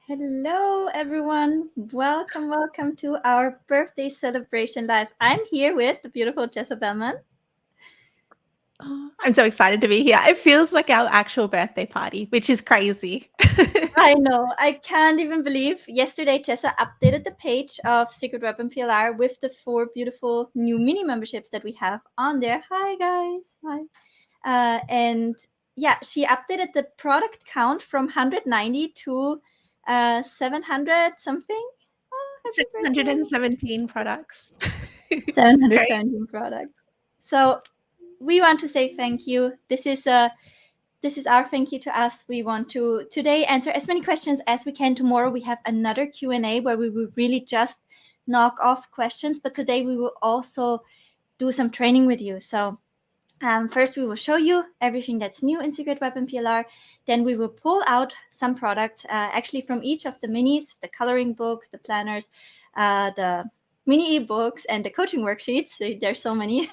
Hello, everyone. Welcome to our birthday celebration live. I'm here with the beautiful Jessa Bellman. Oh, I'm so excited to be here. It feels like our actual birthday party, which is crazy. I know, I can't even believe yesterday Jessa updated the page of Secret Weapon PLR with the 4 beautiful new mini memberships that we have on there. Hi, guys. Hi. And yeah, she updated the product count from 190 to 700 something. Oh, happy birthday. 717 products. It's great. 717 products. So we want to say thank you. This is our thank you to us. We want to today answer as many questions as we can. Tomorrow we have another Q&A where we will really just knock off questions, but today we will also do some training with you. So first we will show you everything that's new in Secret Weapon PLR. Then we will pull out some products actually from each of the minis, the coloring books, the planners, the mini ebooks, and the coaching worksheets. So there's so many.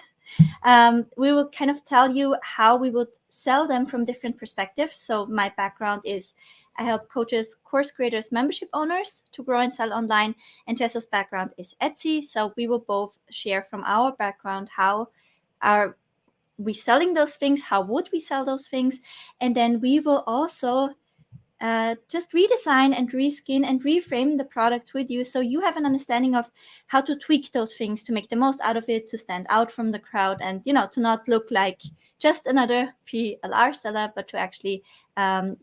We will kind of tell you how we would sell them from different perspectives. So my background is I help coaches, course creators, membership owners to grow and sell online. And Jessa's background is Etsy. So we will both share from our background how are we selling those things, how would we sell those things, and then we will also just redesign and reskin and reframe the product with you so you have an understanding of how to tweak those things to make the most out of it, to stand out from the crowd, and to not look like just another PLR seller, but to actually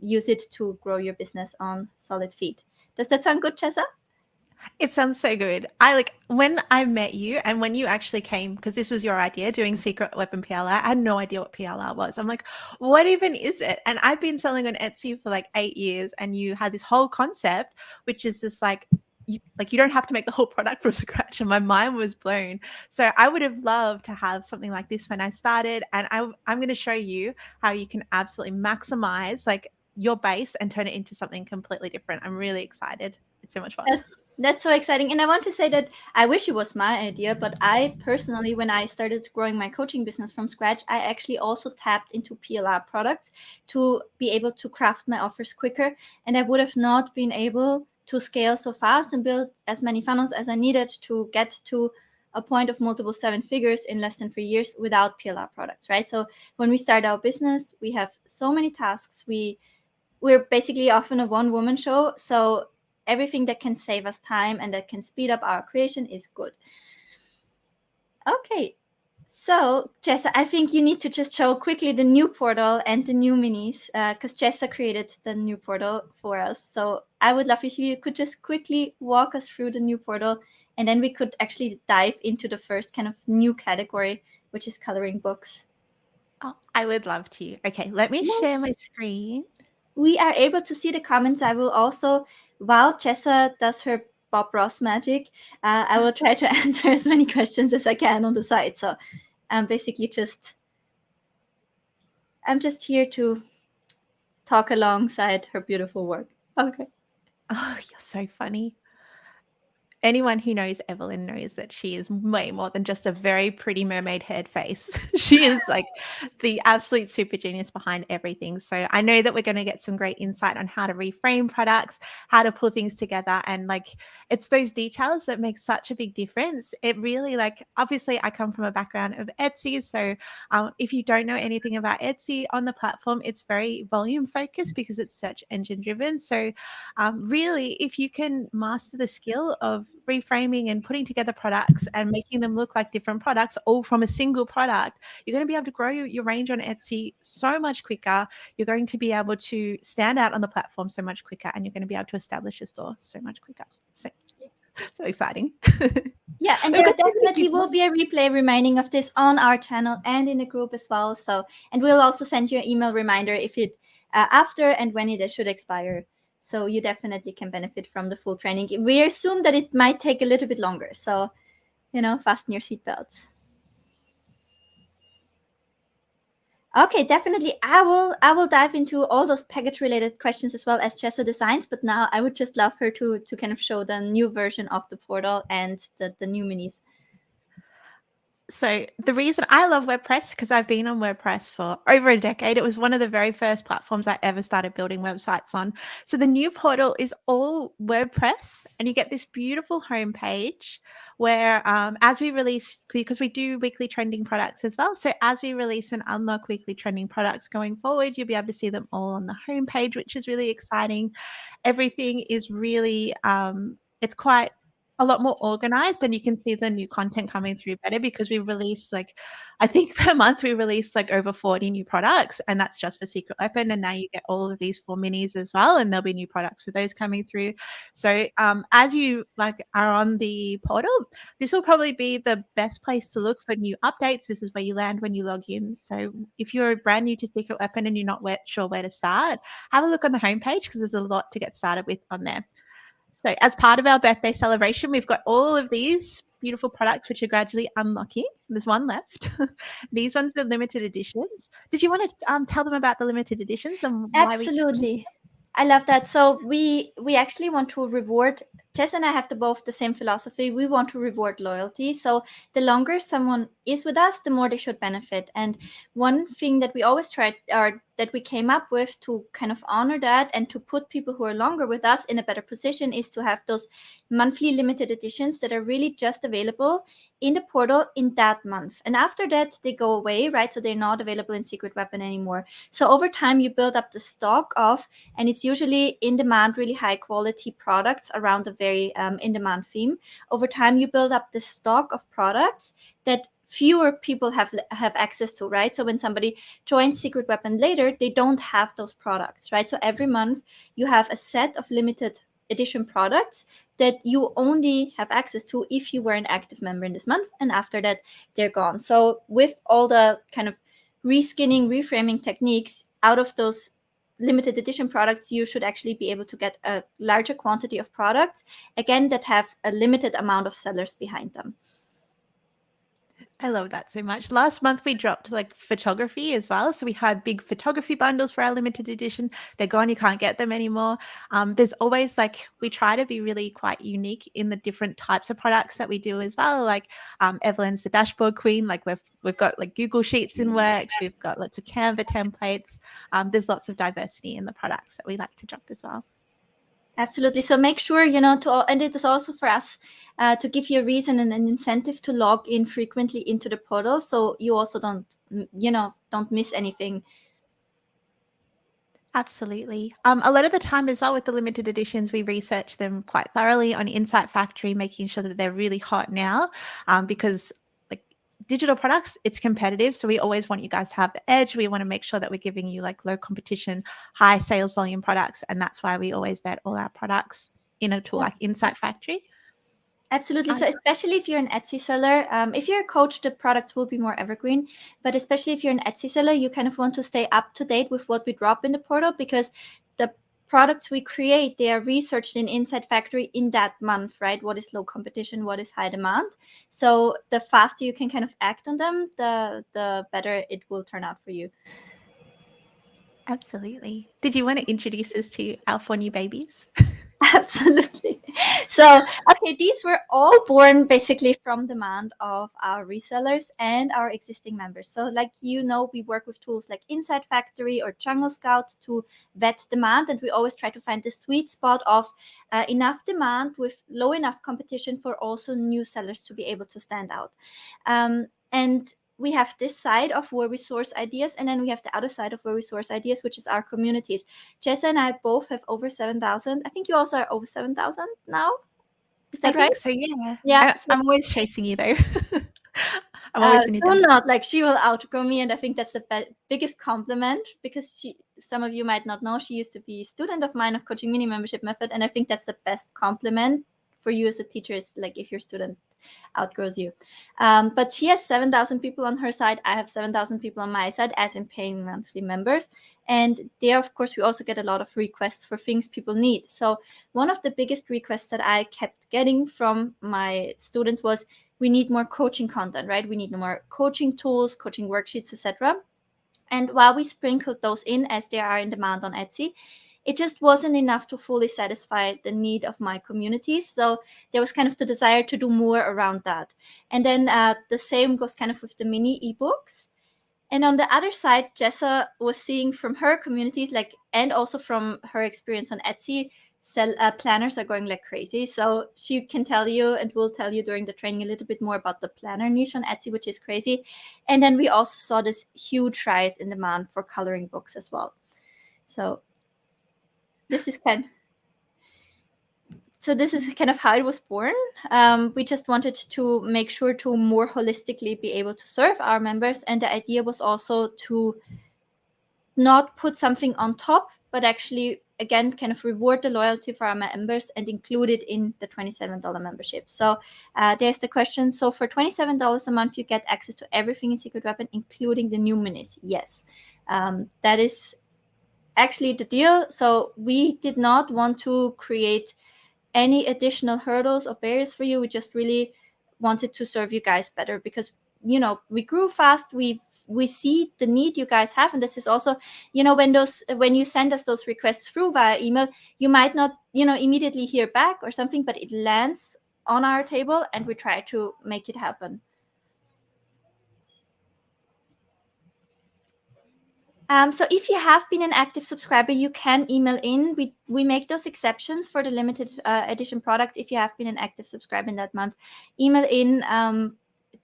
use it to grow your business on solid feet. Does that sound good, Chessa? It sounds so good. I like when I met you and when you actually came, because this was your idea doing Secret Weapon PLR, I had no idea what PLR was. I'm like, what even is it? And I've been selling on Etsy for like 8 years, and you had this whole concept, which is just like you don't have to make the whole product from scratch, and my mind was blown. So I would have loved to have something like this when I started, and I'm going to show you how you can absolutely maximize like your base and turn it into something completely different. I'm really excited. It's so much fun. That's so exciting. And I want to say that I wish it was my idea, but I personally, when I started growing my coaching business from scratch, I actually also tapped into PLR products to be able to craft my offers quicker. And I would have not been able to scale so fast and build as many funnels as I needed to get to a point of multiple 7 figures in less than 3 years without PLR products, right? So when we start our business, we have so many tasks. We're basically often a one-woman show. So everything that can save us time and that can speed up our creation is good. Okay, so Jessa, I think you need to just show quickly the new portal and the new minis because Jessa created the new portal for us. So I would love if you could just quickly walk us through the new portal, and then we could actually dive into the first kind of new category, which is coloring books. Oh, I would love to. Okay, let me share Yes. my screen. We are able to see the comments. I will also, while Jessa does her Bob Ross magic, I will try to answer as many questions as I can on the side. So I'm basically I'm just here to talk alongside her beautiful work. Okay. Oh, you're so funny. Anyone who knows Evelyn knows that she is way more than just a very pretty mermaid head face. She is like the absolute super genius behind everything. So I know that we're going to get some great insight on how to reframe products, how to pull things together. And like, it's those details that make such a big difference. It really, like, obviously, I come from a background of Etsy. So if you don't know anything about Etsy on the platform, it's very volume focused because it's search engine driven. So really, if you can master the skill of reframing and putting together products and making them look like different products all from a single product, you're going to be able to grow your range on Etsy so much quicker. You're going to be able to stand out on the platform so much quicker, and you're going to be able to establish your store so much quicker. So exciting. Yeah, and We've there got so many definitely people. will be a replay reminding of this on our channel and in the group as well. So, and we'll also send you an email reminder if it after and when it should expire. So you definitely can benefit from the full training. We assume that it might take a little bit longer. So, fasten your seatbelts. Okay, definitely. I will dive into all those package related questions as well as Chessa designs. But now I would just love her to kind of show the new version of the portal and the new minis. So the reason I love WordPress, because I've been on WordPress for over a decade. It was one of the very first platforms I ever started building websites on. So the new portal is all WordPress, and you get this beautiful homepage where, as we release, because we do weekly trending products as well. So as we release and unlock weekly trending products going forward, you'll be able to see them all on the homepage, which is really exciting. Everything is really, it's quite a lot more organized, and you can see the new content coming through better because we release, like, I think per month we release like over 40 new products, and that's just for Secret Weapon. And now you get all of these 4 minis as well, and there'll be new products for those coming through. So as you like are on the portal, this will probably be the best place to look for new updates. This is where you land when you log in. So if you're brand new to Secret Weapon and you're not sure where to start, have a look on the homepage because there's a lot to get started with on there. So as part of our birthday celebration, we've got all of these beautiful products which are gradually unlocking. There's one left. These ones are limited editions. Did you want to tell them about the limited editions and why we? Absolutely. I love that. So we actually want to reward. Jess and I have both the same philosophy. We want to reward loyalty. So the longer someone is with us, the more they should benefit. And one thing that we always tried, or that we came up with to kind of honor that and to put people who are longer with us in a better position, is to have those monthly limited editions that are really just available in the portal in that month. And after that, they go away, right? So they're not available in Secret Weapon anymore. So over time, you build up the stock of, and it's usually in demand, really high quality products around a very in demand theme. Over time, you build up the stock of products that fewer people have access to, right? So when somebody joins Secret Weapon later, they don't have those products, right? So every month you have a set of limited edition products that you only have access to if you were an active member in this month, and after that they're gone. So with all the kind of reskinning, reframing techniques out of those limited edition products, you should actually be able to get a larger quantity of products, again, that have a limited amount of sellers behind them. I love that so much. Last month we dropped like photography as well. So we had big photography bundles for our limited edition. They're gone. You can't get them anymore. There's always like, we try to be really quite unique in the different types of products that we do as well. Like Evelyn's the dashboard queen. Like we've got like Google Sheets in works. We've got lots of Canva templates. There's lots of diversity in the products that we like to drop as well. Absolutely. So make sure, and it is also for us to give you a reason and an incentive to log in frequently into the portal, so you also don't miss anything. Absolutely. A lot of the time as well with the limited editions, we research them quite thoroughly on Insight Factory, making sure that they're really hot now, because like digital products, it's competitive. So we always want you guys to have the edge. We want to make sure that we're giving you like low competition, high sales volume products. And that's why we always vet all our products in a tool like Insight Factory. Absolutely. So especially if you're an Etsy seller, if you're a coach, the products will be more evergreen. But especially if you're an Etsy seller, you kind of want to stay up to date with what we drop in the portal, because the products we create, they are researched in Insight Factory in that month, right? What is low competition? What is high demand? So the faster you can kind of act on them, the better it will turn out for you. Absolutely. Did you want to introduce us to our 4 new babies? Absolutely. So, okay, these were all born basically from demand of our resellers and our existing members. So, like, we work with tools like Insight Factory or Jungle Scout to vet demand, and we always try to find the sweet spot of enough demand with low enough competition for also new sellers to be able to stand out. And we have this side of where we source ideas, and then we have the other side of where we source ideas, which is our communities. Jessa and I both have over 7,000. I think you also are over 7,000 now. Is that I right? think so, yeah. Yeah. I'm always chasing you though. I'm always in your So not like she will outgrow me, and I think that's the biggest compliment, because some of you might not know, she used to be a student of mine of Coaching Mini Membership Method, and I think that's the best compliment for you as a teacher, is like if your student outgrows you. But she has 7,000 people on her side. I have 7,000 people on my side, as in paying monthly members. And there, of course, we also get a lot of requests for things people need. So one of the biggest requests that I kept getting from my students was, we need more coaching content, right? We need more coaching tools, coaching worksheets, etc. And while we sprinkled those in as they are in demand on Etsy, it just wasn't enough to fully satisfy the need of my community. So there was kind of the desire to do more around that. And then the same goes kind of with the mini ebooks. And on the other side, Jessa was seeing from her communities, like, and also from her experience on Etsy, planners are going like crazy. So she can tell you, and will tell you during the training, a little bit more about the planner niche on Etsy, which is crazy. And then we also saw this huge rise in demand for coloring books as well. So this is kind of how it was born. We just wanted to make sure to more holistically be able to serve our members. And the idea was also to not put something on top, but actually, again, kind of reward the loyalty for our members and include it in the $27 membership. So there's the question. So for $27 a month, you get access to everything in Secret Weapon, including the new minis. Yes, that is actually the deal. So we did not want to create any additional hurdles or barriers for you. We just really wanted to serve you guys better because, we grew fast. We see the need you guys have. And this is also, when you send us those requests through via email, you might not, immediately hear back or something, but it lands on our table and we try to make it happen. So if you have been an active subscriber, you can email in. We make those exceptions for the limited edition products. If you have been an active subscriber in that month, email in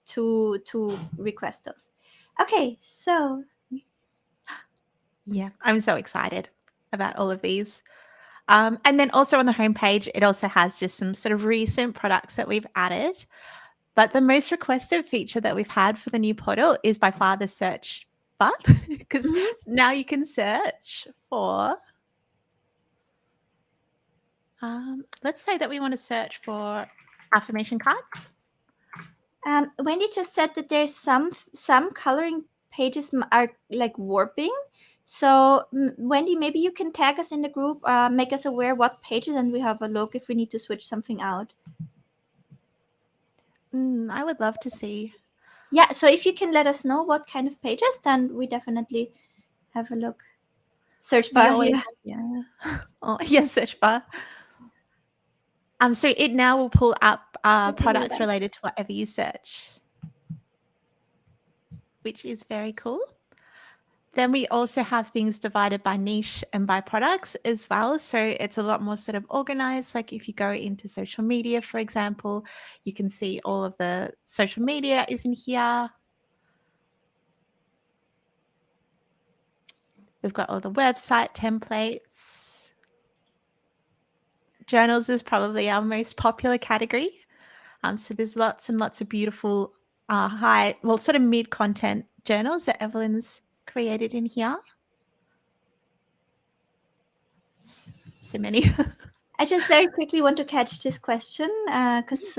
to request those. Okay, so Yeah, I'm so excited about all of these. And then also on the homepage, it also has just some sort of recent products that we've added. But the most requested feature that we've had for the new portal is by far the search bar, because now you can search for, let's say that we want to search for affirmation cards. Wendy just said that there's some coloring pages are like warping. So Wendy, maybe you can tag us in the group, make us aware what pages, and we have a look if we need to switch something out. I would love to see. Yeah, so if you can let us know what kind of pages, then we definitely have a look. Search bar, Always, yeah. Oh, yeah, search bar. So it now will pull up products related to whatever you search, which is very cool. Then we also have things divided by niche and by products as well. So it's a lot more sort of organized. Like if you go into social media, for example, you can see all of the social media is in here. We've got all the website templates. Journals is probably our most popular category. So there's lots and lots of beautiful sort of mid-content journals that Evelyn's created in here. So many. I just very quickly want to catch this question because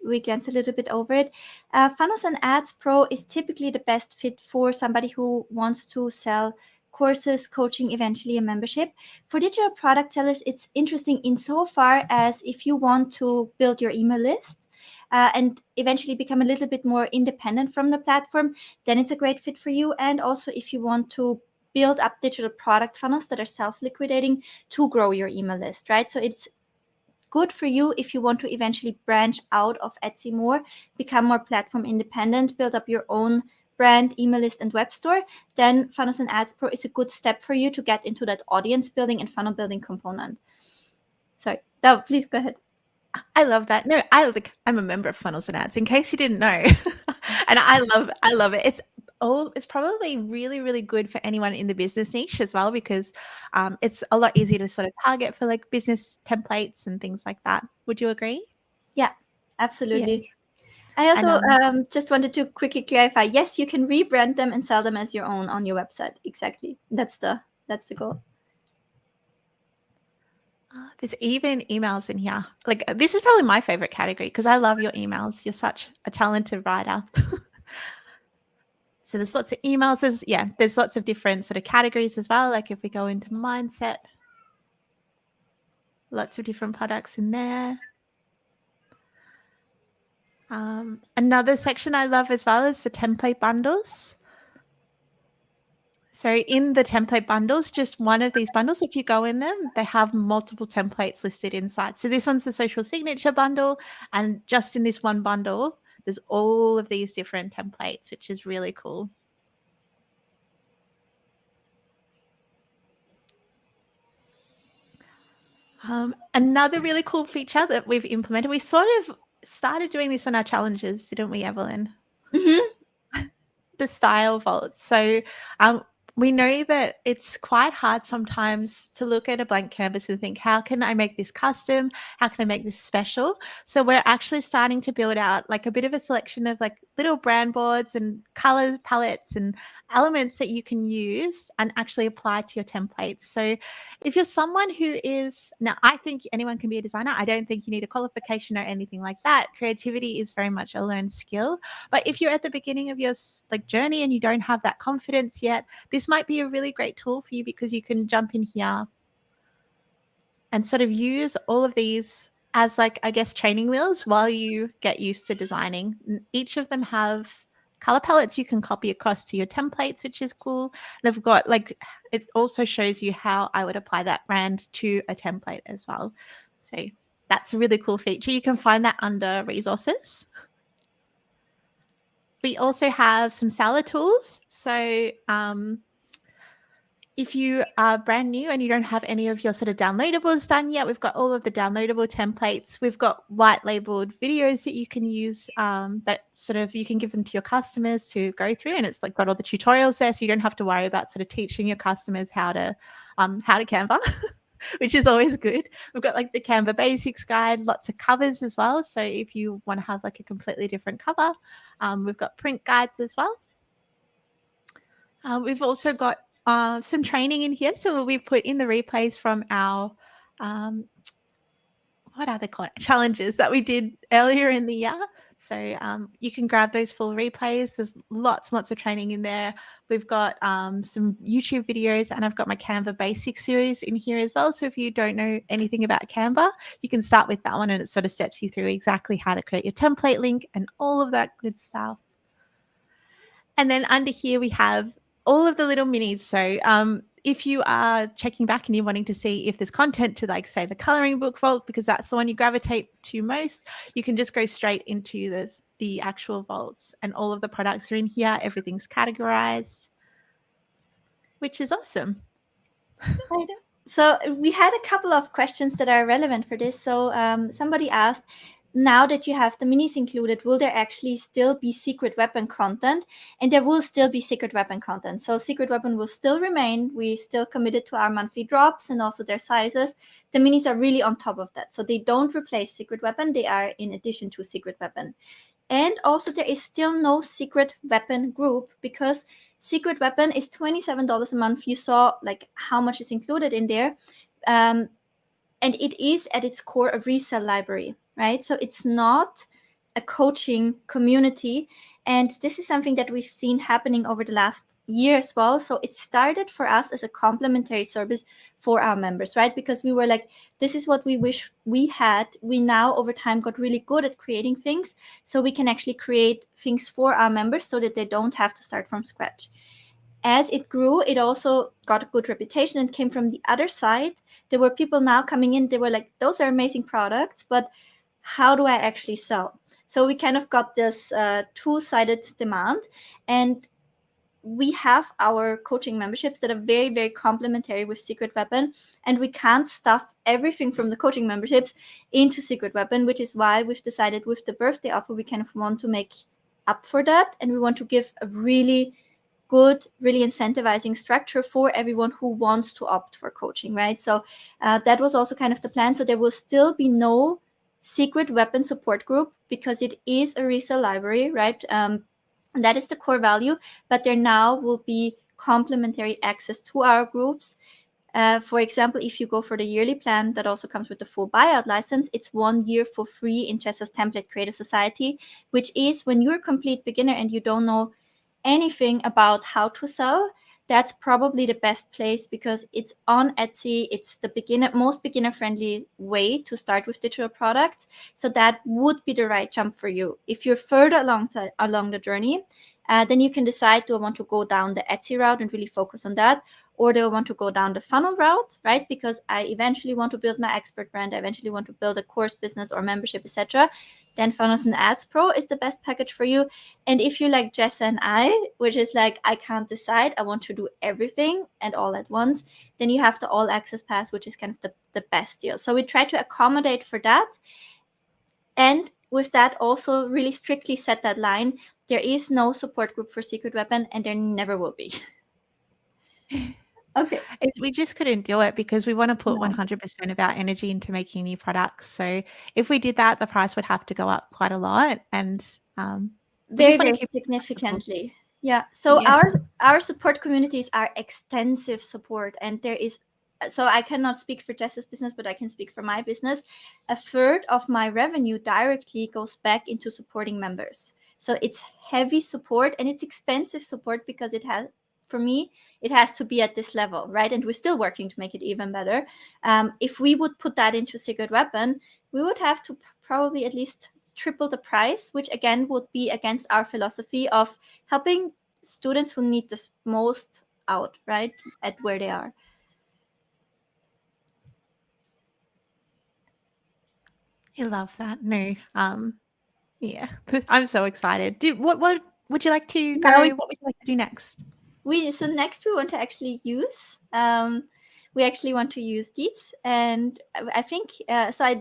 we glanced a little bit over it. Funnels and Ads Pro is typically the best fit for somebody who wants to sell courses, coaching, eventually a membership. For digital product sellers, it's interesting insofar as if you want to build your email list and eventually become a little bit more independent from the platform, then it's a great fit for you. And also if you want to build up digital product funnels that are self-liquidating to grow your email list, right? So it's good for you if you want to eventually branch out of Etsy more, become more platform independent, build up your own brand, email list, and web store. Then Funnels and Ads Pro is a good step for you to get into that audience building and funnel building component. Sorry, no, please go ahead. I love that. No, I'm a member of Funnels and Ads, in case you didn't know. And I love it. It's probably really, really good for anyone in the business niche as well, because it's a lot easier to sort of target for like business templates and things like that. Would you agree? Yeah, absolutely. Yeah. I also just wanted to quickly clarify. Yes, you can rebrand them and sell them as your own on your website. Exactly. That's the goal. There's even emails in here. Like this is probably my favorite category because I love your emails. You're such a talented writer. So there's lots of emails. There's lots of different sort of categories as well. Like if we go into mindset, lots of different products in there. Another section I love as well is the template bundles. So in the template bundles, just one of these bundles, if you go in them, they have multiple templates listed inside. So this one's the social signature bundle, and just in this one bundle, there's all of these different templates, which is really cool. Another really cool feature that we've implemented, we sort of started doing this on our challenges, didn't we, Evelyn? The style vaults. So we know that it's quite hard sometimes to look at a blank canvas and think, how can I make this custom? How can I make this special? So we're actually starting to build out like a bit of a selection of like little brand boards and color palettes and elements that you can use and actually apply to your templates. So if you're someone who is, now I think anyone can be a designer. I don't think you need a qualification or anything like that. Creativity is very much a learned skill. But if you're at the beginning of your like journey and you don't have that confidence yet, this might be a really great tool for you, because you can jump in here and sort of use all of these as like, I guess, training wheels while you get used to designing. Each of them have color palettes you can copy across to your templates, which is cool. And I've got like, it also shows you how I would apply that brand to a template as well. So that's a really cool feature. You can find that under resources. We also have some seller tools. So if you are brand new and you don't have any of your sort of downloadables done yet, we've got all of the downloadable templates. We've got white labeled videos that you can use, that sort of you can give them to your customers to go through, and it's like got all the tutorials there, so you don't have to worry about sort of teaching your customers how to Canva. Which is always good. We've got like the Canva basics guide, lots of covers as well. So if you want to have like a completely different cover, we've got print guides as well. We've also got some training in here. So we've put in the replays from our, what are they called? Challenges that we did earlier in the year. So you can grab those full replays. There's lots and lots of training in there. We've got some YouTube videos, and I've got my Canva basic series in here as well. So if you don't know anything about Canva, you can start with that one, and it sort of steps you through exactly how to create your template link and all of that good stuff. And then under here, we have all of the little minis. So if you are checking back and you're wanting to see if there's content to, like, say, the coloring book vault, because that's the one you gravitate to most, you can just go straight into the actual vaults, and all of the products are in here. Everything's categorized, which is awesome. So we had a couple of questions that are relevant for this. So somebody asked, now that you have the minis included, will there actually still be secret weapon content? And there will still be secret weapon content. So secret weapon will still remain. We still committed to our monthly drops and also their sizes. The minis are really on top of that. So they don't replace secret weapon. They are in addition to secret weapon. And also there is still no secret weapon group, because secret weapon is $27 a month. You saw like how much is included in there. And it is at its core a resale library, right? So it's not a coaching community. And this is something that we've seen happening over the last year as well. So it started for us as a complementary service for our members, right? Because we were like, this is what we wish we had. We now over time got really good at creating things, so we can actually create things for our members so that they don't have to start from scratch. As it grew, it also got a good reputation and came from the other side. There were people now coming in, they were like, those are amazing products, but how do I actually sell? So we kind of got this two-sided demand. And we have our coaching memberships that are very, very complementary with Secret Weapon, and we can't stuff everything from the coaching memberships into Secret Weapon, which is why we've decided with the birthday offer, we kind of want to make up for that, and we want to give a really good, really incentivizing structure for everyone who wants to opt for coaching, right? So that was also kind of the plan. So there will still be no secret weapon support group, because it is a resale library, right? That is the core value, but there now will be complementary access to our groups. For example, if you go for the yearly plan that also comes with the full buyout license, it's 1 year for free in Chessa's Template Creator Society, which is when you're a complete beginner and you don't know anything about how to sell, that's probably the best place, because it's on Etsy. It's the most beginner friendly way to start with digital products. So that would be the right jump for you. If you're further along the journey, Then you can decide, do I want to go down the Etsy route and really focus on that? Or do I want to go down the funnel route, right? Because I eventually want to build my expert brand. I eventually want to build a course business or membership, etc. Then Funnels and Ads Pro is the best package for you. And if you like Jessa and I, which is like, I can't decide, I want to do everything and all at once, then you have the All Access Pass, which is kind of the best deal. So we try to accommodate for that. And with that, also really strictly set that line. There is no support group for Secret Weapon, and there never will be. Okay. We just couldn't do it because we want to put No. 100% of our energy into making new products. So if we did that, the price would have to go up quite a lot, and we Very, just want very to keep it accessible. significantly. Yeah. So Yeah. our support communities are extensive support, and there is. So I cannot speak for Jess's business, but I can speak for my business. A third of my revenue directly goes back into supporting members. So it's heavy support, and it's expensive support because it has, for me, it has to be at this level, right? And we're still working to make it even better. If we would put that into Secret Weapon, we would have to probably at least triple the price, which again would be against our philosophy of helping students who need this most out, right, at where they are. I love that. No, yeah, I'm so excited. What would you like to go? Now What would you like to do next? so next we want to actually use these, and I think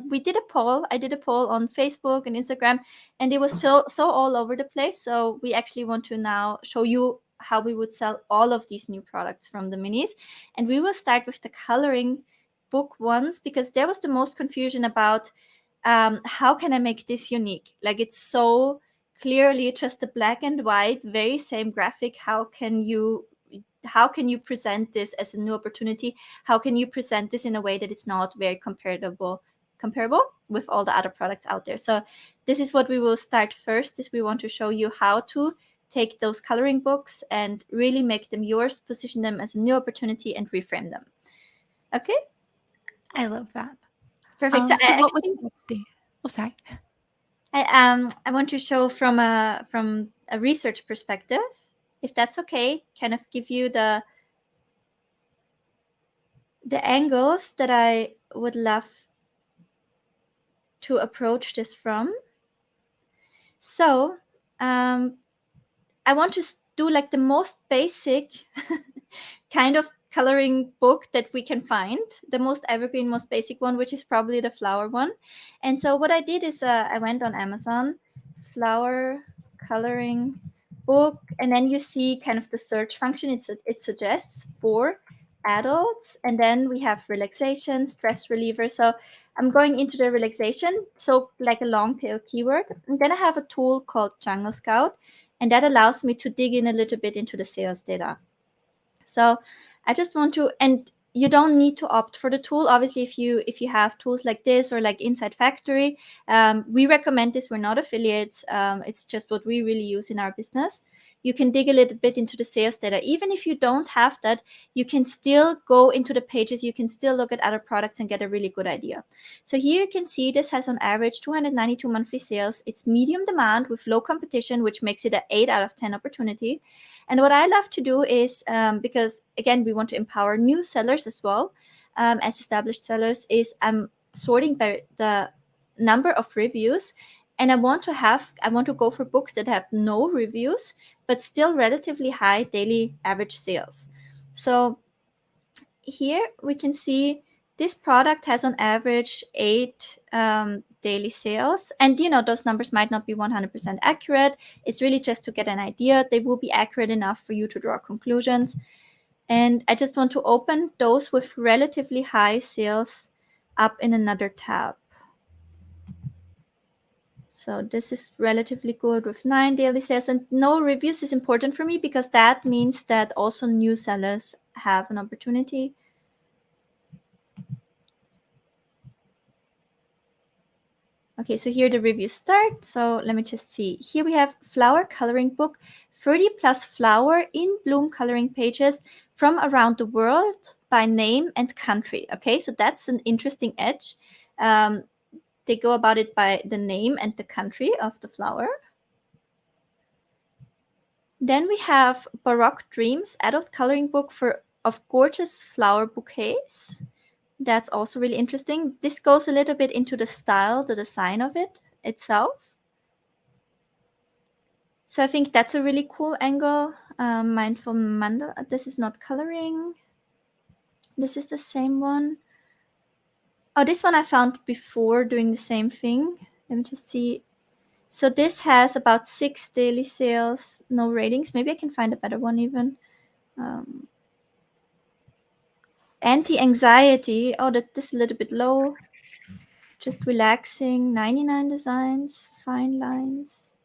we did a poll. I did a poll on Facebook and Instagram, and it was so all over the place. So we actually want to now show you how we would sell all of these new products from the minis, and we will start with the coloring book ones because there was the most confusion about how can I make this unique? Like, it's so clearly just a black and white, very same graphic. How can you present this as a new opportunity? How can you present this in a way that it's not very comparable with all the other products out there? So this is what we will start first, is we want to show you how to take those coloring books and really make them yours, position them as a new opportunity, and reframe them. Okay, I love that. perfect. So So what would you like to do? Oh, sorry. I want to show from a research perspective, if that's okay, kind of give you the angles that I would love to approach this from. So I want to do like the most basic kind of coloring book that we can find, the most evergreen, most basic one, which is probably the flower one. And so what I did is I went on Amazon, flower coloring book, and then you see kind of the search function. It suggests for adults, and then we have relaxation, stress reliever. So I'm going into the relaxation, so like a long tail keyword. And then I have a tool called Jungle Scout, and that allows me to dig in a little bit into the sales data. So I just want to, and you don't need to opt for the tool. Obviously, if you have tools like this or like Inside Factory, we recommend this. We're not affiliates. It's just what we really use in our business. You can dig a little bit into the sales data. Even if you don't have that, you can still go into the pages. You can still look at other products and get a really good idea. So here you can see this has on average 292 monthly sales. It's medium demand with low competition, which makes it an 8 out of 10 opportunity. And what I love to do is, because again, we want to empower new sellers as well as established sellers, is I'm sorting by the number of reviews. And I want to go for books that have no reviews, but still relatively high daily average sales. So here we can see this product has on average 8 daily sales. And, those numbers might not be 100% accurate. It's really just to get an idea. They will be accurate enough for you to draw conclusions. And I just want to open those with relatively high sales up in another tab. So this is relatively good with 9 daily sales, and no reviews is important for me because that means that also new sellers have an opportunity. Okay, so here the reviews start. So let me just see. Here we have flower coloring book, 30 plus flower in bloom coloring pages from around the world by name and country. Okay, so that's an interesting edge. They go about it by the name and the country of the flower. Then we have Baroque Dreams, adult coloring book of gorgeous flower bouquets. That's also really interesting. This goes a little bit into the style, the design of it itself. So I think that's a really cool angle. Mindful Mandala. This is not coloring. This is the same one. Oh, this one I found before doing the same thing. Let me just see. So this has about 6 daily sales, no ratings. Maybe I can find a better one even. Anti-anxiety. Oh, this is a little bit low. Just relaxing. 99 designs, fine lines.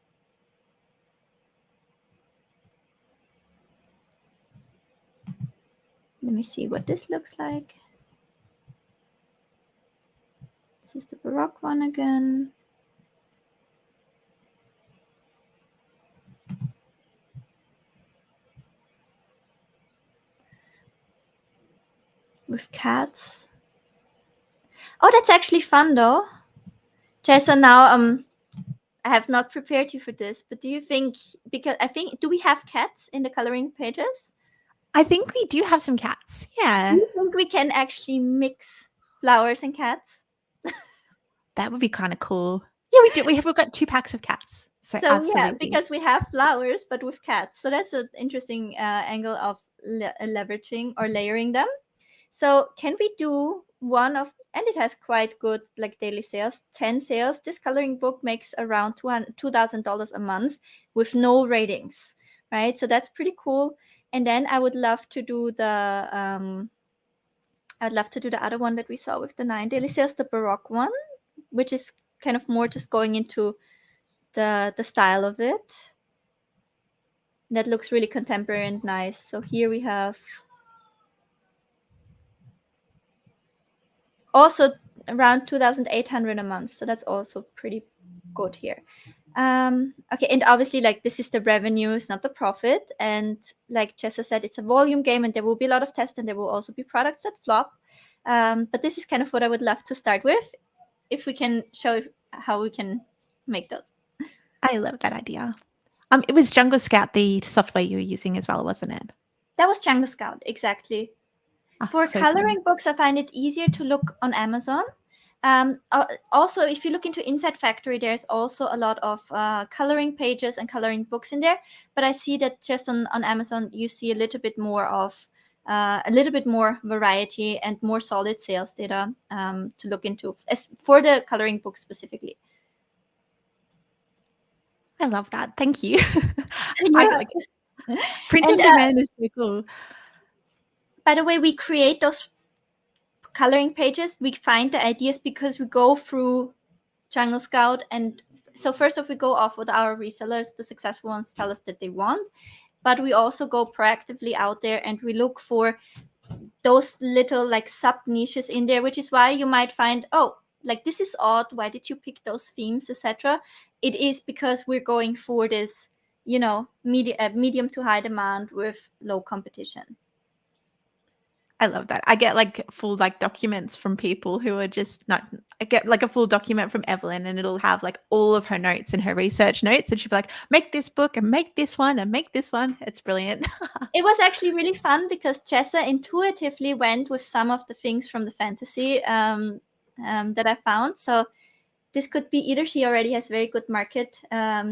Let me see what this looks like. This is the Baroque one again. With cats. Oh, that's actually fun though. Jessa, now I have not prepared you for this, but do you think, because I think, do we have cats in the coloring pages? I think we do have some cats. Yeah. Do you think we can actually mix flowers and cats? That would be kind of cool. Yeah, we do. We've got 2 packs of cats. So absolutely. Yeah, because we have flowers, but with cats. So that's an interesting angle of leveraging or layering them. So can we do one of, and it has quite good like daily sales, 10 sales. This coloring book makes around $2,000 a month with no ratings, right? So that's pretty cool. And then I would love to do the other one that we saw with the 9 daily sales, the Baroque one, which is kind of more just going into the style of it. That looks really contemporary and nice. So here we have also around 2,800 a month. So that's also pretty good here. Okay, and obviously, like, this is the revenue, it's not the profit. And like Jessa said, it's a volume game, and there will be a lot of tests, and there will also be products that flop. But this is kind of what I would love to start with, if we can show how we can make those. I love that idea. It was Jungle Scout, the software you were using as well, wasn't it? That was Jungle Scout, exactly. Oh, For so coloring fun. books, I find it easier to look on Amazon. Also, if you look into Inside Factory, there's also a lot of coloring pages and coloring books in there. But I see that just on Amazon, you see a little bit more variety and more solid sales data to look into as for the coloring book specifically. I love that. Thank you. I Yeah. like print on And demand is so cool. by the way, we create those coloring pages. We find the ideas because we go through Jungle Scout, and so first off, we go off what our resellers, the successful ones, tell us that they want, but we also go proactively out there and we look for those little like sub niches in there, which is why you might find, oh, like, this is odd, why did you pick those themes, etc. It is because we're going for this, medium to high demand with low competition. I love that. I get like full like documents from people who are just not. I get like a full document from Evelyn, and it'll have like all of her notes and her research notes, and she'll be like, "Make this book and make this one and make this one." It's brilliant. It was actually really fun because Jessa intuitively went with some of the things from the fantasy that I found. So this could be either she already has very good market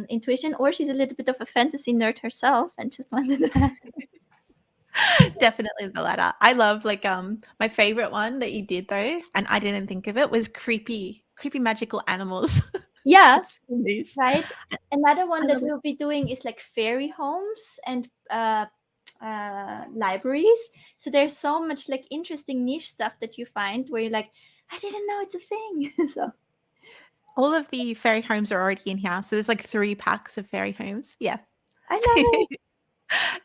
intuition, or she's a little bit of a fantasy nerd herself and just wanted that. Definitely the latter. I love like my favorite one that you did though, and I didn't think of it, was creepy magical animals. Yeah, It's so niche. right. Another one I that love it. we'll be doing is like fairy homes and libraries. So there's so much like interesting niche stuff that you find where you're like, I didn't know it's a thing. So All of the fairy homes are already in here. So there's like 3 packs of fairy homes. Yeah. I love it.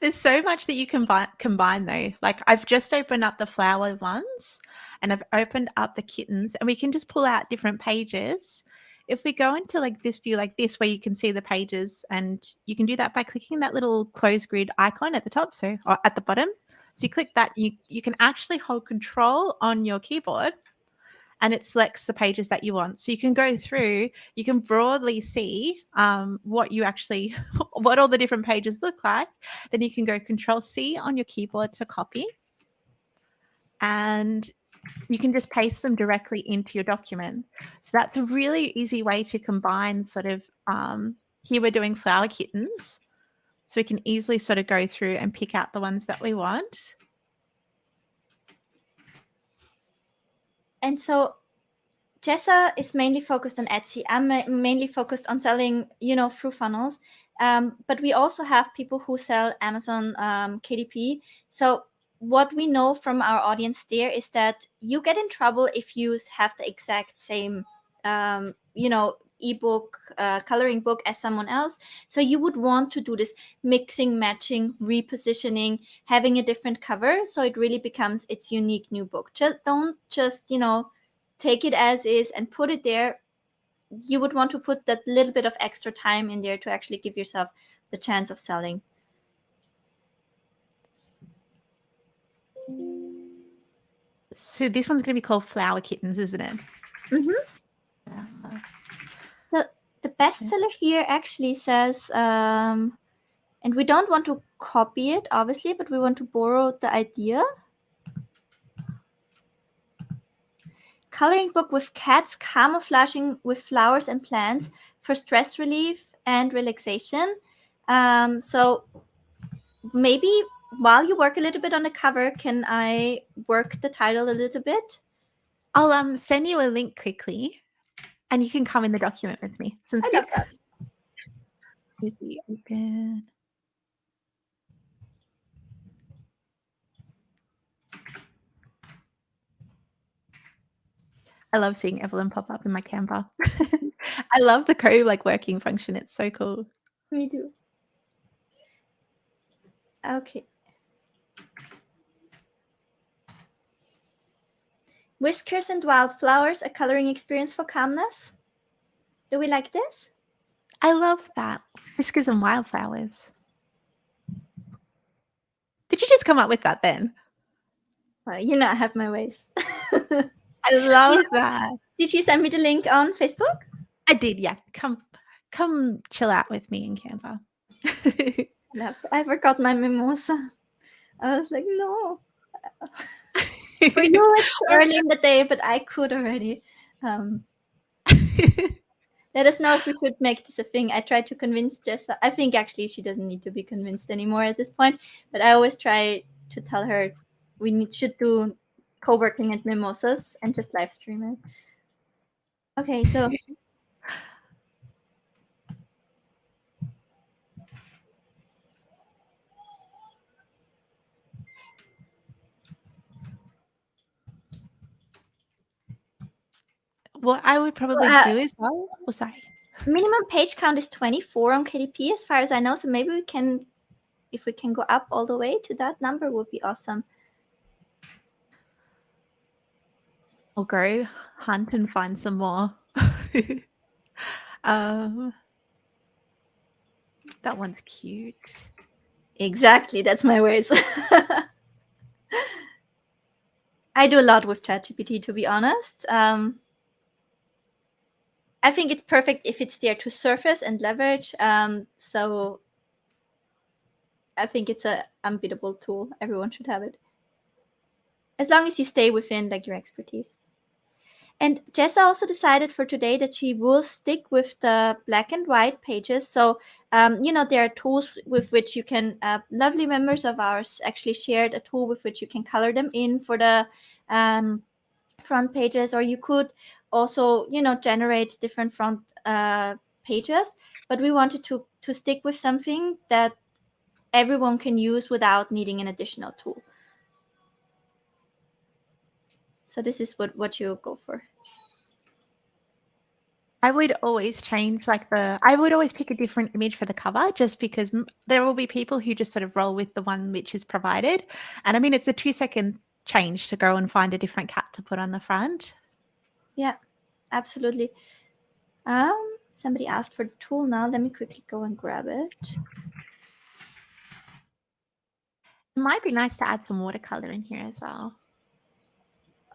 There's so much that you can combine though. Like I've just opened up the flower ones and I've opened up the kittens, and we can just pull out different pages. If we go into like this view like this, where you can see the pages, and you can do that by clicking that little close grid icon at the top, or at the bottom. So you click that, you can actually hold control on your keyboard, and it selects the pages that you want. So you can go through, you can broadly see what you actually, what all the different pages look like. Then you can go Control C on your keyboard to copy, and you can just paste them directly into your document. So that's a really easy way to combine sort of, here we're doing flower kittens. So we can easily sort of go through and pick out the ones that we want. And so Jessa is mainly focused on Etsy. I'm mainly focused on selling, through funnels. But we also have people who sell Amazon KDP. So what we know from our audience there is that you get in trouble if you have the exact same, ebook, coloring book as someone else. So you would want to do this mixing, matching, repositioning, having a different cover. So it really becomes its unique new book. Don't just, take it as is and put it there. You would want to put that little bit of extra time in there to actually give yourself the chance of selling. So this one's going to be called Flower Kittens, isn't it? Mm-hmm. So the bestseller here actually says, and we don't want to copy it, obviously, but we want to borrow the idea. Coloring book with cats camouflaging with flowers and plants for stress relief and relaxation. So maybe while you work a little bit on the cover, can I work the title a little bit? I'll send you a link quickly, and you can come in the document with me. Sounds good? Love that. Easy open. I love seeing Evelyn pop up in my Canva. I love the working function. It's so cool. Me too. Okay. Whiskers and wildflowers, a coloring experience for calmness. Do we like this? I love that. Whiskers and wildflowers. Did you just come up with that then? Well, I have my ways. I love that. Did you send me the link on Facebook? I did, yeah. Come chill out with me in Canva. I forgot my mimosa. I was like, no. For you, it's early in the day, but I could already. Let us know if we could make this a thing. I tried to convince Jessa. I think actually she doesn't need to be convinced anymore at this point, but I always try to tell her we should do co-working at mimosas and just live stream it. Okay, so what I would probably do as well. Oh, sorry. Minimum page count is 24 on KDP, as far as I know. So maybe we can, if we can go up all the way to that number, would be awesome. I'll go hunt and find some more. That one's cute. Exactly, that's my ways. I do a lot with ChatGPT, to be honest. I think it's perfect if it's there to surface and leverage. So I think it's an unbeatable tool. Everyone should have it, as long as you stay within your expertise. And Jessa also decided for today that she will stick with the black and white pages. So, there are tools with which you can, lovely members of ours actually shared a tool with which you can color them in for the front pages, or you could also, generate different front pages. But we wanted to stick with something that everyone can use without needing an additional tool. So this is what you go for. I would always change I would always pick a different image for the cover, just because there will be people who just sort of roll with the one which is provided. And I mean, it's a 2-second change to go and find a different cat to put on the front. Yeah, absolutely. Somebody asked for the tool now. Let me quickly go and grab it. It might be nice to add some watercolor in here as well.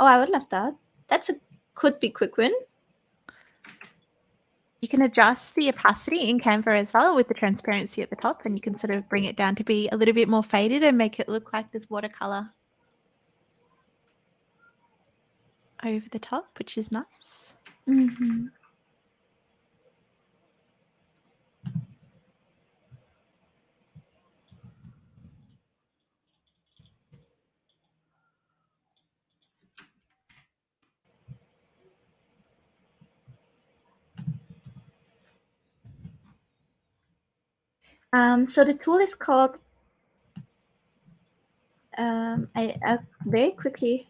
Oh, I would love that. That's a could be quick win. You can adjust the opacity in Canva as well with the transparency at the top, and you can sort of bring it down to be a little bit more faded and make it look like there's watercolor over the top, which is nice. Mm-hmm. So the tool is called, I'll very quickly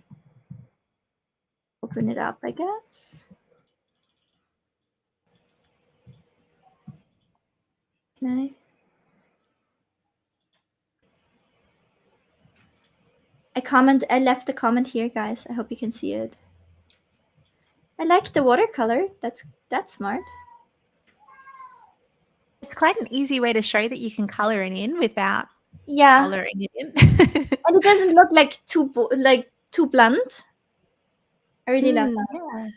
open it up, I guess. Can I left a comment here, guys. I hope you can see it. I like the watercolor. That's smart. It's quite an easy way to show that you can color it in without coloring it in. And it doesn't look like too blunt. I really love that. Yeah.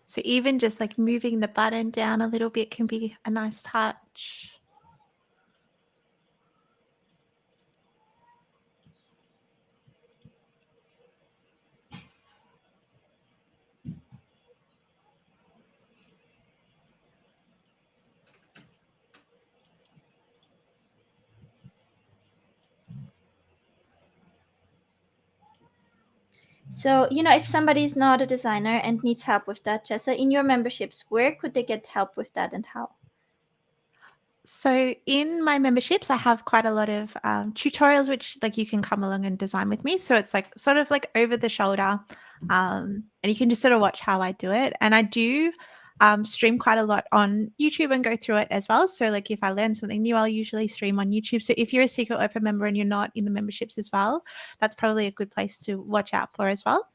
So even just like moving the button down a little bit can be a nice touch. So, if somebody's not a designer and needs help with that, Jessa, in your memberships, where could they get help with that and how? So in my memberships, I have quite a lot of tutorials, which like you can come along and design with me. So it's like sort of like over the shoulder, and you can just sort of watch how I do it. And I do stream quite a lot on YouTube and go through it as well. So like if I learn something new, I'll usually stream on YouTube. So if you're a Secret Open member and you're not in the memberships as well, that's probably a good place to watch out for as well.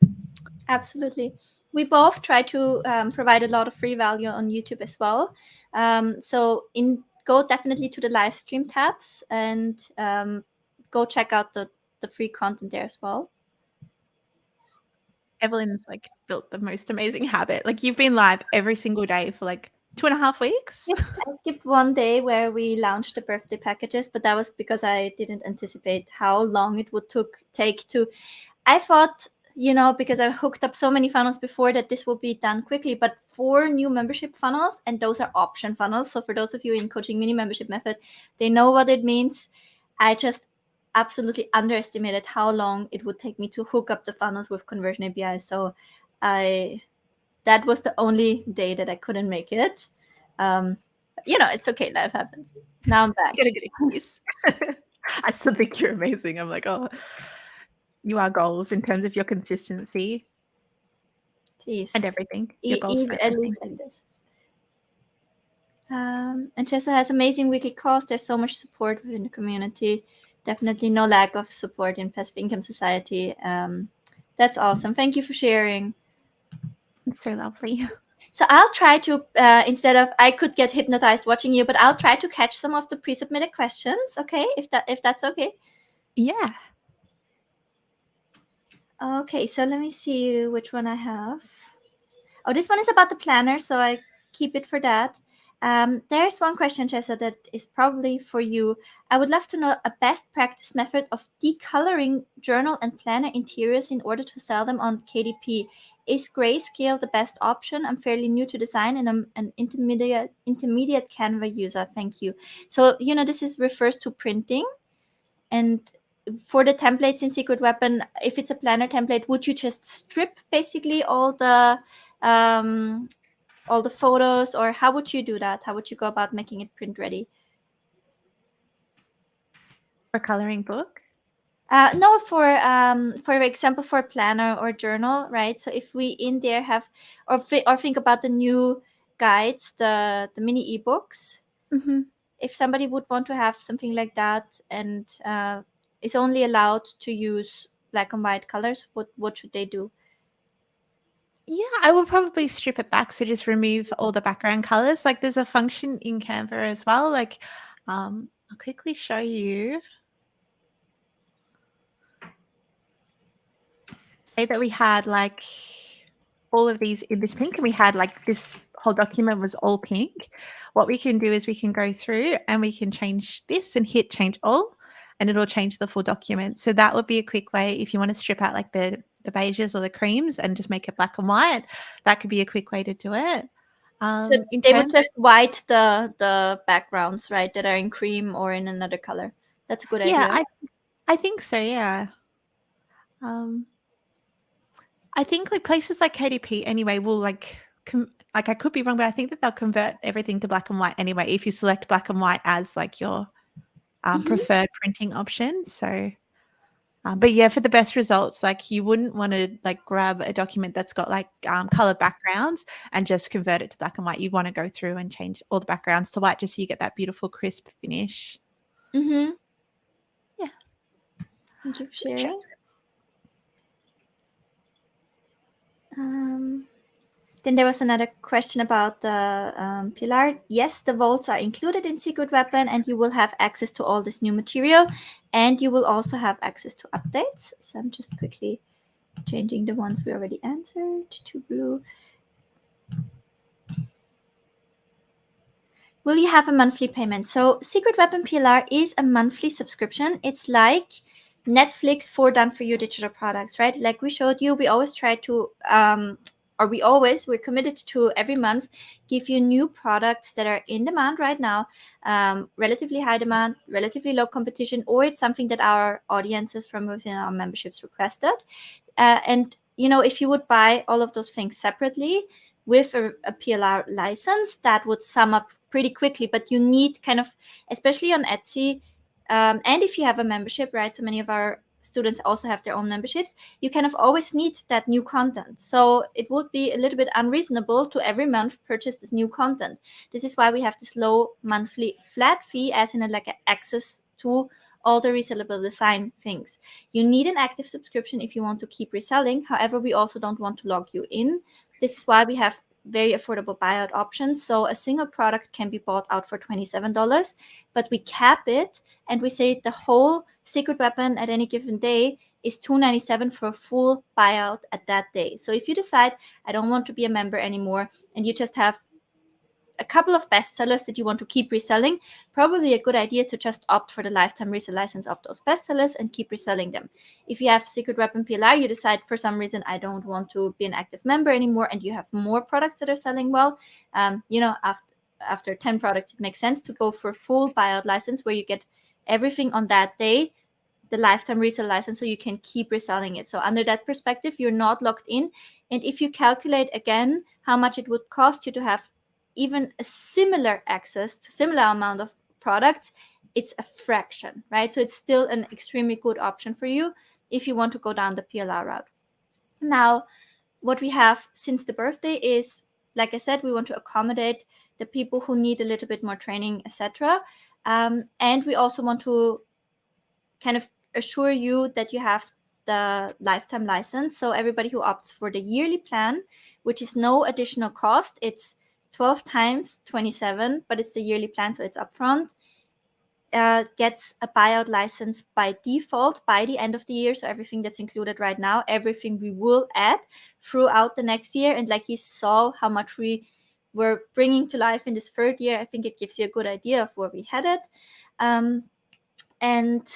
Absolutely. We both try to provide a lot of free value on YouTube as well. So go definitely to the live stream tabs and go check out the free content there as well. Evelyn's like built the most amazing habit. Like you've been live every single day for like 2.5 weeks. I skipped one day where we launched the birthday packages, but that was because I didn't anticipate how long it would take to. I thought, because I hooked up so many funnels before, that this will be done quickly. But 4 new membership funnels, and those are option funnels. So for those of you in Coaching Mini Membership Method, they know what it means. I just absolutely underestimated how long it would take me to hook up the funnels with Conversion API. So that was the only day that I couldn't make it. It's okay. Life happens. Now I'm back. Gonna get a kiss. I still think you're amazing. I'm like, oh, you are goals in terms of your consistency. Jeez. And everything. Your goals for At everything. least like this. And Chessa has amazing weekly calls. There's so much support within the community. Definitely no lack of support in Passive Income Society. That's awesome. Thank you for sharing. It's so lovely. So I'll try to, instead of, I could get hypnotized watching you, but I'll try to catch some of the pre-submitted questions. Okay, if that's okay. Yeah. Okay, so let me see which one I have. Oh, this one is about the planner, so I keep it for that. There's one question, Chessa, that is probably for you. I would love to know a best practice method of decoloring journal and planner interiors in order to sell them on KDP. Is grayscale the best option? I'm fairly new to design and I'm an intermediate Canva user. Thank you. So, this refers to printing. And for the templates in Secret Weapon, if it's a planner template, would you just strip basically all the photos, or how would you do that? How would you go about making it print ready? For coloring book? No, for example, for planner or journal, right? So if we in there have, or think about the new guides, the mini ebooks. Mm-hmm. If somebody would want to have something like that and is only allowed to use black and white colors, what should they do? Yeah, I will probably strip it back. So just remove all the background colors. Like there's a function in Canva as well. Like I'll quickly show you. Say that we had like all of these in this pink and we had like this whole document was all pink. What we can do is we can go through and we can change this and hit change all and it'll change the full document. So that would be a quick way if you want to strip out like the beiges or the creams and just make it black and white. That could be a quick way to do it. So In they would terms just white the backgrounds, right, that are in cream or in another color. That's a good yeah, idea. I think so, yeah. I think like places like KDP anyway will like like I could be wrong, but I think that they'll convert everything to black and white anyway if you select black and white as like your Mhm. preferred printing option. So, but yeah, for the best results, like you wouldn't want to like grab a document that's got like color backgrounds and just convert it to black and white. You'd want to go through and change all the backgrounds to white just so you get that beautiful crisp finish. Mhm. Yeah. Thank you for So sharing. Then there was another question about the PLR. Yes, the vaults are included in Secret Weapon, and you will have access to all this new material, and you will also have access to updates. So I'm just quickly changing the ones we already answered to blue. Will you have a monthly payment? So Secret Weapon PLR is a monthly subscription. It's like Netflix for done for you digital products, right? Like we showed you, we always try to we're committed to every month give you new products that are in demand right now, relatively high demand, relatively low competition, or it's something that our audiences from within our memberships requested. And if you would buy all of those things separately with a PLR license, that would sum up pretty quickly. But you need kind of, especially on Etsy, and if you have a membership, right? So many of our students also have their own memberships. You kind of always need that new content. So it would be a little bit unreasonable to every month purchase this new content. This is why we have this low monthly flat fee, as in like access to all the resellable design things. You need an active subscription if you want to keep reselling. However, we also don't want to log you in. This is why we have very affordable buyout options. So a single product can be bought out for $27, but we cap it and we say the whole Secret Weapon at any given day is $297 for a full buyout at that day. So if you decide I don't want to be a member anymore and you just have a couple of bestsellers that you want to keep reselling, probably a good idea to just opt for the lifetime resale license of those bestsellers and keep reselling them. If you have Secret Weapon PLR, you decide for some reason I don't want to be an active member anymore, and you have more products that are selling well, after 10 products, it makes sense to go for full buyout license where you get everything on that day, the lifetime resale license, so you can keep reselling it. So under that perspective, you're not locked in. And if you calculate again how much it would cost you to have even a similar access to similar amount of products, it's a fraction, right? So it's still an extremely good option for you if you want to go down the PLR route. Now, what we have since the birthday is, like I said, we want to accommodate the people who need a little bit more training, etc. And we also want to kind of assure you that you have the lifetime license. So everybody who opts for the yearly plan, which is no additional cost, it's 12 times 27, but it's the yearly plan, so it's upfront, gets a buyout license by default by the end of the year. So everything that's included right now, everything we will add throughout the next year. And like you saw how much we were bringing to life in this third year, I think it gives you a good idea of where we headed. And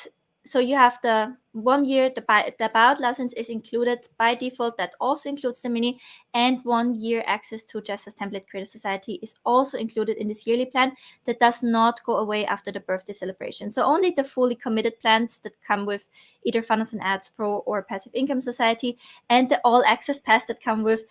so you have the 1 year, the buyout license is included by default. That also includes the mini, and 1 year access to Jessa's Template Creator Society is also included in this yearly plan. That does not go away after the birthday celebration. So only the fully committed plans that come with either Funnels and Ads Pro or Passive Income Society, and the all access pass that come with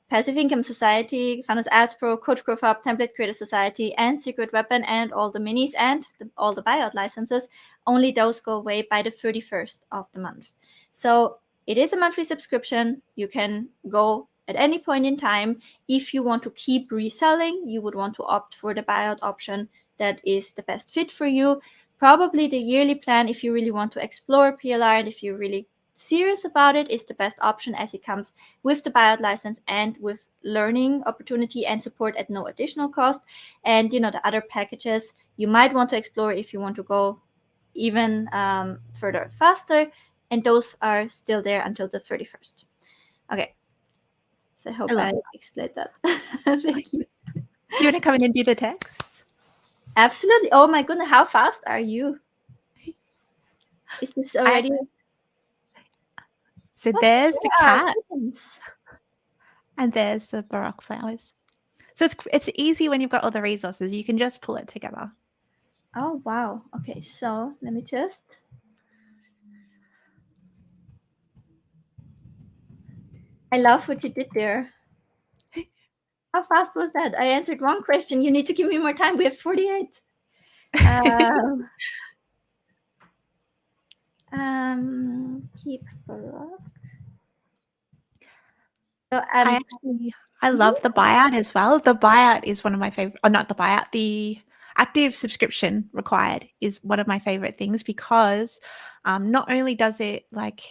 Passive Income Society, Funnels Ads Pro, Coach Growth Hub, Template Creator Society, and Secret Weapon, and all the minis and all the buyout licenses, only those go away by the 31st of the month. So it is a monthly subscription. You can go at any point in time. If you want to keep reselling, you would want to opt for the buyout option that is the best fit for you. Probably the yearly plan if you really want to explore PLR and if you really serious about it, is the best option, as it comes with the buyout license and with learning opportunity and support at no additional cost. And the other packages you might want to explore if you want to go even further faster, and those are still there until the 31st. Okay, so I hope I explained that. Thank you. Do you want to come in and do the text? Absolutely. Oh my goodness, how fast are you? Is this already? So there's the cat, Kittens. and there's the Baroque flowers. So it's easy when you've got all the resources. You can just pull it together. Oh wow. Okay, so let me just. I love what you did there. How fast was that? I answered one question. You need to give me more time. We have 48. Keep Baroque. So, I love the buyout as well. The buyout is one of my favorite, or not the buyout, the active subscription required is one of my favorite things, because not only does it like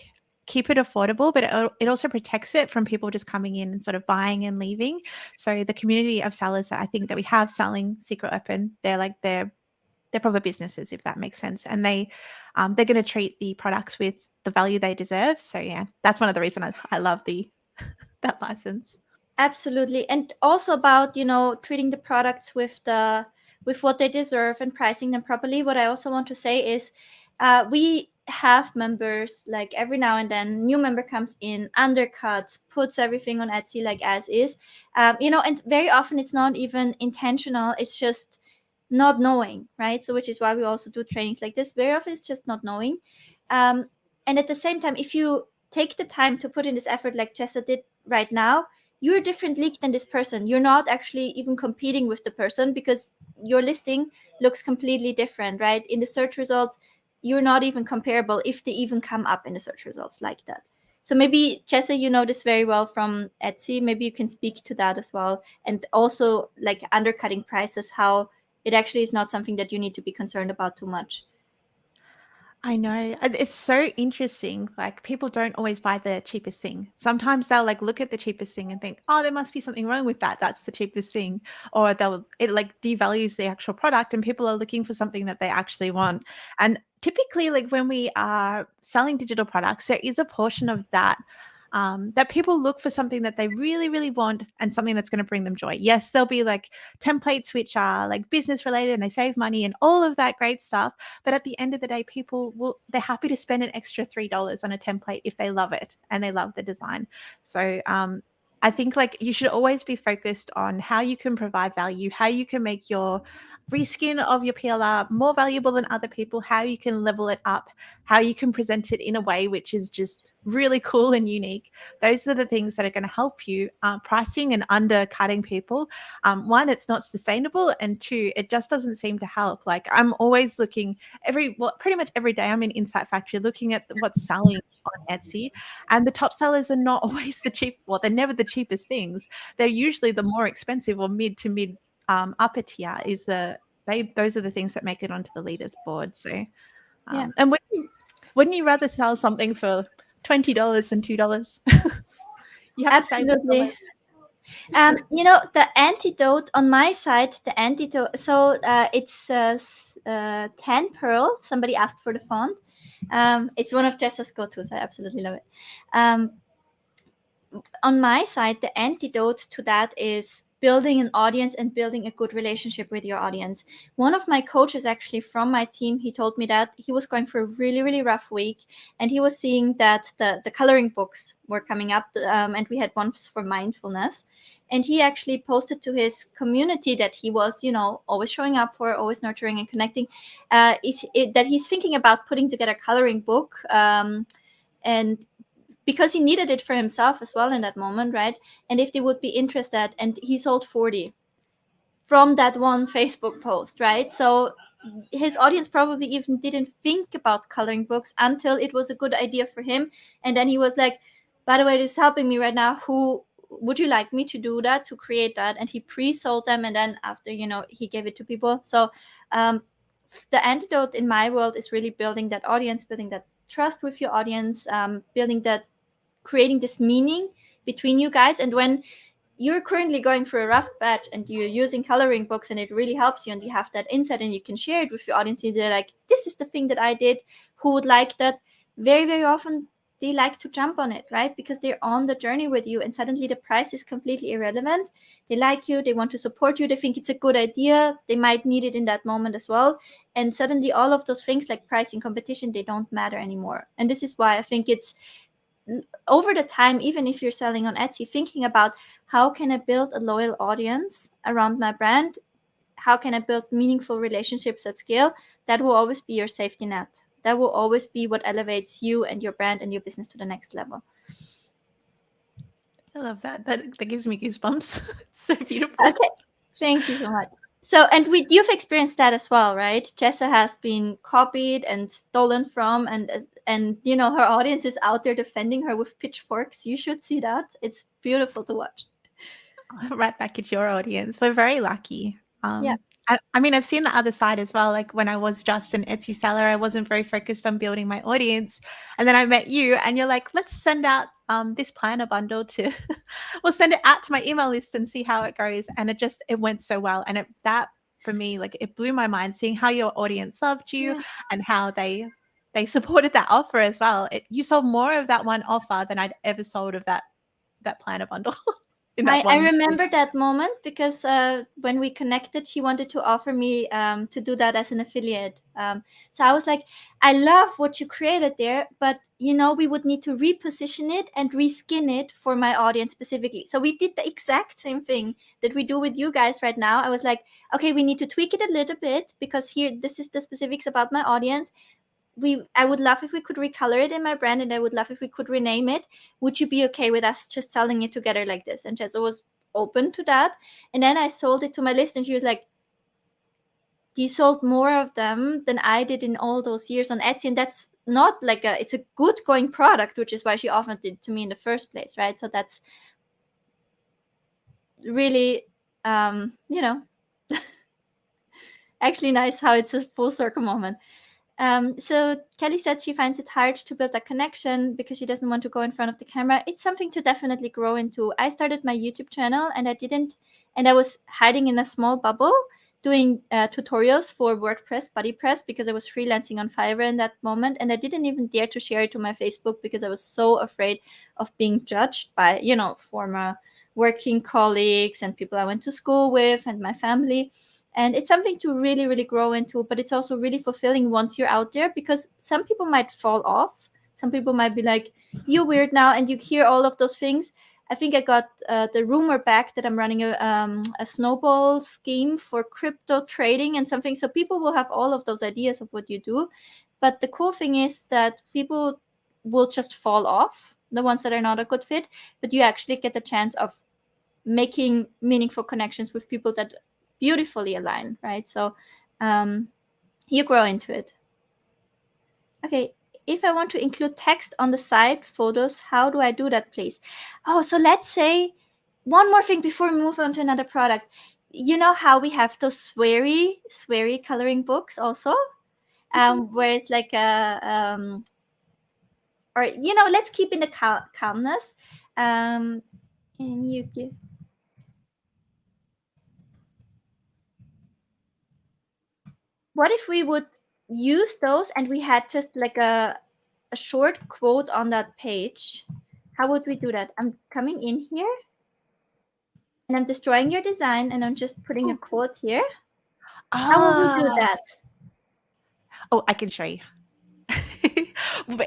keep it affordable, but it also protects it from people just coming in and sort of buying and leaving. So the community of sellers that I think that we have selling Secret Weapon, they're proper businesses, if that makes sense, and they're going to treat the products with the value they deserve. So yeah, that's one of the reasons I love that license. Absolutely. And also about treating the products with what they deserve and pricing them properly. What I also want to say is we have members, like every now and then new member comes in, undercuts, puts everything on Etsy like as is, and very often it's not even intentional, it's just not knowing, right? So which is why we also do trainings like this. Very often it's just not knowing, and at the same time, if you take the time to put in this effort like Jessa did right now, you're a different league than this person. You're not actually even competing with the person, because your listing looks completely different, right? In the search results, you're not even comparable if they even come up in the search results like that. So maybe, Jessa, you know this very well from Etsy. Maybe you can speak to that as well. And also like undercutting prices, how it actually is not something that you need to be concerned about too much. I know. It's so interesting. Like, people don't always buy the cheapest thing. Sometimes they'll like look at the cheapest thing and think, "Oh, there must be something wrong with that. That's the cheapest thing." Or it like devalues the actual product, and people are looking for something that they actually want. And typically, like when we are selling digital products, there is a portion of that that people look for something that they really, really want, and something that's going to bring them joy. Yes, there'll be like templates which are like business related and they save money and all of that great stuff. But at the end of the day, they're happy to spend an extra $3 on a template if they love it and they love the design. So I think like you should always be focused on how you can provide value, how you can make your reskin of your PLR more valuable than other people, how you can level it up, how you can present it in a way which is just really cool and unique. Those are the things that are going to help you. Pricing and undercutting people, one, it's not sustainable, and two, it just doesn't seem to help. Like, I'm always looking pretty much every day I'm in Insight Factory looking at what's selling on Etsy, and the top sellers are not always they're never the cheapest things. They're usually the more expensive or mid to mid upper tier. Those are the things that make it onto the leaders board. So Yeah. and wouldn't you rather sell something for $20 than $2? You have Absolutely. to save The antidote on my side, so it's 10 Pearl. Somebody asked for the font. It's one of Jessa's go-tos. I absolutely love it. On my side, the antidote to that is building an audience and building a good relationship with your audience. One of my coaches, actually from my team, he told me that he was going for a really, really rough week, and he was seeing that the coloring books were coming up, and we had ones for mindfulness. And he actually posted to his community that he was, always showing up for, always nurturing and connecting, that he's thinking about putting together a coloring book, and because he needed it for himself as well in that moment, right? And if they would be interested, and he sold 40 from that one Facebook post, right? So his audience probably even didn't think about coloring books until it was a good idea for him. And then he was like, by the way, this is helping me right now. Who would you like me to do that, to create that? And he pre-sold them. And then after, he gave it to people. So the antidote in my world is really building that audience, building that trust with your audience, building that, creating this meaning between you guys. And when you're currently going through a rough patch and you're using coloring books and it really helps you and you have that insight and you can share it with your audience, you're like, this is the thing that I did, who would like that? Very, very often they like to jump on it, right? Because they're on the journey with you and suddenly the price is completely irrelevant. They like you, they want to support you, they think it's a good idea, they might need it in that moment as well. And suddenly all of those things like pricing, competition, they don't matter anymore. And this is why I think it's, over the time, even if you're selling on Etsy, thinking about how can I build a loyal audience around my brand? How can I build meaningful relationships at scale? That will always be your safety net. That will always be what elevates you and your brand and your business to the next level. I love that. That gives me goosebumps. It's so beautiful. Okay, thank you so much. So, and you've experienced that as well, right? Jessa has been copied and stolen from, and you know, her audience is out there defending her with pitchforks. You should see that. It's beautiful to watch. Right back at your audience. We're very lucky. Yeah. I mean, I've seen the other side as well. Like when I was just an Etsy seller, I wasn't very focused on building my audience. And then I met you and you're like, let's send out this planner bundle to, we'll send it out to my email list and see how it goes. And it went so well. And that for me, like it blew my mind seeing how your audience loved you and how they supported that offer as well. You sold more of that one offer than I'd ever sold of that planner bundle. I remember that moment because when we connected, she wanted to offer me to do that as an affiliate. So I was like, I love what you created there, but you know, we would need to reposition it and reskin it for my audience specifically. So we did the exact same thing that we do with you guys right now. I was like, okay, we need to tweak it a little bit because here, this is the specifics about my audience. I would love if we could recolor it in my brand, and I would love if we could rename it. Would you be okay with us just selling it together like this? And Jessa was open to that. And then I sold it to my list and she was like, you sold more of them than I did in all those years on Etsy. And that's not like it's a good going product, which is why she offered it to me in the first place, right? So that's really, you know, actually nice how it's a full circle moment. So Kelly said she finds it hard to build a connection because she doesn't want to go in front of the camera. It's something to definitely grow into. I started my YouTube channel and I was hiding in a small bubble doing tutorials for WordPress, BuddyPress, because I was freelancing on Fiverr in that moment. And I didn't even dare to share it to my Facebook because I was so afraid of being judged by, you know, former working colleagues and people I went to school with and my family. And it's something to really, really grow into, but it's also really fulfilling once you're out there because some people might fall off. Some people might be like, you're weird now, and you hear all of those things. I think I got the rumor back that I'm running a snowball scheme for crypto trading and something. So people will have all of those ideas of what you do. But the cool thing is that people will just fall off, the ones that are not a good fit, but you actually get the chance of making meaningful connections with people that beautifully align, right? So you grow into it. Okay, if I want to include text on the side, photos, how do I do that, please? Oh, so let's say one more thing before we move on to another product. You know how we have those sweary coloring books also, where it's like or you know, let's keep in the calmness. And you give. What if we would use those and we had just like a short quote on that page? How would we do that? I'm coming in here and I'm destroying your design and I'm just putting a quote here. How would we do that? Oh, I can show you.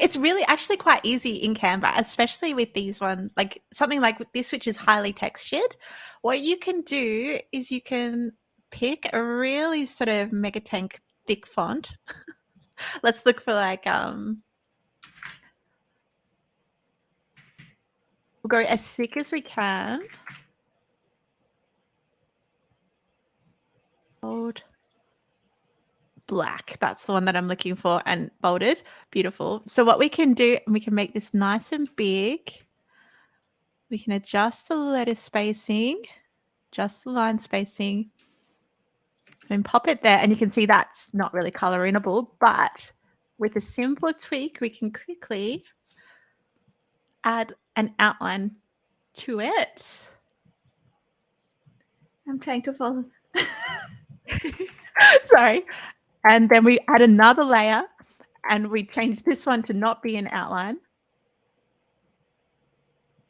It's really actually quite easy in Canva, especially with these ones, like something like this, which is highly textured. What you can do is you can pick a really sort of mega tank thick font. Let's look for like we'll go as thick as we can. Bold. Black, that's the one that I'm looking for, and bolded. Beautiful. So what we can do, we can make this nice and big. We can adjust the letter spacing, adjust the line spacing, and pop it there. And you can see that's not really colorable, but with a simple tweak, we can quickly add an outline to it. I'm trying to follow. Sorry. And then we add another layer and we change this one to not be an outline.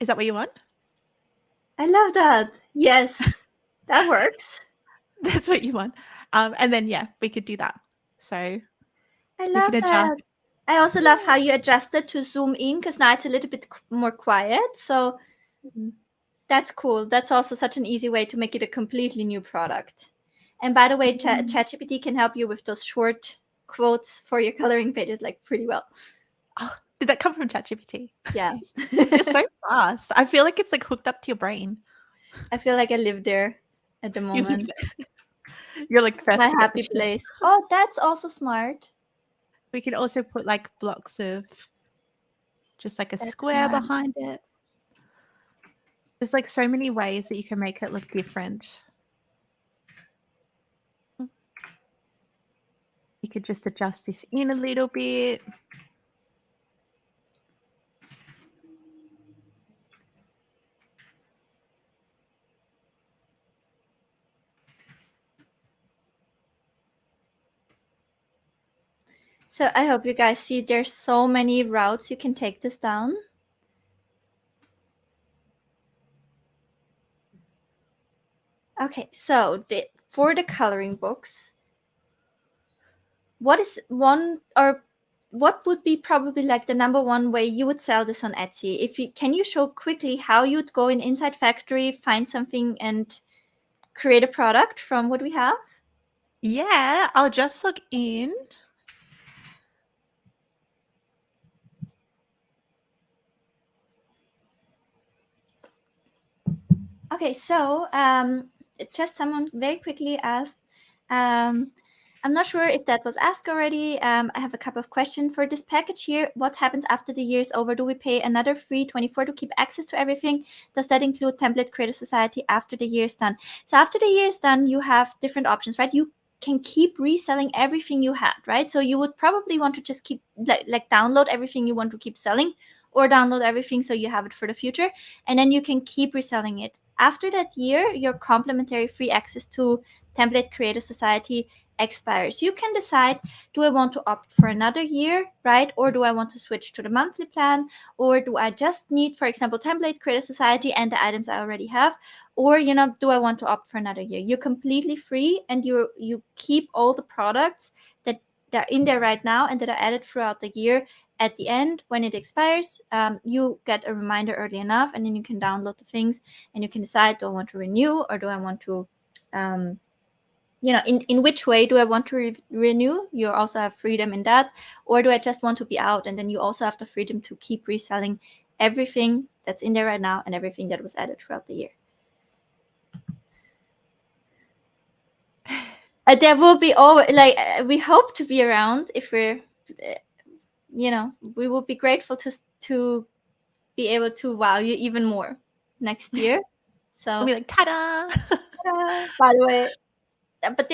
Is that what you want? I love that. Yes, that works. That's what you want. And then, yeah, we could do that. So I we love can adjust. that. I also love how you adjusted to zoom in because now it's a little bit more quiet. So that's cool. That's also such an easy way to make it a completely new product. And by the way, ChatGPT can help you with those short quotes for your coloring pages like pretty well. Oh, did that come from ChatGPT? Yeah. You're so fast. I feel like it's like hooked up to your brain. I feel like I live there at the You live moment. there. You're like the first My to get happy the shit. place. Oh, that's also smart. We can also put like blocks of just like a That's square smart. behind it. There's like so many ways that you can make it look different. You could just adjust this in a little bit. So I hope you guys see there's so many routes you can take this down. Okay, so for the coloring books, what is one or what would be probably like the number one way you would sell this on Etsy? Can you show quickly how you'd go in Inside Factory, find something and create a product from what we have? Yeah, I'll just log in. Okay, so just someone very quickly asked, I'm not sure if that was asked already. I have a couple of questions for this package here. What happens after the year is over? Do we pay another free 24 to keep access to everything? Does that include Template Creator Society after the year is done? So after the year is done, you have different options, right? You can keep reselling everything you had, right? So you would probably want to just keep like download everything you want to keep selling, or download everything so you have it for the future, and then you can keep reselling it. After that year, your complimentary free access to Template Creator Society expires. You can decide, do I want to opt for another year, right? Or do I want to switch to the monthly plan? Or do I just need, for example, Template Creator Society and the items I already have? Or, do I want to opt for another year? You're completely free, and you keep all the products that are in there right now and that are added throughout the year. At the end, when it expires, you get a reminder early enough, and then you can download the things and you can decide, do I want to renew, or do I want to in which way do I want to renew? You also have freedom in that. Or do I just want to be out? And then you also have the freedom to keep reselling everything that's in there right now and everything that was added throughout the year. There will be always, we hope to be around. If we're, we will be grateful to be able to wow you even more next year. So We'll be like, ta-da! ta-da! By the way, but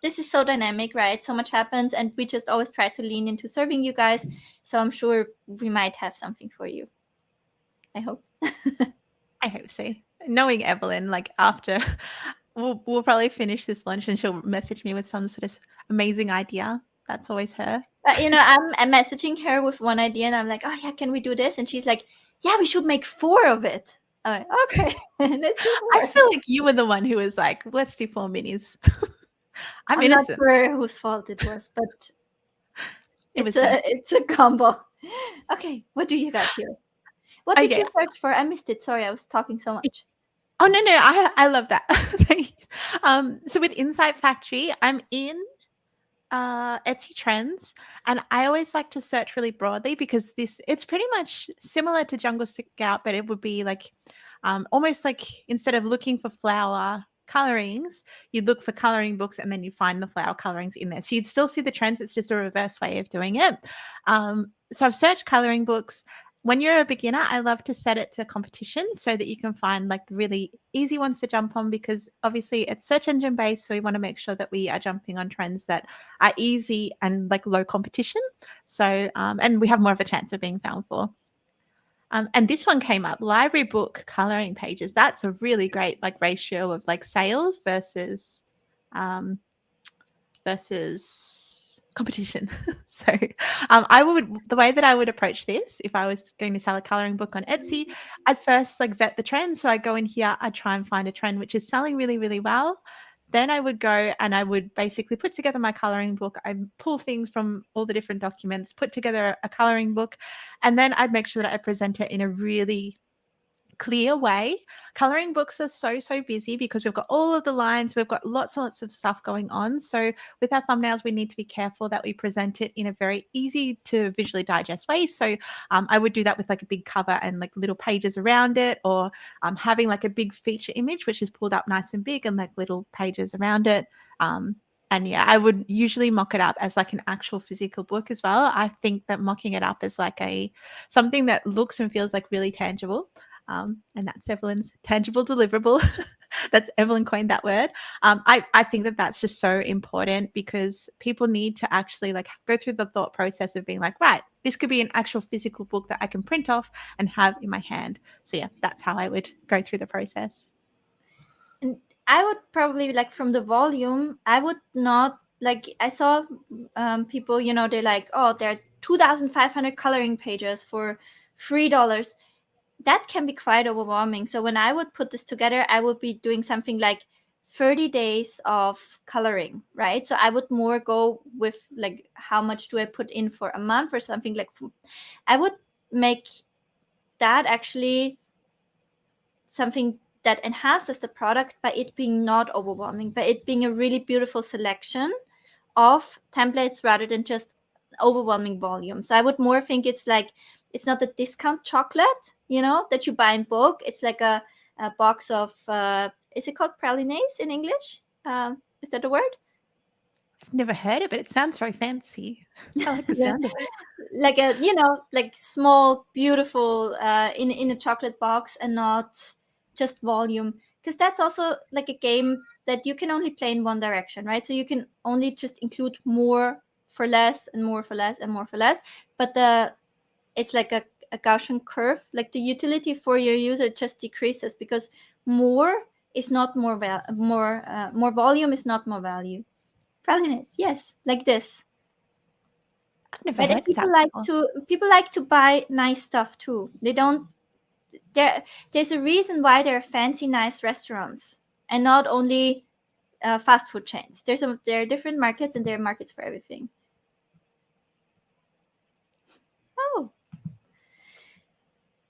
this is so dynamic, right? So much happens, and we just always try to lean into serving you guys. So I'm sure we might have something for you. I hope. I hope so. Knowing Evelyn, like after we'll probably finish this lunch and she'll message me with some sort of amazing idea. That's always her. But I'm messaging her with one idea, and I'm like, oh yeah, can we do this? And she's like, yeah, we should make 4 of it. I'm like, okay, let's do 4. I feel like you were the one who was like, let's do 4 minis. I'm innocent. Not sure whose fault it was, but it's a combo. Okay, what do you got here? What did you search for? I missed it. Sorry, I was talking so much. Oh no, I love that. So with Inside Factory, I'm in Etsy Trends, and I always like to search really broadly because it's pretty much similar to Jungle Scout, but it would be like almost like instead of looking for flower colorings, you'd look for coloring books and then you find the flower colorings in there. So you'd still see the trends. It's just a reverse way of doing it. So I've searched coloring books. when you're a beginner, I love to set it to competitions so that you can find like the really easy ones to jump on, because obviously it's search engine based. So we want to make sure that we are jumping on trends that are easy and like low competition. So, and we have more of a chance of being found for. And this one came up, library book coloring pages. That's a really great like ratio of like sales um, versus competition. So the way that I would approach this, if I was going to sell a coloring book on Etsy, I'd first like vet the trend. So I go in here, I try and find a trend which is selling really, really well. Then I would go and I would basically put together my coloring book. I pull things from all the different documents, put together a coloring book, and then I'd make sure that I present it in a really clear way. Coloring books are so busy because we've got all of the lines, we've got lots and lots of stuff going on. So with our thumbnails, we need to be careful that we present it in a very easy to visually digest way. So I would do that with like a big cover and like little pages around it, or having like a big feature image which is pulled up nice and big and like little pages around it. And yeah, I would usually mock it up as like an actual physical book as well. I think that mocking it up as like something that looks and feels like really tangible. And that's Evelyn's tangible deliverable. That's Evelyn coined that word. I think that that's just so important, because people need to actually like go through the thought process of being like, right, this could be an actual physical book that I can print off and have in my hand. So yeah, that's how I would go through the process. And I would probably like, from the volume, I would not like, I saw people, they're like, oh, there are 2,500 coloring pages for $3. That can be quite overwhelming. So when I would put this together, I would be doing something like 30 days of coloring, right? So I would more go with like, how much do I put in for a month or something like food. I would make that actually something that enhances the product by it being not overwhelming, by it being a really beautiful selection of templates rather than just overwhelming volume. So I would more think it's like, it's not a discount chocolate, that you buy in bulk. It's like a box of, is it called pralines in English? Is that a word? I've never heard it, but it sounds very fancy. I like the Yeah. sound of it. Like a, like small, beautiful, in a chocolate box, and not just volume. Because that's also like a game that you can only play in one direction, right? So you can only just include more for less and more for less and more for less. But it's like a Gaussian curve. Like the utility for your user just decreases, because more is not more more volume is not more value. Pralines, yes, like this. I've never Right, and heard of that before. people like to buy nice stuff too. They don't. There's a reason why there are fancy, nice restaurants, and not only fast food chains. There are different markets, and there are markets for everything. Oh,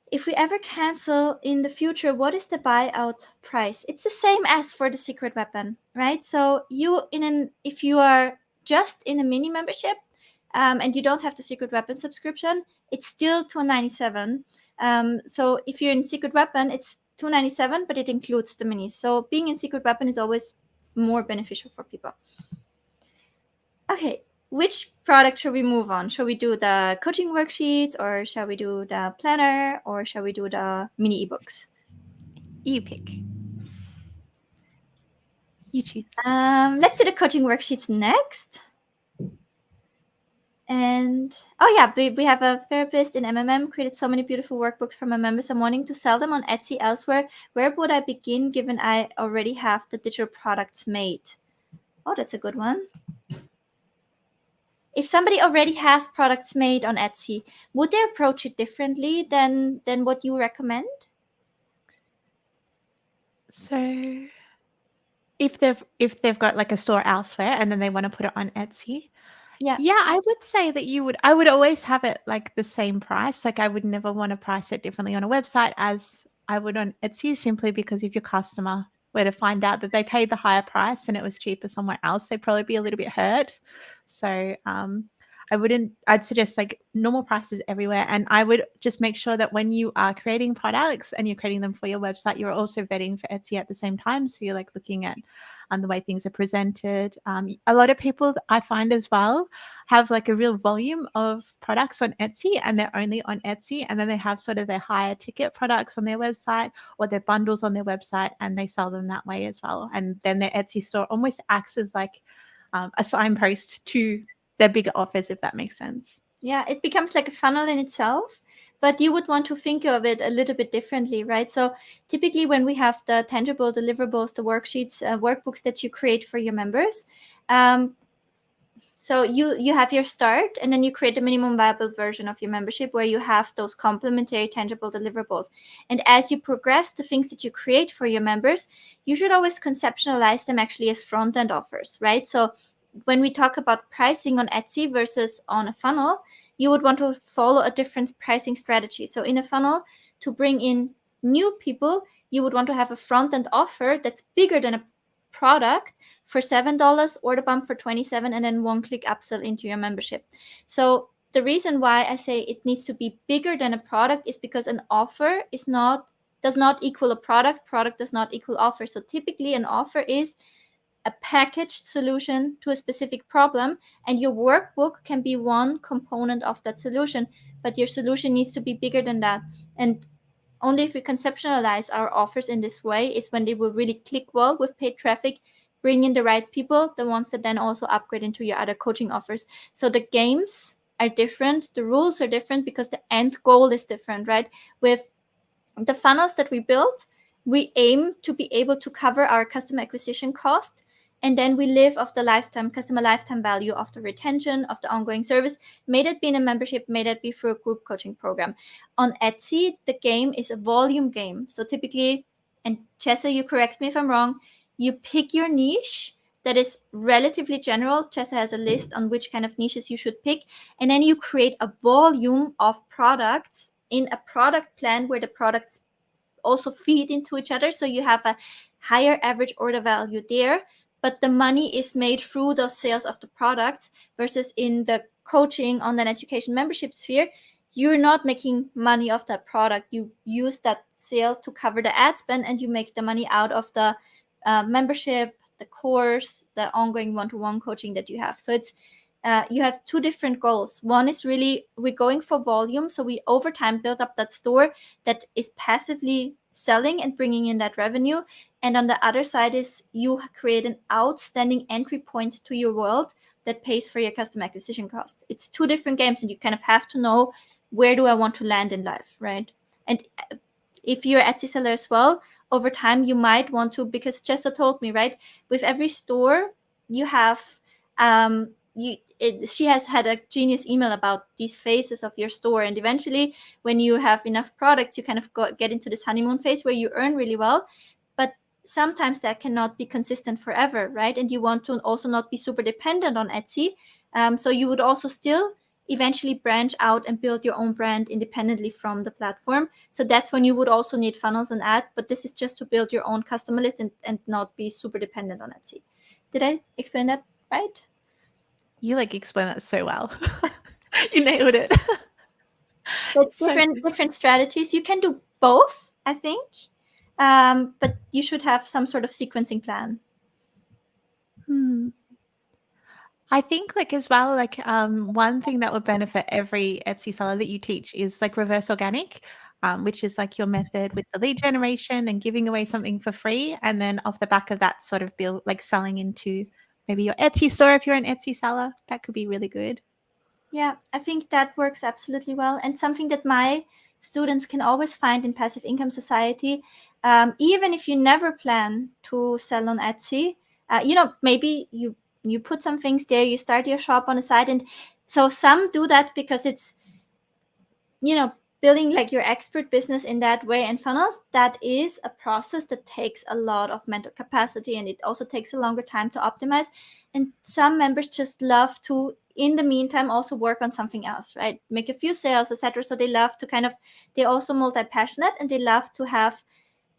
if we ever cancel in the future, what is the buyout price? It's the same as for the secret weapon, right? So if you are just in a mini membership, and you don't have the secret weapon subscription, it's still $297. So if you're in secret weapon, it's $297, but it includes the minis. So being in secret weapon is always more beneficial for people. Okay, which product should we move on? Shall we do the coaching worksheets, or shall we do the planner, or shall we do the mini ebooks? You pick. You choose. Let's do the coaching worksheets next. And oh yeah, we have a therapist in MMM created so many beautiful workbooks for my members. I'm wanting to sell them on Etsy elsewhere. Where would I begin, given I already have the digital products made? Oh, that's a good one. If somebody already has products made on Etsy, would they approach it differently than what you recommend? So if they've got like a store elsewhere and then they want to put it on Etsy, Yeah. yeah, I would say that I would always have it like the same price. Like I would never want to price it differently on a website as I would on Etsy, simply because if your customer were to find out that they paid the higher price and it was cheaper somewhere else, they'd probably be a little bit hurt. So I'd suggest like normal prices everywhere. And I would just make sure that when you are creating products and you're creating them for your website, you're also vetting for Etsy at the same time. So you're like looking at the way things are presented. A lot of people I find as well have like a real volume of products on Etsy, and they're only on Etsy, and then they have sort of their higher ticket products on their website or their bundles on their website, and they sell them that way as well. And then their Etsy store almost acts as like a signpost to their bigger offers, if that makes sense. Yeah, it becomes like a funnel in itself, but you would want to think of it a little bit differently, right? So typically when we have the tangible deliverables, the worksheets, workbooks that you create for your members, so you have your start, and then you create a minimum viable version of your membership where you have those complementary tangible deliverables. And as you progress the things that you create for your members, you should always conceptualize them actually as front-end offers, right? So when we talk about pricing on Etsy versus on a funnel, you would want to follow a different pricing strategy. So in a funnel, to bring in new people, you would want to have a front-end offer that's bigger than a product for $7, order bump for $27, and then one-click upsell into your membership. So the reason why I say it needs to be bigger than a product is because an offer does not equal a product. Product does not equal offer. So typically an offer is a packaged solution to a specific problem, and your workbook can be one component of that solution, but your solution needs to be bigger than that. And only if we conceptualize our offers in this way is when they will really click well with paid traffic, bring in the right people, the ones that then also upgrade into your other coaching offers. So the games are different, the rules are different because the end goal is different, right? With the funnels that we build, we aim to be able to cover our customer acquisition cost, and then we live off the customer lifetime value of the retention of the ongoing service. May that be in a membership, may that be through a group coaching program. On Etsy, the game is a volume game. So typically, and Chessa, you correct me if I'm wrong, you pick your niche that is relatively general. Chessa has a list on which kind of niches you should pick, and then you create a volume of products in a product plan where the products also feed into each other. So you have a higher average order value there, but the money is made through those sales of the products, versus in the coaching, online education, membership sphere, you're not making money off that product. You use that sale to cover the ad spend, and you make the money out of the membership, the course, the ongoing one-to-one coaching that you have. So it's you have two different goals. One is really we're going for volume, so we over time build up that store that is passively selling and bringing in that revenue. And on the other side is you create an outstanding entry point to your world that pays for your customer acquisition cost. It's two different games, and you kind of have to know, where do I want to land in life, right? And if you're an Etsy seller as well, over time you might want to, because Jessa told me, right, with every store you have she has had a genius email about these phases of your store, and eventually when you have enough products, you kind of get into this honeymoon phase where you earn really well, but sometimes that cannot be consistent forever, right? And you want to also not be super dependent on Etsy, so you would also still eventually branch out and build your own brand independently from the platform. So that's when you would also need funnels and ads, but this is just to build your own customer list and not be super dependent on Etsy. Did I explain that right? You like explain that so well. You nailed it. So So different strategies. You can do both, I think, but you should have some sort of sequencing plan. I think like as well, like one thing that would benefit every Etsy seller that you teach is like reverse organic, which is like your method with the lead generation and giving away something for free. And then off the back of that sort of build like selling into maybe your Etsy store if you're an Etsy seller. That could be really good. Yeah, I think that works absolutely well. And something that my students can always find in Passive Income Society, even if you never plan to sell on Etsy, maybe you put some things there, you start your shop on the side. And so some do that because it's, building like your expert business in that way. And funnels, that is a process that takes a lot of mental capacity, and it also takes a longer time to optimize. And some members just love to, in the meantime, also work on something else, right? Make a few sales, etc. So they love to they're also multi-passionate, and they love to have,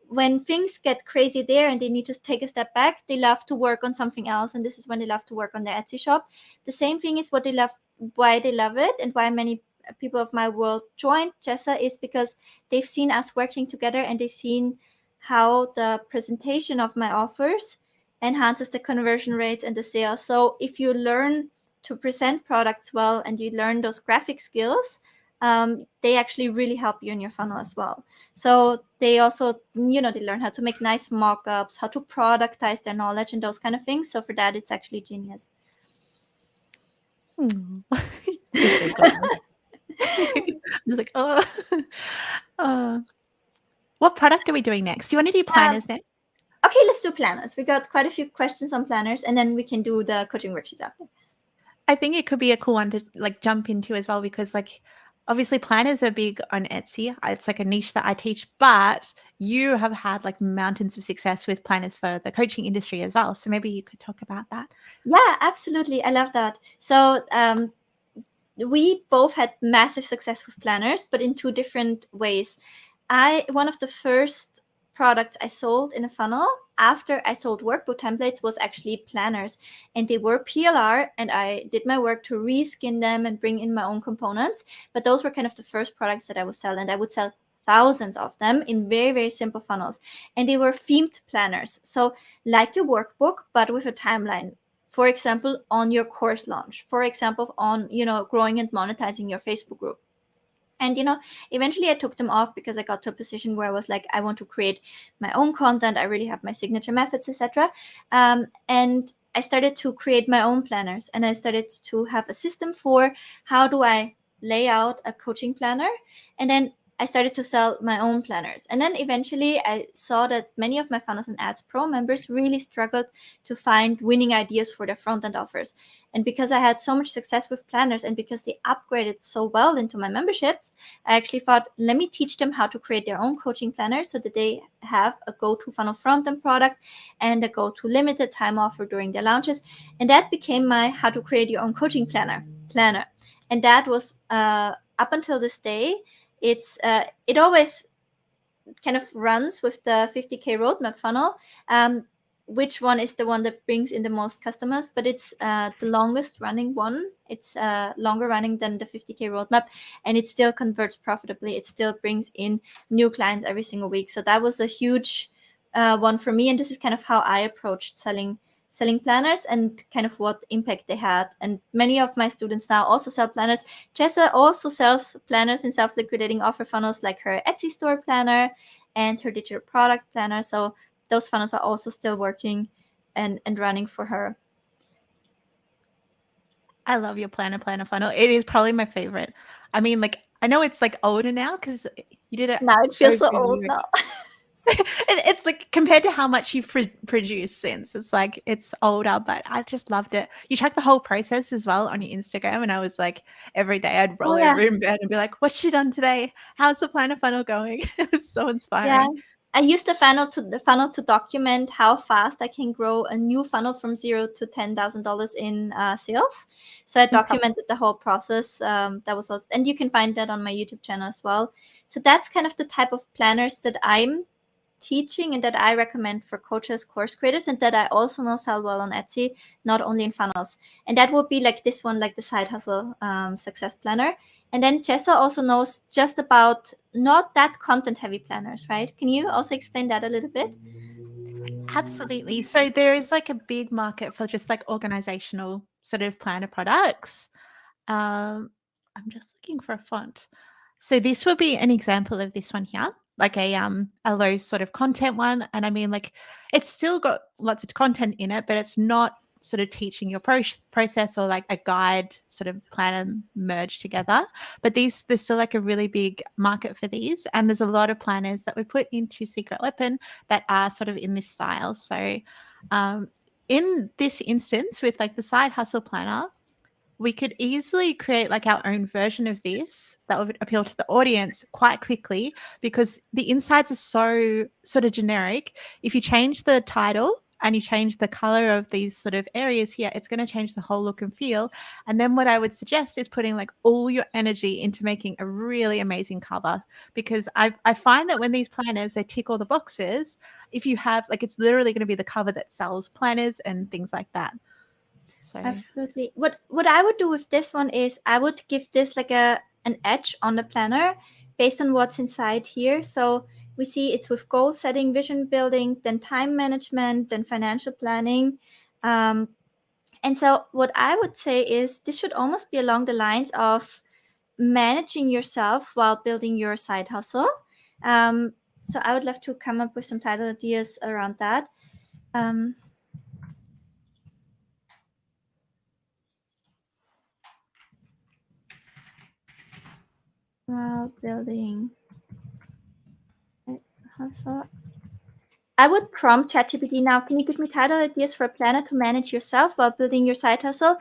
when things get crazy there and they need to take a step back, they love to work on something else. And this is when they love to work on their Etsy shop. The same thing is what they love why they love it and why many people of my world joined Jessa is because they've seen us working together and they've seen how the presentation of my offers enhances the conversion rates and the sales. So if you learn to present products well and you learn those graphic skills, they actually really help you in your funnel as well. So they also, they learn how to make nice mock-ups, how to productize their knowledge and those kind of things. So for that, it's actually genius. You're so good. I'm just like, oh. What product are we doing next? Do you want to do planners next? Okay, let's do planners. We got quite a few questions on planners, and then we can do the coaching worksheets after. I think it could be a cool one to like jump into as well, because like obviously planners are big on Etsy. It's like a niche that I teach, but you have had like mountains of success with planners for the coaching industry as well. So maybe you could talk about that. Yeah, absolutely. I love that. So we both had massive success with planners, but in two different ways. One of the first products I sold in a funnel after I sold workbook templates was actually planners, and they were PLR, and I did my work to reskin them and bring in my own components. But those were kind of the first products that I would sell, and I would sell thousands of them in very, very simple funnels. And they were themed planners. So like a workbook, but with a timeline. For example, on your course launch, for example, on, growing and monetizing your Facebook group. And, eventually I took them off because I got to a position where I was like, I want to create my own content. I really have my signature methods, etc. And I started to create my own planners, and I started to have a system for how do I lay out a coaching planner. And then I started to sell my own planners. And then eventually I saw that many of my Funnels and Ads Pro members really struggled to find winning ideas for their front-end offers. And because I had so much success with planners and because they upgraded so well into my memberships, I actually thought, let me teach them how to create their own coaching planner so that they have a go-to funnel front-end product and a go-to limited time offer during their launches. And that became my how to create your own coaching planner. And that was up until this day. It always kind of runs with the 50K roadmap funnel. Which one is the one that brings in the most customers? But it's the longest running one. It's longer running than the 50K roadmap, and it still converts profitably. It still brings in new clients every single week. So that was a huge one for me. And this is kind of how I approached selling planners and kind of what impact they had. And many of my students now also sell planners. Jessa also sells planners in self-liquidating offer funnels, like her Etsy store planner and her digital product planner. So those funnels are also still working and running for her. I love your planner funnel. It is probably my favorite. I mean, like, I know it's like older now because you did it Now it feels over so a old year. now. It's like compared to how much you've produced since, it's like it's older, but I just loved it. You track the whole process as well on your Instagram, and I was like, every day I'd roll over in bed and be like, what's she done today? How's the planner funnel going? It was so inspiring. Yeah. I use the funnel to document how fast I can grow a new funnel from $0 to $10,000 in sales. So I documented the whole process. That was awesome. And you can find that on my YouTube channel as well. So that's kind of the type of planners that I'm teaching and that I recommend for coaches, course creators, and that I also know sell well on Etsy, not only in funnels. And that would be like this one, like the side hustle success planner. And then Jessa also knows just about not that content heavy planners, right? Can you also explain that a little bit? Absolutely. So there is like a big market for just like organizational sort of planner products. I'm just looking for a font. So this would be an example of this one here, like a low sort of content one. And I mean, like, it's still got lots of content in it, but it's not sort of teaching your process or like a guide sort of planner merged together. But there's still like a really big market for these, and there's a lot of planners that we put into Secret Weapon that are sort of in this style. So in this instance with like the side hustle planner, we could easily create like our own version of this that would appeal to the audience quite quickly, because the insides are so sort of generic. If you change the title and you change the color of these sort of areas here, it's going to change the whole look and feel. And then what I would suggest is putting like all your energy into making a really amazing cover, because I find that when these planners, they tick all the boxes, if you have like, it's literally going to be the cover that sells planners and things like that. So Absolutely. What I would do with this one is I would give this like an edge on the planner based on what's inside here. So we see it's with goal setting, vision building, then time management, then financial planning. And so what I would say is this should almost be along the lines of managing yourself while building your side hustle. So I would love to come up with some title ideas around that. While building a hustle. I would prompt ChatGPT now, can you give me title ideas for a planner to manage yourself while building your side hustle?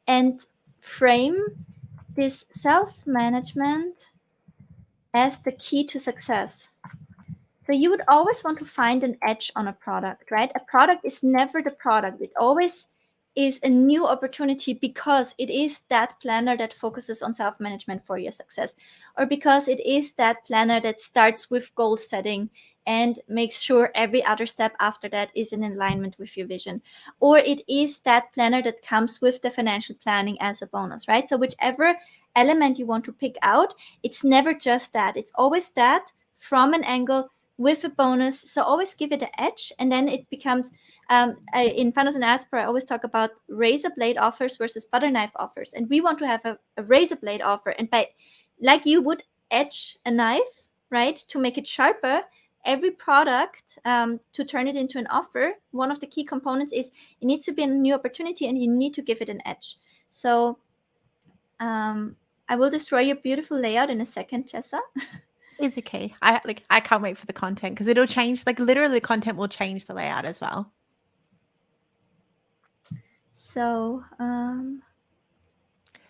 And frame this self-management as the key to success. So you would always want to find an edge on a product, right? A product is never the product. It always is a new opportunity because it is that planner that focuses on self-management for your success, or because it is that planner that starts with goal setting and makes sure every other step after that is in alignment with your vision, or it is that planner that comes with the financial planning as a bonus, right? So whichever element you want to pick out, it's never just that. It's always that from an angle with a bonus. So always give it an edge, and then it becomes in Funnels and Ads Pro, I always talk about razor blade offers versus butter knife offers. And we want to have a razor blade offer. And by like you would edge a knife, right, to make it sharper, every product to turn it into an offer, one of the key components is it needs to be a new opportunity and you need to give it an edge. So I will destroy your beautiful layout in a second, Jessa. it's okay. I can't wait for the content because it'll change. Like literally, the content will change the layout as well. So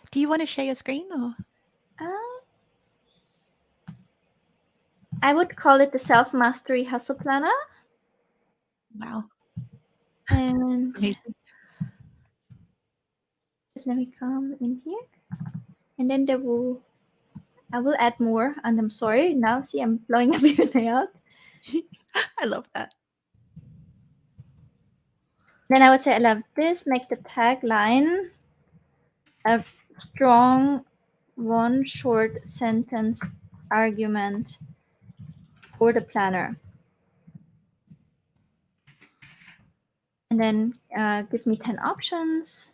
do you want to share your screen or? I would call it the Self-Mastery Hustle Planner. Wow. And let me come in here. And then I will add more. And I'm sorry. Now, see, I'm blowing up your layout. I love that. Then I would say I love this. Make the tagline a strong one short sentence argument for the planner. And then give me 10 options.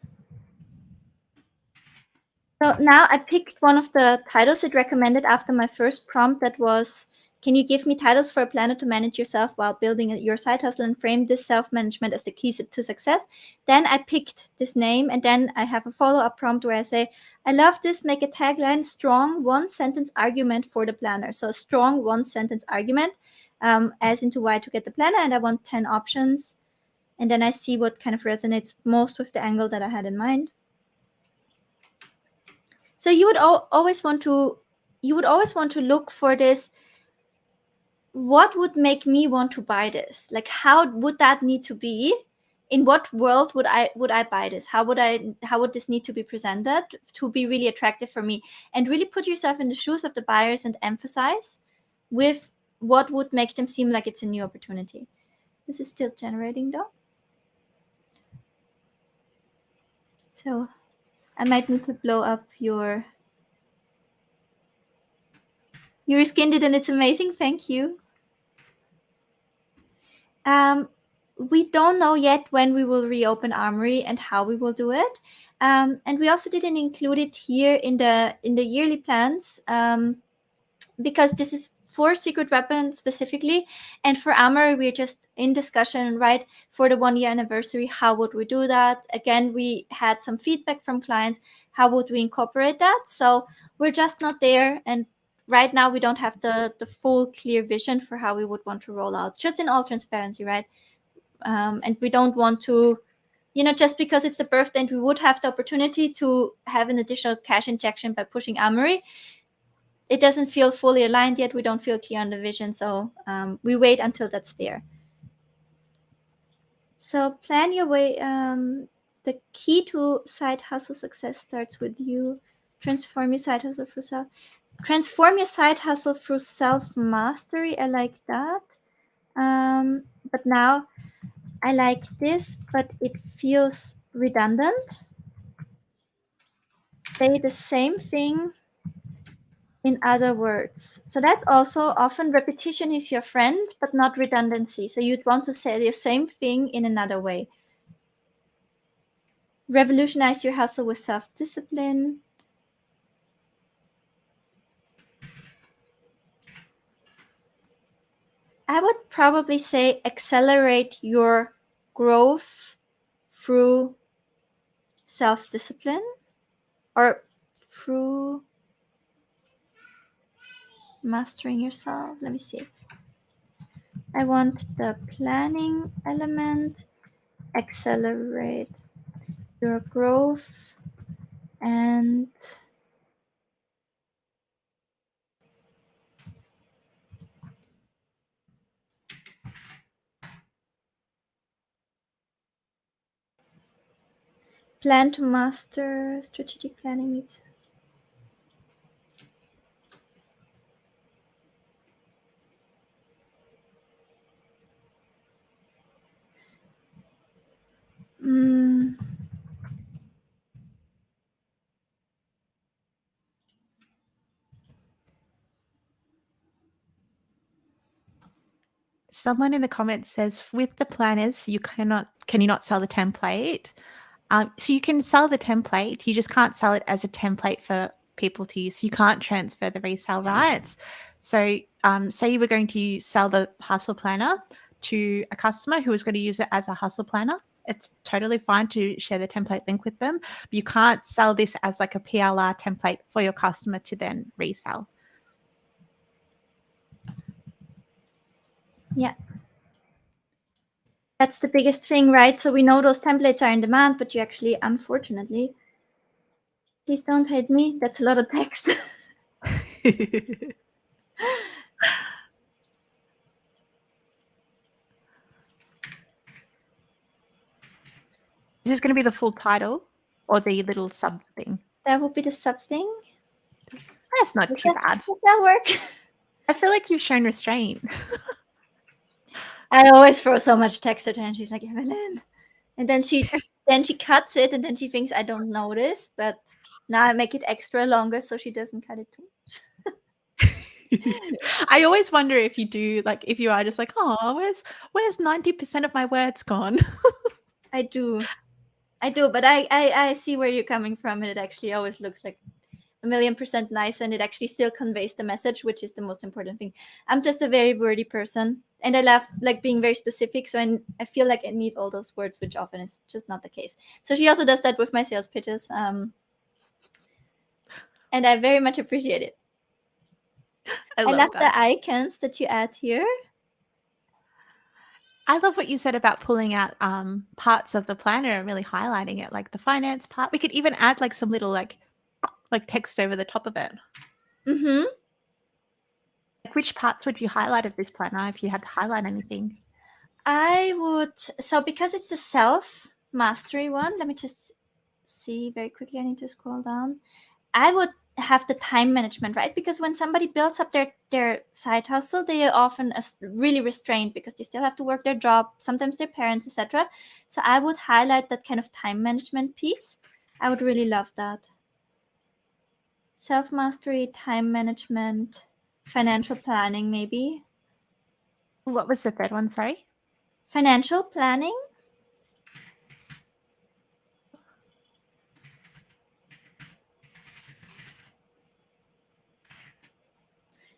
So now I picked one of the titles it recommended after my first prompt that was, can you give me titles for a planner to manage yourself while building your side hustle and frame this self-management as the key to success? Then I picked this name, and then I have a follow-up prompt where I say, I love this, make a tagline, strong one-sentence argument for the planner. So a strong one-sentence argument as into why to get the planner, and I want 10 options. And then I see what kind of resonates most with the angle that I had in mind. So you would always want to look for this. What would make me want to buy this? Like, how would that need to be? In what world would I buy this? How would this need to be presented to be really attractive for me? And really put yourself in the shoes of the buyers and emphasize with what would make them seem like it's a new opportunity. This is still generating though. So I might need to blow up your skin did, and it's amazing. Thank you. We don't know yet when we will reopen Armory and how we will do it. And we also didn't include it here in the yearly plans because this is for Secret Weapon specifically, and for Armory we're just in discussion, right? For the 1 year anniversary, how would we do that? Again, we had some feedback from clients. How would we incorporate that? So we're just not there, and right now we don't have the full clear vision for how we would want to roll out, just in all transparency, right? And we don't want to, just because it's the birthday and we would have the opportunity to have an additional cash injection by pushing Armory, it doesn't feel fully aligned yet. We don't feel clear on the vision. So we wait until that's there. So plan your way. The key to side hustle success starts with you. Transform your side hustle through self-mastery. I like that. But now I like this, but it feels redundant. Say the same thing in other words. So that also often repetition is your friend, but not redundancy. So you'd want to say the same thing in another way. Revolutionize your hustle with self-discipline. I would probably say accelerate your growth through self-discipline or through mastering yourself. Let me see. I want the planning element, accelerate your growth, and plan to master strategic planning needs. Someone in the comments says, with the planners, can you not sell the template? So you can sell the template, you just can't sell it as a template for people to use. You can't transfer the resale rights. So say you were going to sell the hustle planner to a customer who was going to use it as a hustle planner. It's totally fine to share the template link with them, but you can't sell this as like a PLR template for your customer to then resell. Yeah. That's the biggest thing, right? So we know those templates are in demand, but you actually, unfortunately, please don't hate me. That's a lot of text. Is this going to be the full title or the little sub thing? That would be the sub thing. That's not too bad. Does that work? I feel like you've shown restraint. I always throw so much text at her, and she's like, Evelyn. And then she cuts it, and then she thinks I don't notice. But now I make it extra longer so she doesn't cut it too much. I always wonder if you do, like, if you are just like, oh, where's 90% of my words gone? I do, but I see where you're coming from, and it actually always looks like 1,000,000% nice, and it actually still conveys the message, which is the most important thing. I'm just a very wordy person, and I love like being very specific, so I feel like I need all those words, which often is just not the case. So she also does that with my sales pitches, and I very much appreciate it. I love the icons that you add here. I love what you said about pulling out parts of the planner and really highlighting it, like the finance part. We could even add like some little like text over the top of it. Mm-hmm. Like, which parts would you highlight of this planner if you had to highlight anything? I would, so because it's a self-mastery one, let me just see very quickly. I need to scroll down. I would have the time management, right? Because when somebody builds up their side hustle, they are often really restrained because they still have to work their job, sometimes their parents, etc. So I would highlight that kind of time management piece. I would really love that. Self-mastery, time management, financial planning, maybe. What was the third one? Sorry. Financial planning.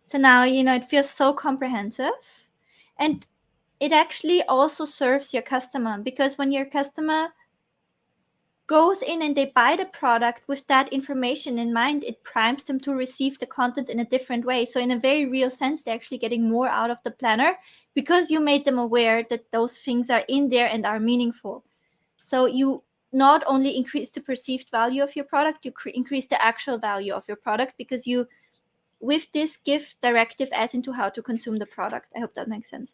So now, it feels so comprehensive, and it actually also serves your customer, because when your customer goes in and they buy the product with that information in mind, it primes them to receive the content in a different way. So in a very real sense, they're actually getting more out of the planner because you made them aware that those things are in there and are meaningful. So you not only increase the perceived value of your product, you increase the actual value of your product, because you, with this, give directive as into how to consume the product. I hope that makes sense.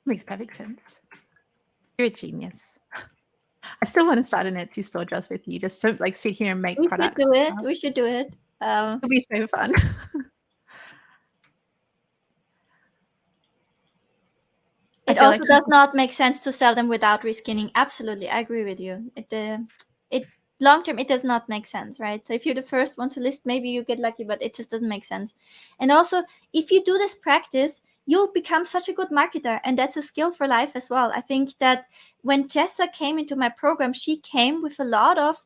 Makes perfect sense. You're a genius. I still want to start an Etsy store just with you, just to like sit here and make products. We should do it. It'll be so fun. It feel also like does not make sense to sell them without reskinning. Absolutely, I agree with you. It long term, it does not make sense, right? So if you're the first one to list, maybe you get lucky, but it just doesn't make sense. And also, if you do this practice, you'll become such a good marketer, and that's a skill for life as well. I think that when Jessa came into my program, she came with a lot of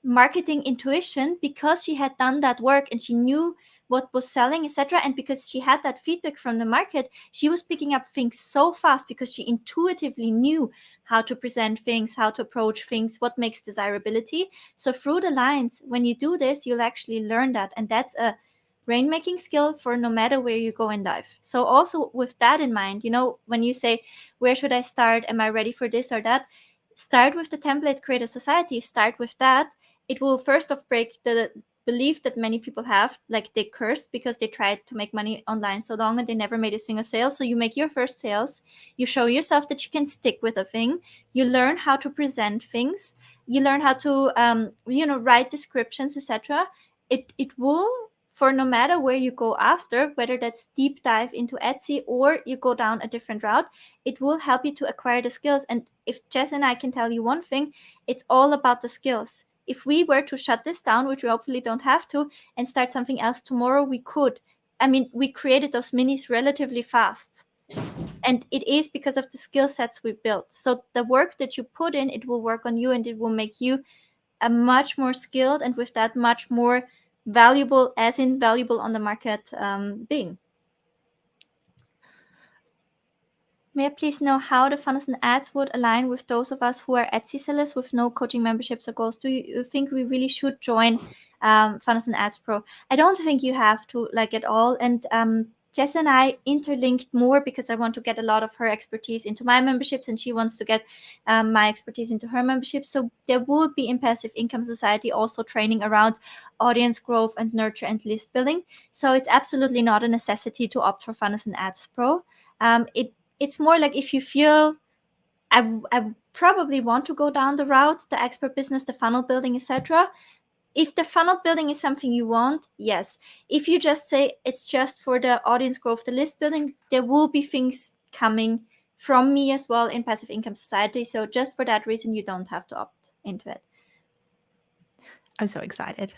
marketing intuition because she had done that work and she knew what was selling, etc. And because she had that feedback from the market, she was picking up things so fast because she intuitively knew how to present things, how to approach things, what makes desirability. So through the lines, when you do this, you'll actually learn that. And that's a rainmaking skill for no matter where you go in life. So also with that in mind, when you say, where should I start? Am I ready for this or that? Start with the template creator society. Start with that. It will first off break the belief that many people have, like they cursed because they tried to make money online so long and they never made a single sale. So you make your first sales, you show yourself that you can stick with a thing, you learn how to present things, you learn how to write descriptions, etc. It will, for no matter where you go after, whether that's deep dive into Etsy or you go down a different route, it will help you to acquire the skills. And if Jess and I can tell you one thing, it's all about the skills. If we were to shut this down, which we hopefully don't have to, and start something else tomorrow, we could. I mean, we created those minis relatively fast. And it is because of the skill sets we built. So the work that you put in, it will work on you and it will make you a much more skilled and with that much more valuable, as in valuable on the market being. May I please know how the funnels and ads would align with those of us who are Etsy sellers with no coaching memberships or goals? Do you think we really should join Funnels and Ads Pro? I don't think you have to, like, at all. And Jess and I interlinked more because I want to get a lot of her expertise into my memberships and she wants to get my expertise into her membership. So there will be in Passive Income Society also training around audience growth and nurture and list building. So it's absolutely not a necessity to opt for Funnels and Ads Pro. It's more like if you feel I probably want to go down the route, the expert business, the funnel building, etc. If the funnel building is something you want, yes. If you just say it's just for the audience growth, the list building, there will be things coming from me as well in Passive Income Society. So just for that reason, you don't have to opt into it. I'm so excited.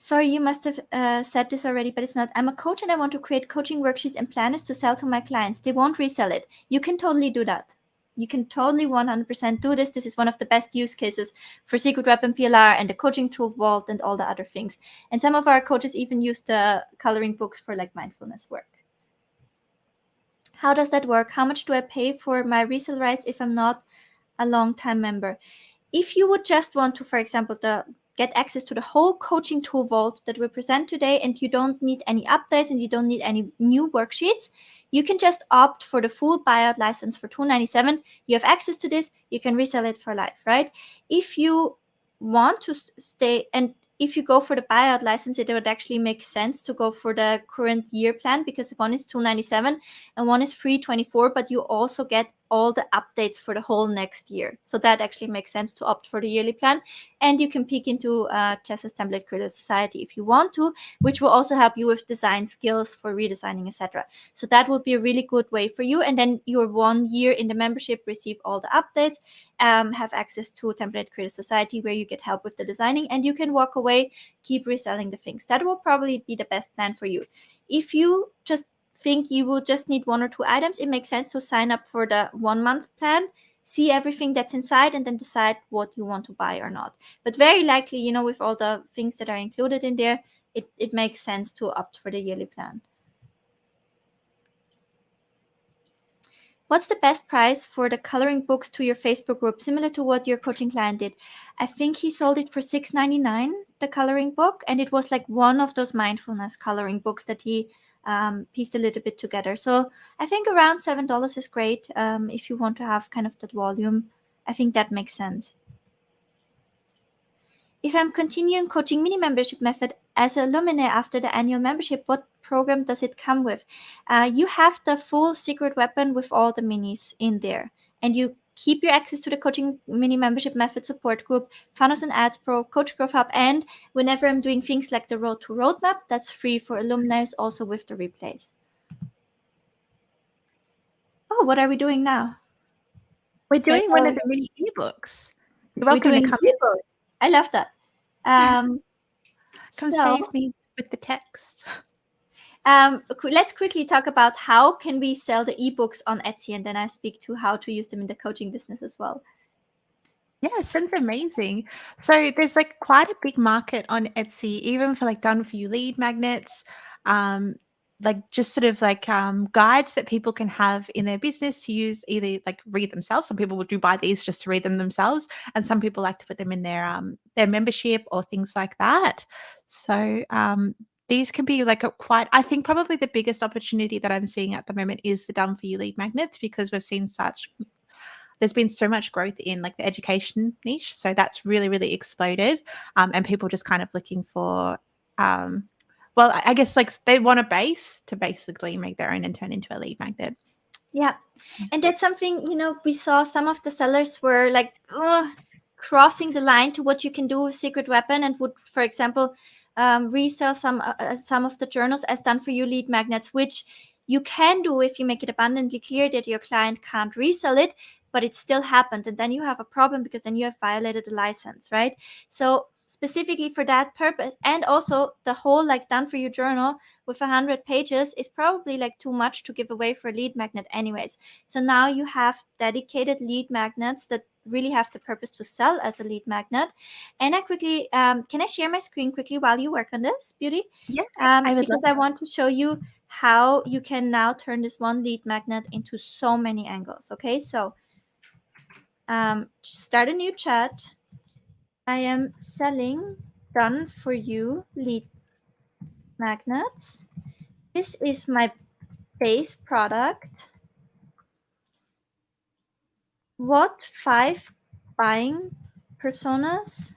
Sorry, you must have said this already, but it's not. I'm a coach and I want to create coaching worksheets and planners to sell to my clients. They won't resell it. You can totally do that. You can totally 100% do this. This is one of the best use cases for Secret Weapon PLR and the coaching tool vault and all the other things. And some of our coaches even use the coloring books for like mindfulness work. How does that work? How much do I pay for my resale rights if I'm not a long-time member? If you would just want to, for example, get access to the whole coaching tool vault that we present today, and you don't need any updates and you don't need any new worksheets, you can just opt for the full buyout license for $297. You have access to this. You can resell it for life, right? If you want to stay, and if you go for the buyout license, it would actually make sense to go for the current year plan because one is $297 and one is $324, but you also get all the updates for the whole next year. So that actually makes sense to opt for the yearly plan. And you can peek into Jess's Template Creator Society if you want to, which will also help you with design skills for redesigning, etc. So that would be a really good way for you. And then your 1 year in the membership, receive all the updates, have access to Template Creator Society where you get help with the designing, and you can walk away, keep reselling the things. That will probably be the best plan for you. If you just think you will just need 1 or 2 items, it makes sense to sign up for the 1 month plan, see everything that's inside, and then decide what you want to buy or not. But very likely, with all the things that are included in there, it makes sense to opt for the yearly plan. What's the best price for the coloring books to your Facebook group, similar to what your coaching client did? I think he sold it for $6.99, the coloring book, and it was like one of those mindfulness coloring books that he pieced a little bit together. So I think around $7 is great if you want to have kind of that volume. I think that makes sense. If I'm continuing coaching mini membership method as a alumni after the annual membership, what program does it come with? You have the full Secret Weapon with all the minis in there, and you keep your access to the Coaching Mini Membership Method Support Group, Funnels and Ads Pro, Coach Growth Hub, and whenever I'm doing things like the Road to Roadmap, that's free for alumni, also with the replays. Oh, what are we doing now? We're doing one of the mini ebooks. You're We're welcome to doing come in. ebook. I love that. Come save me with the text. Let's quickly talk about how can we sell the ebooks on Etsy, and then I speak to how to use them in the coaching business as well. Yeah, sounds amazing. So there's like quite a big market on Etsy, even for like done for you lead magnets, like just sort of like guides that people can have in their business to use, either like read themselves. Some people do buy these just to read them themselves, and some people like to put them in their membership or things like that. So these can be like I think probably the biggest opportunity that I'm seeing at the moment is the done for you lead magnets, because there's been so much growth in like the education niche. So that's really, really exploded. And people just kind of looking for, well, I guess like they want a base to basically make their own and turn into a lead magnet. Yeah. And that's something, we saw some of the sellers were like crossing the line to what you can do with Secret Weapon, and would, for example, resell some of the journals as done for you lead magnets, which you can do if you make it abundantly clear that your client can't resell it, but it still happened. And then you have a problem, because then you have violated the license, right? So specifically for that purpose, and also the whole like done for you journal with 100 pages is probably like too much to give away for a lead magnet anyways. So now you have dedicated lead magnets that really have the purpose to sell as a lead magnet. And I quickly, can I share my screen quickly while you work on this, Beauty? Yeah, I would because I want to show you how you can now turn this one lead magnet into so many angles. Okay, so start a new chat. I am selling done for you lead magnets. This is my base product. What 5 buying personas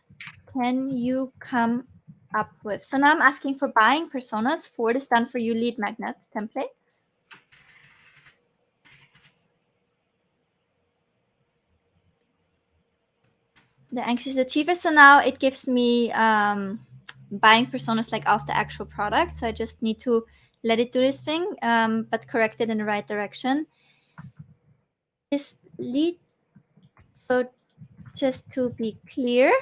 can you come up with? So now I'm asking for buying personas for this done for you lead magnet template. The anxious achiever. So now it gives me buying personas like of the actual product. So I just need to let it do this thing, but correct it in the right direction. This lead. So just to be clear,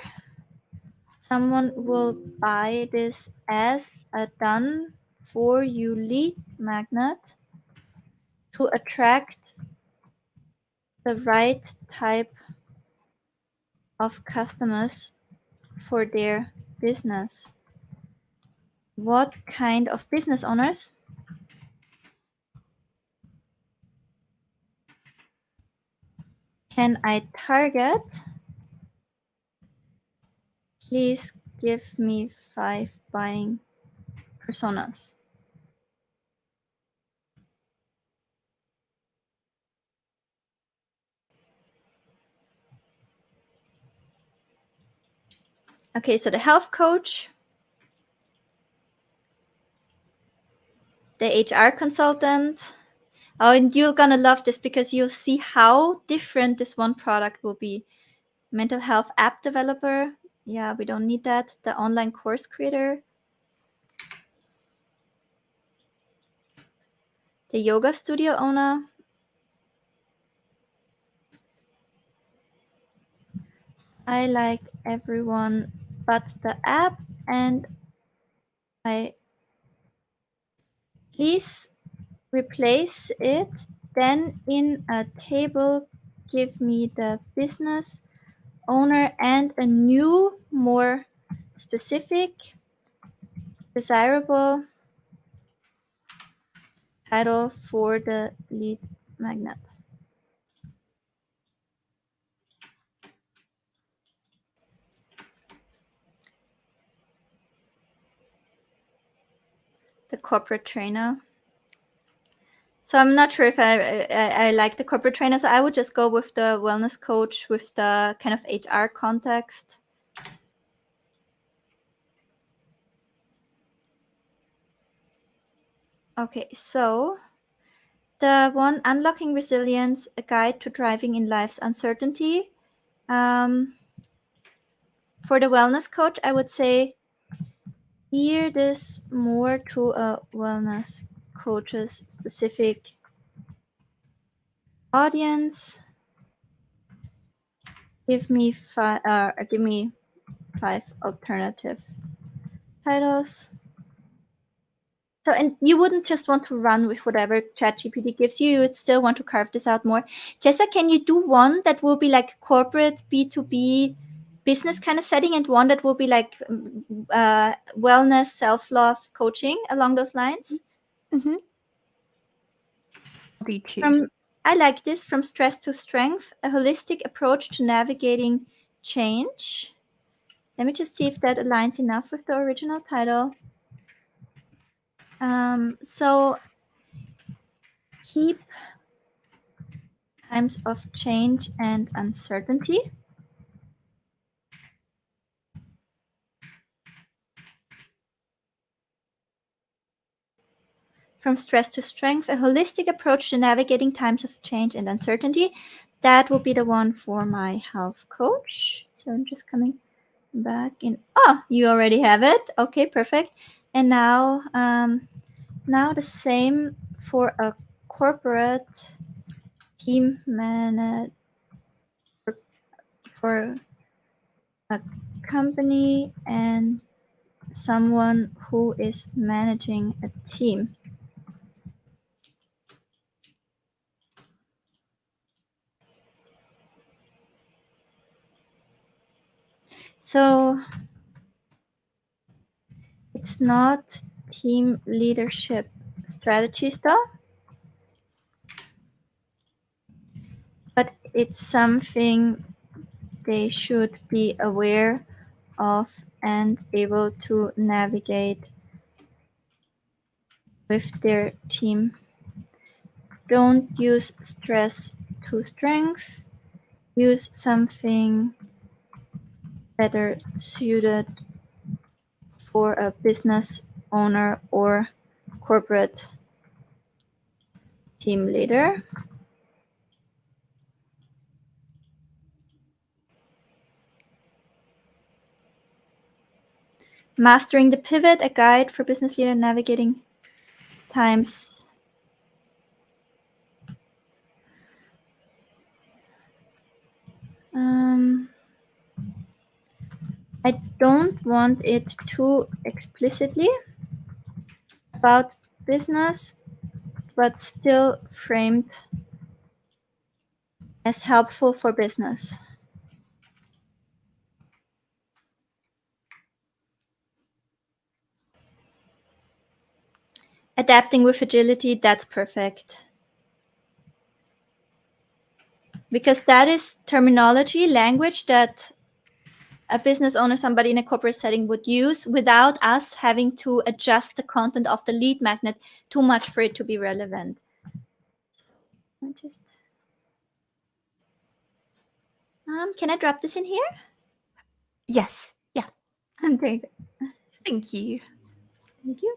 someone will buy this as a done for you lead magnet to attract the right type of customers for their business. What kind of business owners? Can I target? Please give me 5 buying personas. Okay, so the health coach, the HR consultant. Oh, and you're gonna love this, because you'll see how different this one product will be. Mental health app developer. Yeah, we don't need that. The online course creator. The yoga studio owner. I like everyone but the app, and I please replace it. Then in a table, give me the business owner and a new, more specific, desirable title for the lead magnet. The corporate trainer. So I'm not sure if I like the corporate trainer. So I would just go with the wellness coach with the kind of HR context. Okay, so The one, Unlocking Resilience, a guide to thriving in life's uncertainty. For the wellness coach, I would say gear this more to a wellness coach's specific audience. Give me 5 alternative titles. So, and you wouldn't just want to run with whatever ChatGPT gives you. You would still want to carve this out more. Jessa, can you do one that will be like corporate B2B business kind of setting, and one that will be like wellness, self-love coaching along those lines? Mm-hmm. I'll do two. I like this. From Stress to Strength, a holistic approach to navigating change. Let me just see if that aligns enough with the original title. So keep times of change and uncertainty. From Stress to Strength, a holistic approach to navigating times of change and uncertainty. That will be the one for my health coach. So I'm just coming back in. Oh, you already have it. Okay, perfect. And now the same for a corporate team manager for a company and someone who is managing a team. So it's not team leadership strategy stuff, but it's something they should be aware of and able to navigate with their team. Don't use stress to strength. Use something better suited for a business owner or corporate team leader. Mastering the Pivot, a guide for business leader navigating times. I don't want it too explicitly about business, but still framed as helpful for business. Adapting with agility, that's perfect. Because that is terminology, language that a business owner, somebody in a corporate setting would use without us having to adjust the content of the lead magnet too much for it to be relevant. Can I drop this in here? Yes. Yeah. Very good. Thank you. Thank you.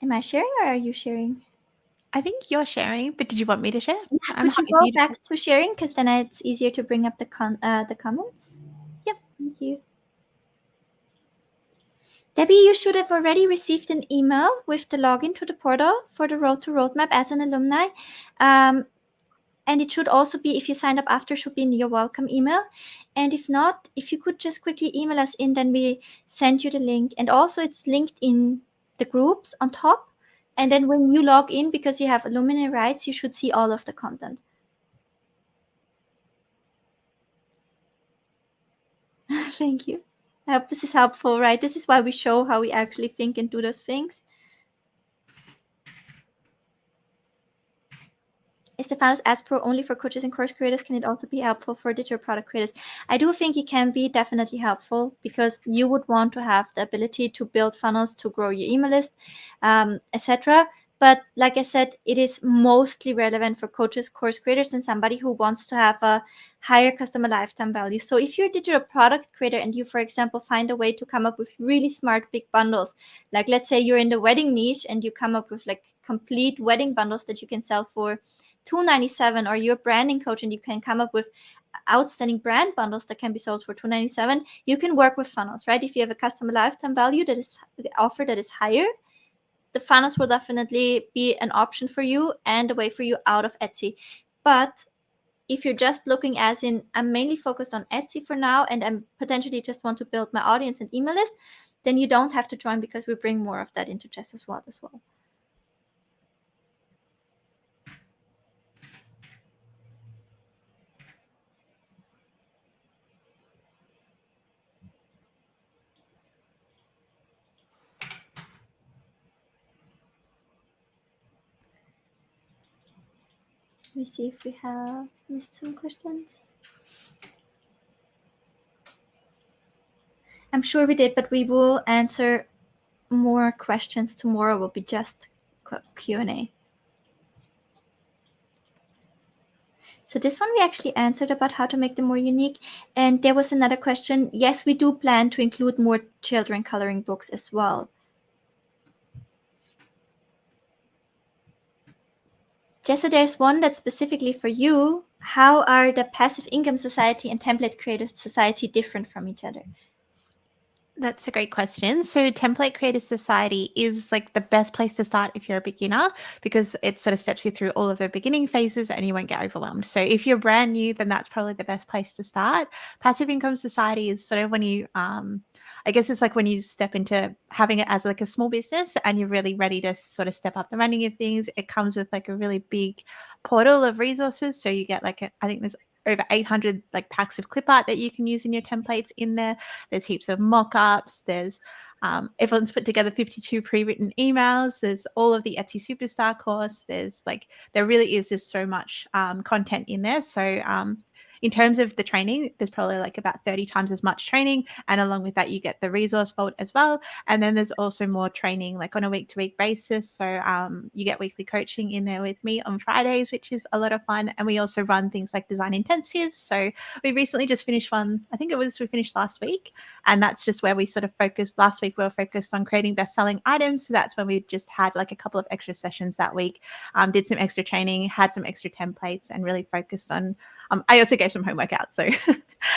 Am I sharing or are you sharing? I think you're sharing, but did you want me to share? Yeah, I'm could you happy go for you to back to sharing, because then it's easier to bring up the comments? Yep. Thank you. Debbie, you should have already received an email with the login to the portal for the Road to Roadmap as an alumni. And it should also be, if you signed up after, should be in your welcome email. And if not, if you could just quickly email us in, then we send you the link. And also it's linked in the groups on top. And then when you log in, because you have alumni rights, you should see all of the content. Thank you. I hope this is helpful, right? This is why we show how we actually think and do those things. Is the Founders Ads Pro only for coaches and course creators? Can it also be helpful for digital product creators? I do think it can be definitely helpful, because you would want to have the ability to build funnels to grow your email list, etc. But like I said, it is mostly relevant for coaches, course creators, and somebody who wants to have a higher customer lifetime value. So if you're a digital product creator and you, for example, find a way to come up with really smart big bundles, like let's say you're in the wedding niche and you come up with like complete wedding bundles that you can sell for $297, or you're a branding coach and you can come up with outstanding brand bundles that can be sold for $297, you can work with funnels, right? If you have a customer lifetime value that is offer that is higher, the funnels will definitely be an option for you and a way for you out of Etsy. But if you're just looking as in, I'm mainly focused on Etsy for now and I'm potentially just want to build my audience and email list, then you don't have to join, because we bring more of that into Jess as well. Let me see if we have missed some questions. I'm sure we did, but we will answer more questions tomorrow. Will be just Q&A. So this one we actually answered about how to make them more unique. And there was another question. Yes, we do plan to include more children coloring books as well. Jessa, there's one that's specifically for you. How are the Passive Income Society and Template Creators Society different from each other? That's a great question. So, Template Creators Society is like the best place to start if you're a beginner, because it sort of steps you through all of the beginning phases and you won't get overwhelmed. So, if you're brand new, then that's probably the best place to start. Passive Income Society is sort of when you, I guess it's like when you step into having it as like a small business and you're really ready to sort of step up the running of things. It comes with like a really big portal of resources. So, you get like, I think there's over 800 like packs of clip art that you can use in your templates in there. There's heaps of mock-ups. There's everyone's put together 52 pre-written emails. There's all of the Etsy Superstar course. There really is just so much content in there. So in terms of the training, there's probably like about 30 times as much training. And along with that, you get the resource vault as well. And then there's also more training like on a week-to-week basis. So you get weekly coaching in there with me on Fridays, which is a lot of fun. And we also run things like design intensives. So we recently just finished one. I think we finished last week. And that's just where we sort of focused. Last week, we were focused on creating best-selling items. So that's when we just had like a couple of extra sessions that week, did some extra training, had some extra templates, and really focused on I also gave some homework out. So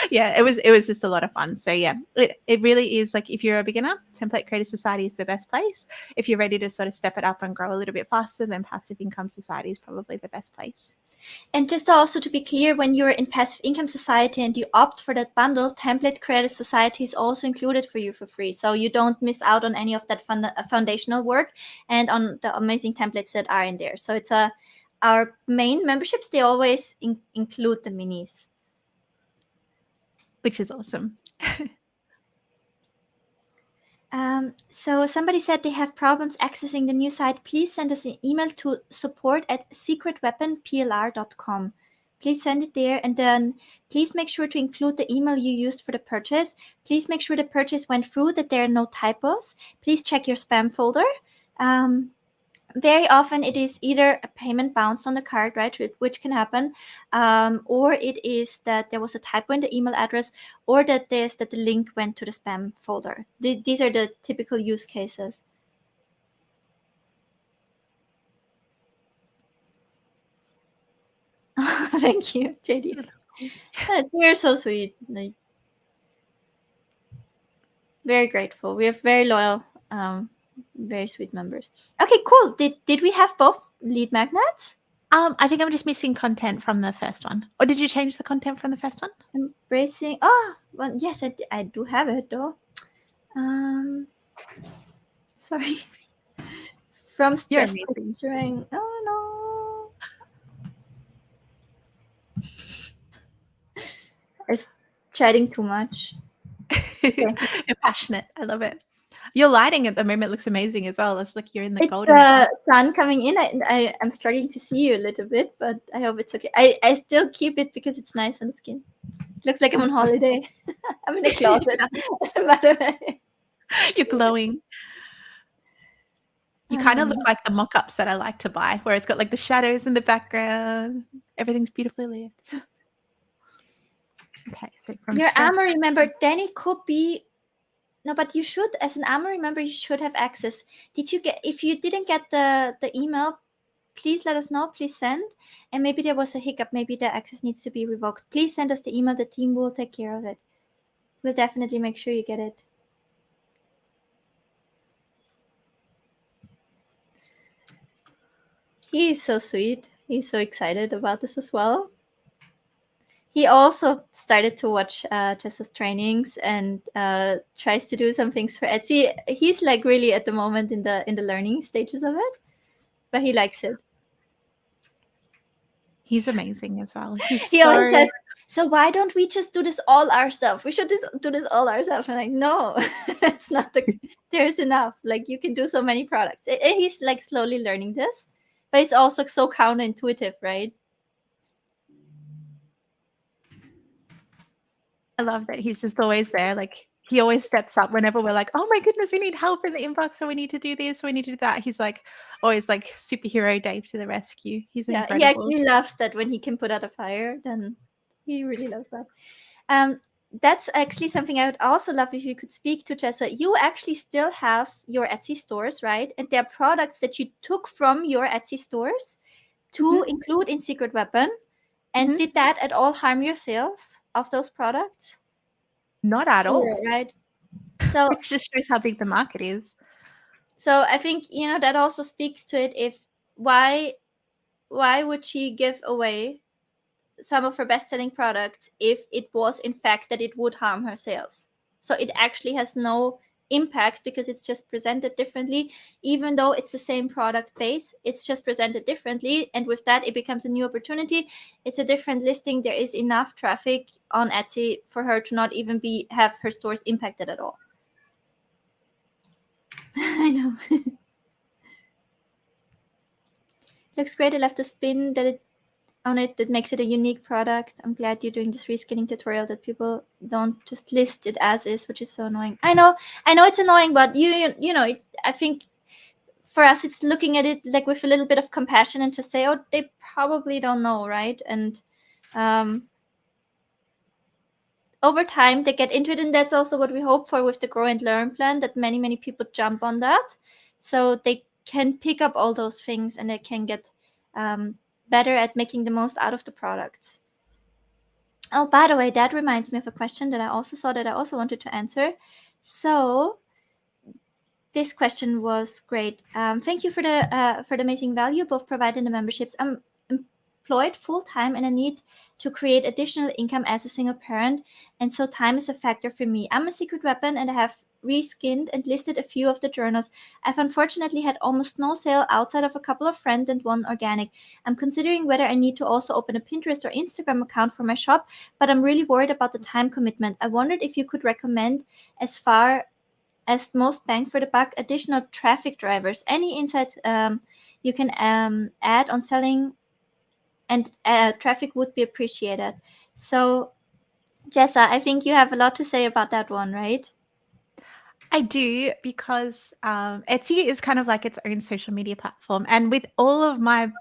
yeah, it was just a lot of fun. So yeah, it really is like, if you're a beginner, Template Creator Society is the best place. If you're ready to sort of step it up and grow a little bit faster, then Passive Income Society is probably the best place. And just also to be clear, when you're in Passive Income Society and you opt for that bundle, Template Creator Society is also included for you for free. So you don't miss out on any of that foundational work and on the amazing templates that are in there. So it's our main memberships, they always include the minis. Which is awesome. So somebody said they have problems accessing the new site. Please send us an email to support@secretweaponplr.com. Please send it there, and then please make sure to include the email you used for the purchase. Please make sure the purchase went through, that there are no typos. Please check your spam folder. Very often it is either a payment bounced on the card, right, which can happen, or it is that there was a typo in the email address, or that the link went to the spam folder. These are the typical use cases. Thank you, JD. You're so sweet. Like, very grateful. We have very loyal, very sweet members. Okay, cool. Did we have both lead magnets? I think I'm just missing content from the first one. Or did you change the content from the first one? Embracing. Oh, well, yes, I do have it though. Sorry. From stress to strength. Oh no. I was chatting too much. Okay. You're passionate. I love it. Your lighting at the moment looks amazing as well. It's like you're in the It's golden. the sun coming in. I'm struggling to see you a little bit, but I hope it's okay. I still keep it because it's nice on the skin. Looks like I'm on holiday. I'm in a closet, by the way. You're glowing. You kind of look like the mock-ups that I like to buy, where it's got like the shadows in the background. Everything's beautifully lit. Okay, so from your stress. armor, remember, then it could be no, but you should, as an armor, remember, you should have access. Did you get? If you didn't get the email, please let us know. Please send. And maybe there was a hiccup. Maybe the access needs to be revoked. Please send us the email. The team will take care of it. We'll definitely make sure you get it. He is so sweet. He's so excited about this as well. He also started to watch Jessa's trainings and tries to do some things for Etsy. He's like really at the moment in the learning stages of it, but he likes it. He's amazing as well. He's He always says, so why don't we just do this all ourselves? We should do this all ourselves. I'm like, no, it's not there's enough. Like you can do so many products. He's like slowly learning this, but it's also so counterintuitive, right? I love that he's just always there. Like he always steps up whenever we're like, oh my goodness, we need help in the inbox, or we need to do this, or we need to do that. He's like always like superhero Dave to the rescue. He's incredible. He actually loves that when he can put out a fire, then he really loves that. That's actually something I would also love if you could speak to, Jessa. You actually still have your Etsy stores, right? And there are products that you took from your Etsy stores to include in Secret Weapon. And did that at all harm your sales of those products? Not at all. Right. So which just shows how big the market is. So I think, that also speaks to it. If why would she give away some of her best-selling products if it was in fact that it would harm her sales? So it actually has no impact because it's just presented differently. Even though it's the same product base, it's just presented differently, and with that it becomes a new opportunity. It's a different listing. There is enough traffic on Etsy for her to not even have her stores impacted at all. I know. Looks great. I left the spin that makes it a unique product. I'm glad you're doing this reskinning tutorial that people don't just list it as is, which is so annoying. I know it's annoying, but I think for us it's looking at it like with a little bit of compassion and just say, oh, they probably don't know, right? And over time they get into it, and that's also what we hope for with the Grow and Learn plan, that many people jump on that so they can pick up all those things and they can get better at making the most out of the products. Oh, by the way, that reminds me of a question that I also saw that I also wanted to answer. So this question was great. Thank you for the amazing value both provided in the memberships. I'm employed full-time and I need to create additional income as a single parent, and so time is a factor for me. I'm a Secret Weapon and I have reskinned and listed a few of the journals. I've unfortunately had almost no sale outside of a couple of friends and one organic. I'm considering whether I need to also open a Pinterest or Instagram account for my shop, but I'm really worried about the time commitment. I wondered if you could recommend, as far as most bang for the buck, additional traffic drivers. Any insight you can add on selling and traffic would be appreciated. So, Jessa, I think you have a lot to say about that one, right? I do, because Etsy is kind of like its own social media platform, and with all of my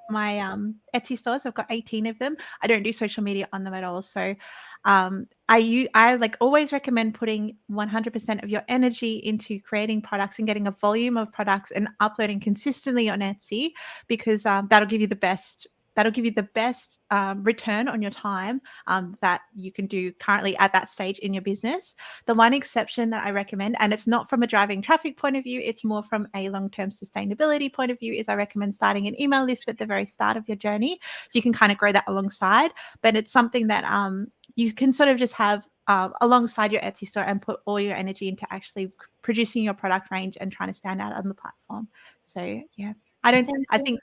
Etsy stores, I've got 18 of them. I don't do social media on them at all, so I like always recommend putting 100% of your energy into creating products and getting a volume of products and uploading consistently on Etsy, because that'll give you the best return on your time that you can do currently at that stage in your business. The one exception that I recommend, and it's not from a driving traffic point of view, it's more from a long-term sustainability point of view, is I recommend starting an email list at the very start of your journey, so you can kind of grow that alongside. But it's something that you can sort of just have alongside your Etsy store and put all your energy into actually producing your product range and trying to stand out on the platform. So yeah, I think.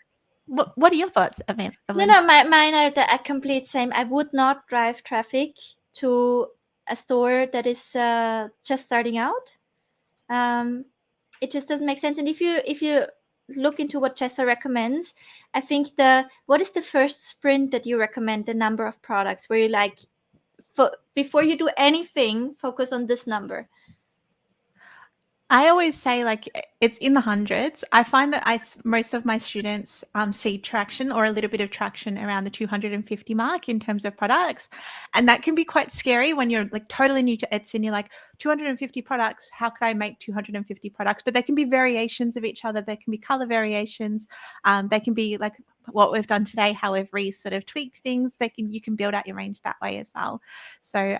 What are your thoughts, Evelyn? No, mine are the complete same. I would not drive traffic to a store that is just starting out. It just doesn't make sense. And if you look into what Jessa recommends, I think what is the first sprint that you recommend, the number of products where you like, before you do anything, focus on this number? I always say like it's in the hundreds. I find that most of my students see traction or a little bit of traction around the 250 mark in terms of products. And that can be quite scary when you're like totally new to Etsy and you're like 250 products. How could I make 250 products? But they can be variations of each other. There can be color variations. They can be like what we've done today, how we've sort of tweaked things. You can build out your range that way as well. So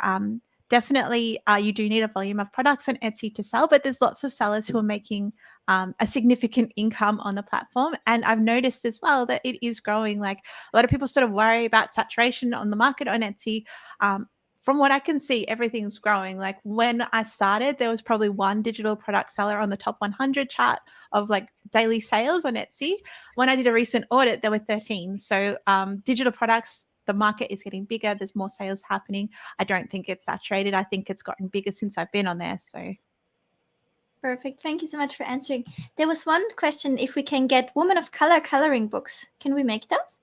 definitely you do need a volume of products on Etsy to sell, but there's lots of sellers who are making a significant income on the platform. And I've noticed as well that it is growing. Like a lot of people sort of worry about saturation on the market on Etsy. From what I can see, everything's growing. Like when I started, there was probably one digital product seller on the top 100 chart of like daily sales on Etsy. When I did a recent audit, there were 13. So digital products, the market is getting bigger. There's more sales happening. I don't think it's saturated. I think it's gotten bigger since I've been on there. So Perfect. Thank you so much for answering. There was one question if we can get women of color coloring books. Can we make those?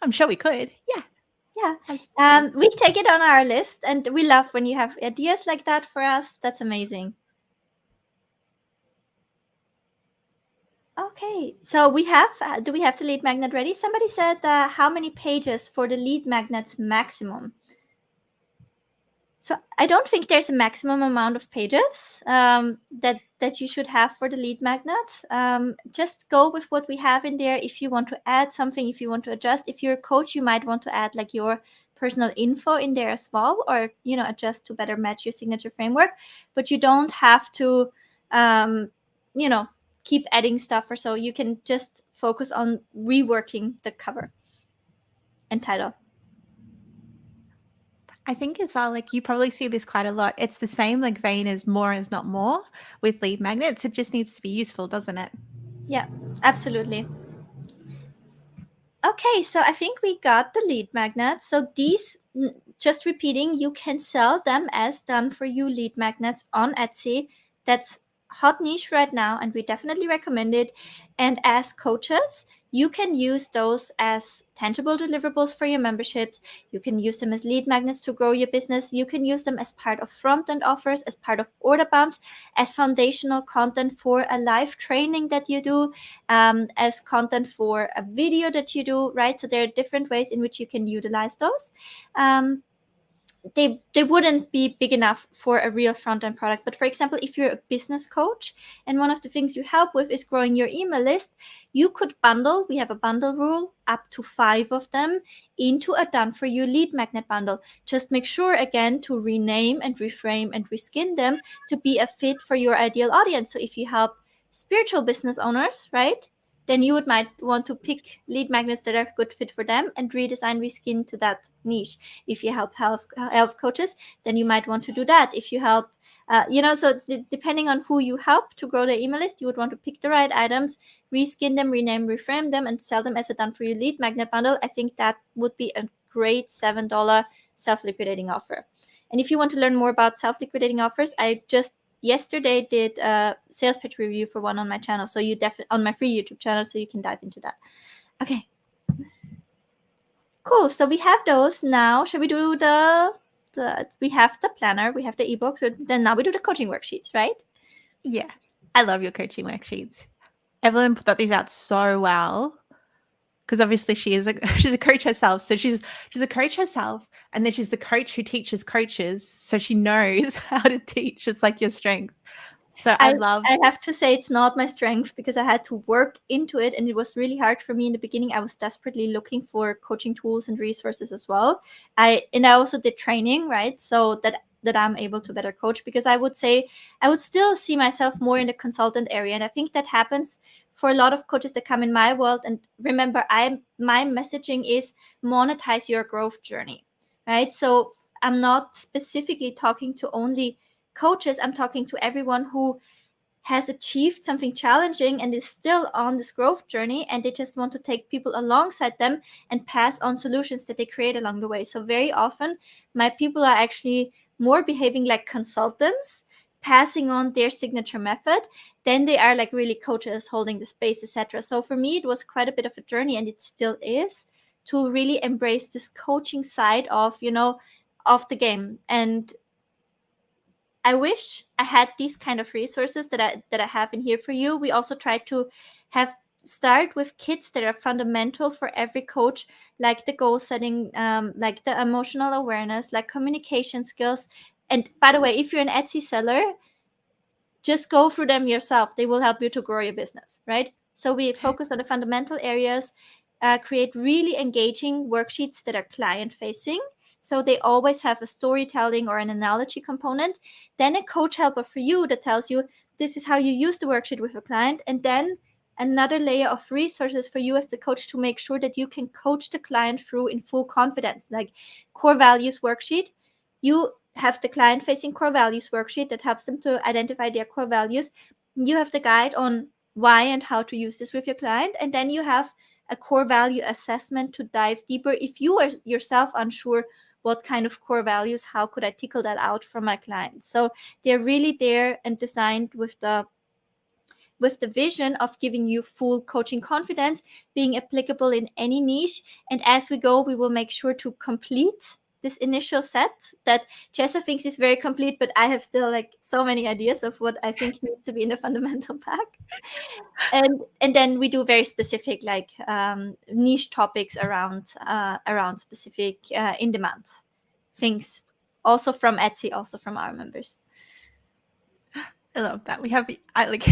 I'm sure we could. Yeah. Yeah. We take it on our list, and we love when you have ideas like that for us. That's amazing. Okay, so we have, do we have the lead magnet ready? Somebody said how many pages for the lead magnets maximum? So I don't think there's a maximum amount of pages that you should have for the lead magnets. Just go with what we have in there. If you want to add something, if you want to adjust, if you're a coach, you might want to add like your personal info in there as well, or adjust to better match your signature framework. But you don't have to, keep adding stuff or so. You can just focus on reworking the cover and title. I think as well, like you probably see this quite a lot. It's the same like vein as more is not more with lead magnets. It just needs to be useful, doesn't it? Yeah, absolutely. Okay, so I think we got the lead magnets. So these, just repeating, you can sell them as done for you lead magnets on Etsy. That's hot niche right now, and we definitely recommend it. And as coaches, you can use those as tangible deliverables for your memberships. You can use them as lead magnets to grow your business. You can use them as part of front-end offers, as part of order bumps, as foundational content for a live training that you do, as content for a video that you do, right? So there are different ways in which you can utilize those. They wouldn't be big enough for a real front-end product. But for example, if you're a business coach and one of the things you help with is growing your email list, you could bundle, we have a bundle rule, up to 5 of them into a done for you lead magnet bundle. Just make sure again to rename and reframe and reskin them to be a fit for your ideal audience. So if you help spiritual business owners, right, then you might want to pick lead magnets that are a good fit for them and redesign, reskin to that niche. If you help health coaches, then you might want to do that. If you help, so depending on who you help to grow their email list, you would want to pick the right items, reskin them, rename, reframe them, and sell them as a done for you lead magnet bundle. I think that would be a great $7 self-liquidating offer. And if you want to learn more about self-liquidating offers, I just yesterday did a sales pitch review for one on my channel, so you definitely on my free YouTube channel, so you can dive into that. Okay, cool. So we have those now. Shall we do we have the planner, we have the ebook, so then now we do the coaching worksheets, right? Yeah. I love your coaching worksheets. Evelyn thought these out so well because obviously she's a coach herself. So she's a coach herself, and then she's the coach who teaches coaches. So she knows how to teach. It's like your strength. So I have to say it's not my strength because I had to work into it, and it was really hard for me in the beginning. I was desperately looking for coaching tools and resources as well. I also did training, right? So that I'm able to better coach, because I would say I would still see myself more in the consultant area. And I think that happens for a lot of coaches that come in my world. And remember, my messaging is monetize your growth journey, right? So I'm not specifically talking to only coaches. I'm talking to everyone who has achieved something challenging and is still on this growth journey, and they just want to take people alongside them and pass on solutions that they create along the way. So very often my people are actually more behaving like consultants, passing on their signature method, then they are like really coaches holding the space, etc. So for me, it was quite a bit of a journey, and it still is, to really embrace this coaching side of of the game. And I wish I had these kind of resources that I have in here for you. We also try to have start with kits that are fundamental for every coach, like the goal setting, like the emotional awareness, like communication skills. And by the way, if you're an Etsy seller, just go through them yourself. They will help you to grow your business, right? So we focus on the fundamental areas, create really engaging worksheets that are client facing. So they always have a storytelling or an analogy component. Then a coach helper for you that tells you this is how you use the worksheet with a client. And then another layer of resources for you as the coach to make sure that you can coach the client through in full confidence, like core values worksheet. You have the client facing core values worksheet that helps them to identify their core values. You have the guide on why and how to use this with your client. And then you have a core value assessment to dive deeper. If you are yourself unsure what kind of core values, how could I tickle that out for my clients? So they're really there and designed with the vision of giving you full coaching confidence, being applicable in any niche. And as we go, we will make sure to complete this initial set that Jessa thinks is very complete, but I have still like so many ideas of what I think needs to be in the fundamental pack. And then we do very specific like niche topics around specific in demand things, also from Etsy, also from our members. I love that. I like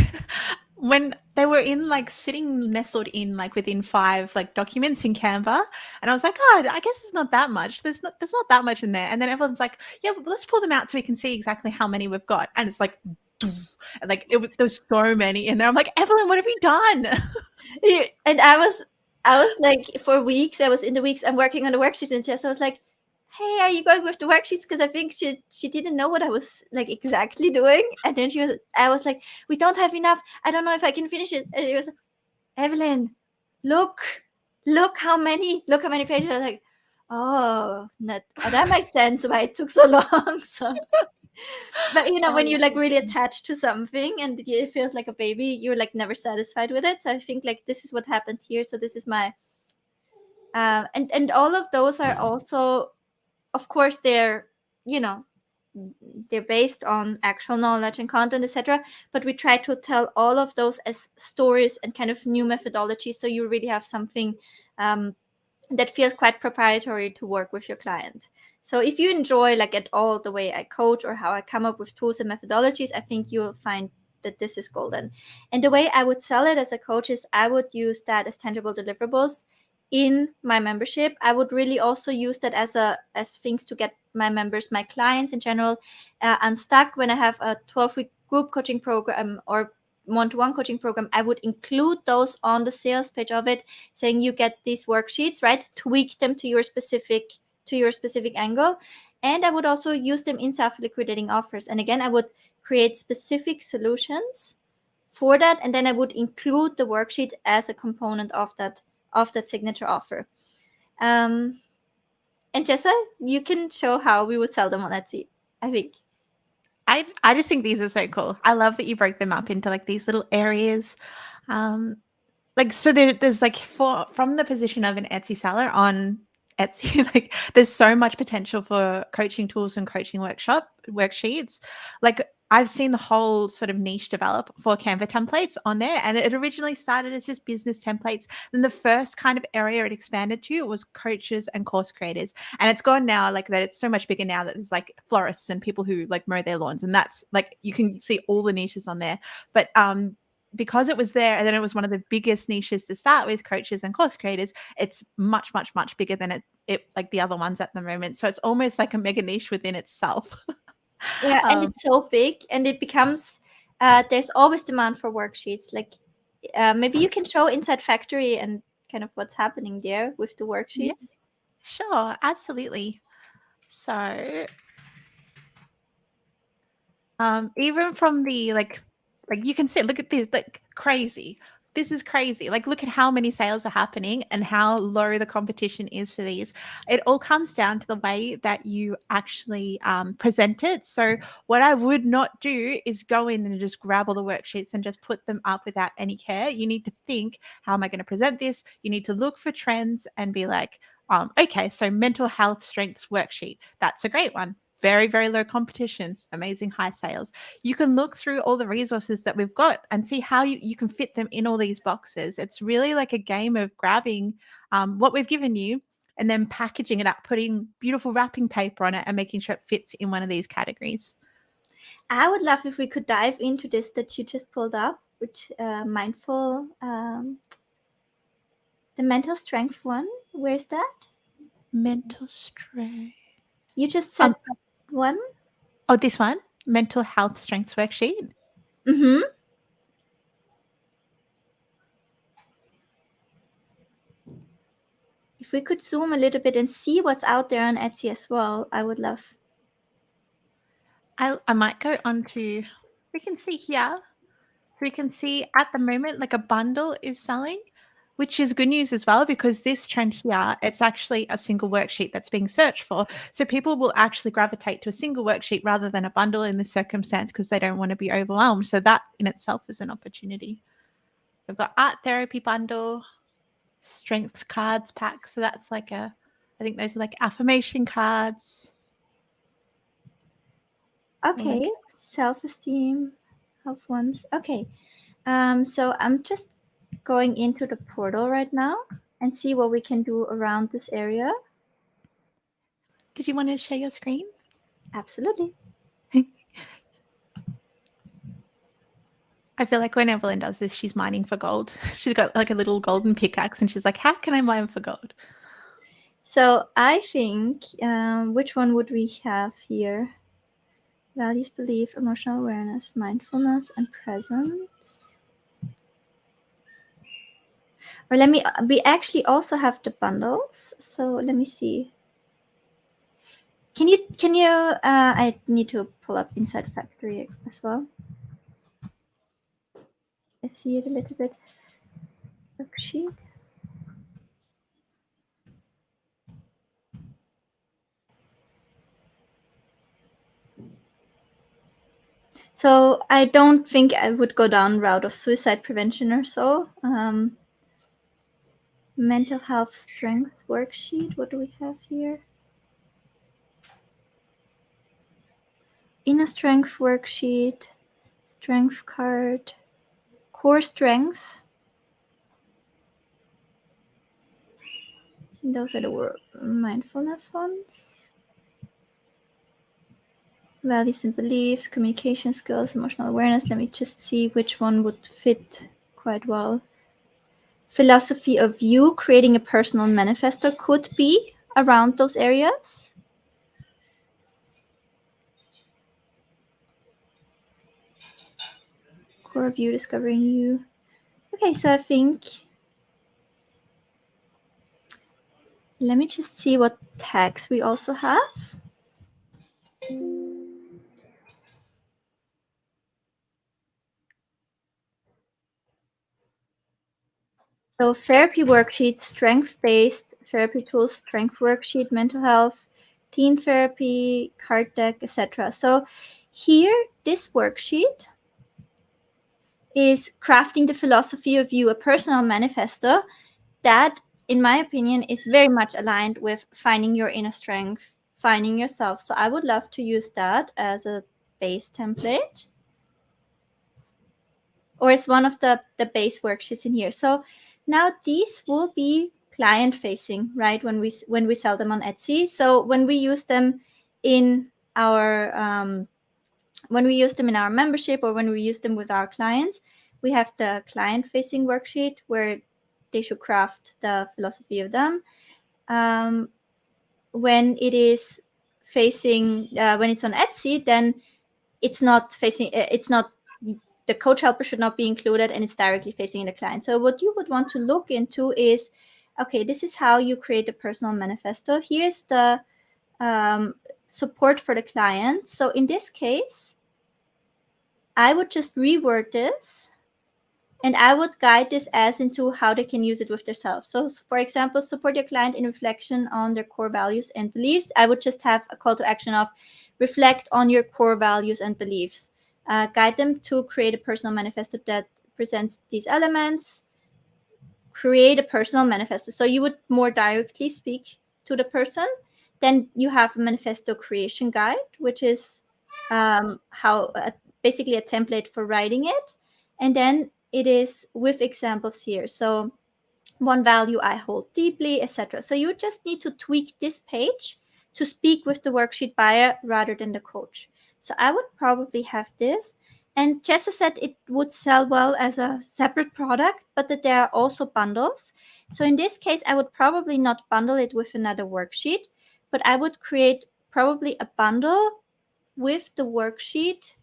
when they were in like sitting nestled in like within 5 like documents in Canva, and I was like, oh, I guess it's not that much. There's not that much in there. And then everyone's like, yeah, but let's pull them out so we can see exactly how many we've got. And it's like, there's so many in there. I'm like, Evelyn, what have you done? And I was like, for weeks, I was in the weeks I'm working on the worksheets, and Jess was like, hey, are you going with the worksheets? Because I think she didn't know what I was like exactly doing. And then I was like, we don't have enough. I don't know if I can finish it. And it was, Evelyn, look how many pages. I was like, oh, that makes sense why it took so long. So but when you're like really attached to something and it feels like a baby, you're like never satisfied with it. So I think like this is what happened here. So this is my and all of those are also, of course, you know they're based on actual knowledge and content, etc. But we try to tell all of those as stories and kind of new methodologies, so you really have something that feels quite proprietary to work with your client. So if you enjoy like at all the way I coach or how I come up with tools and methodologies, I think you'll find that this is golden. And the way I would sell it as a coach is I would use that as tangible deliverables in my membership. I would really also use that as things to get my members, my clients in general, unstuck. When I have a 12-week group coaching program or one-to-one coaching program, I would include those on the sales page of it, saying you get these worksheets, right? Tweak them to your specific angle. And I would also use them in self-liquidating offers. And again, I would create specific solutions for that, and then I would include the worksheet as a component of that signature offer. And Jessa, you can show how we would sell them on Etsy, I think. I just think these are so cool. I love that you broke them up into like these little areas. Like so there's like from the position of an Etsy seller on Etsy, like there's so much potential for coaching tools and coaching worksheets. Like I've seen the whole sort of niche develop for Canva templates on there, and it originally started as just business templates. Then the first kind of area it expanded to was coaches and course creators, and it's gone now like that. It's so much bigger now that there's like florists and people who like mow their lawns, and that's like you can see all the niches on there. But because it was there and then it was one of the biggest niches to start with, coaches and course creators, it's much, much, much bigger than it like the other ones at the moment. So it's almost like a mega niche within itself. Yeah, and it's so big, and it becomes there's always demand for worksheets. Like maybe you can show Inside Factory and kind of what's happening there with the worksheets. Yeah, sure, absolutely. So even from the like you can see, look at this, like crazy. This is crazy. Like, look at how many sales are happening and how low the competition is for these. It all comes down to the way that you actually present it. So, what I would not do is go in and just grab all the worksheets and just put them up without any care. You need to think, how am I going to present this? You need to look for trends and be like, okay, so mental health strengths worksheet. That's a great one. very, very low competition, amazing high sales. You can look through all the resources that we've got and see how you can fit them in all these boxes. It's really like a game of grabbing what we've given you and then packaging it up, putting beautiful wrapping paper on it and making sure it fits in one of these categories. I would love if we could dive into this that you just pulled up, which mindful, the mental strength one. Where's that? Mental strength. You just said one? Oh, this one, mental health strengths worksheet. Mm-hmm. If we could zoom a little bit and see what's out there on Etsy as well, I would love. I might go on to, we can see here. So we can see at the moment, like a bundle is selling, which is good news as well, because this trend here, it's actually a single worksheet that's being searched for. So people will actually gravitate to a single worksheet rather than a bundle in this circumstance because they don't want to be overwhelmed. So that in itself is an opportunity. We've got art therapy bundle, strengths cards pack. So that's like I think those are like affirmation cards. Okay, Like, self-esteem of ones. Okay, so I'm just going into the portal right now and see what we can do around this area. did you want to share your screen? Absolutely. I feel like when Evelyn does this, she's mining for gold. She's got like a little golden pickaxe and she's like, how can I mine for gold? So I think, which one would we have here? Values, belief, emotional awareness, mindfulness, and presence. Or we actually also have the bundles. So let me see. Can you, I need to pull up Inside Factory as well. I see it a little bit. Worksheet. So I don't think I would go down route of suicide prevention or so. Mental health strength worksheet. What do we have here? Inner strength worksheet, strength card, core strengths. Those are the mindfulness ones. Values and beliefs, communication skills, emotional awareness. Let me just see which one would fit quite well. Philosophy of you, creating a personal manifesto could be around those areas. Core of you, discovering you. Okay, so I think, let me just see what tags we also have. So therapy worksheet, strength-based therapy tools, strength worksheet, mental health, teen therapy, card deck, etc. So here, this worksheet is crafting the philosophy of you, a personal manifesto that, in my opinion, is very much aligned with finding your inner strength, finding yourself. So I would love to use that as a base template, or as one of the base worksheets in here. So now these will be client facing, right? When we sell them on Etsy. So when we use them in our membership, or when we use them with our clients, we have the client facing worksheet where they should craft the philosophy of them. When it is facing, when it's on Etsy, then it's not facing, the coach helper should not be included, and it's directly facing the client. So what you would want to look into is, okay, this is how you create a personal manifesto. Here's the support for the client. So in this case, I would just reword this, and I would guide this as into how they can use it with themselves. So for example, support your client in reflection on their core values and beliefs. I would just have a call to action of reflect on your core values and beliefs. Guide them to create a personal manifesto that presents these elements. Create a personal manifesto. So you would more directly speak to the person. then you have a manifesto creation guide, which is basically a template for writing it. And then it is with examples here. So one value I hold deeply, etc. So you just need to tweak this page to speak with the worksheet buyer rather than the coach. So I would probably have this. And Jessa said it would sell well as a separate product, but that there are also bundles. So in this case, I would probably not bundle it with another worksheet, but I would create probably a bundle with the worksheet,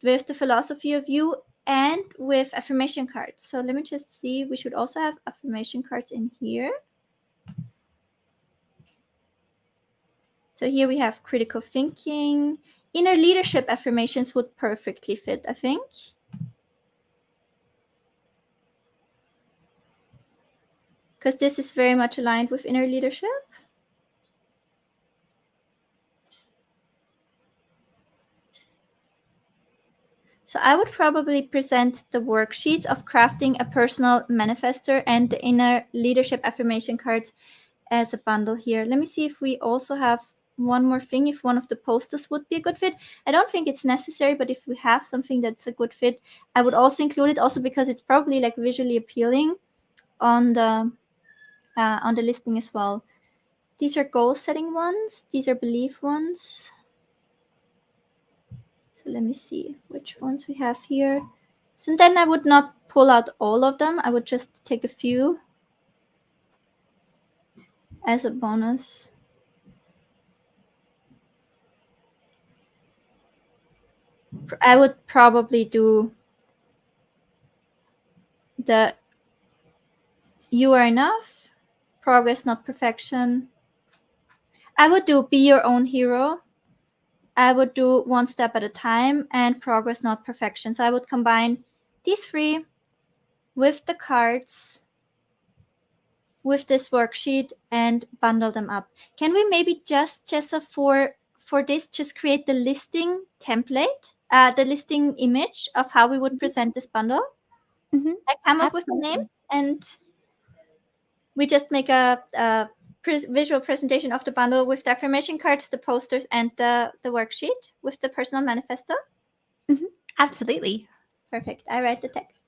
with the philosophy of you, and with affirmation cards. So let me just see. We should also have affirmation cards in here. So here we have critical thinking. Inner leadership affirmations would perfectly fit, I think. Because this is very much aligned with inner leadership. So I would probably present the worksheets of crafting a personal manifestor and the inner leadership affirmation cards as a bundle here. Let me see if we also have one more thing, if one of the posters would be a good fit. I don't think it's necessary, but if we have something that's a good fit, I would also include it, also because it's probably like visually appealing on the listing as well. These are goal setting ones. These are belief ones. So let me see which ones we have here. So then I would not pull out all of them. I would just take a few as a bonus. I would probably do the you are enough, progress not perfection. I would do be your own hero. I would do one step at a time and progress not perfection. So I would combine these three with the cards, with this worksheet, and bundle them up. Can we maybe just, Jessa, for this, just create the listing template, the listing image of how we would present this bundle? Mhm. I come up with the Absolutely. name, and we just make a visual presentation of the bundle with the affirmation cards, the posters, and the worksheet with the personal manifesto. Mhm. Absolutely. Perfect. I write the text.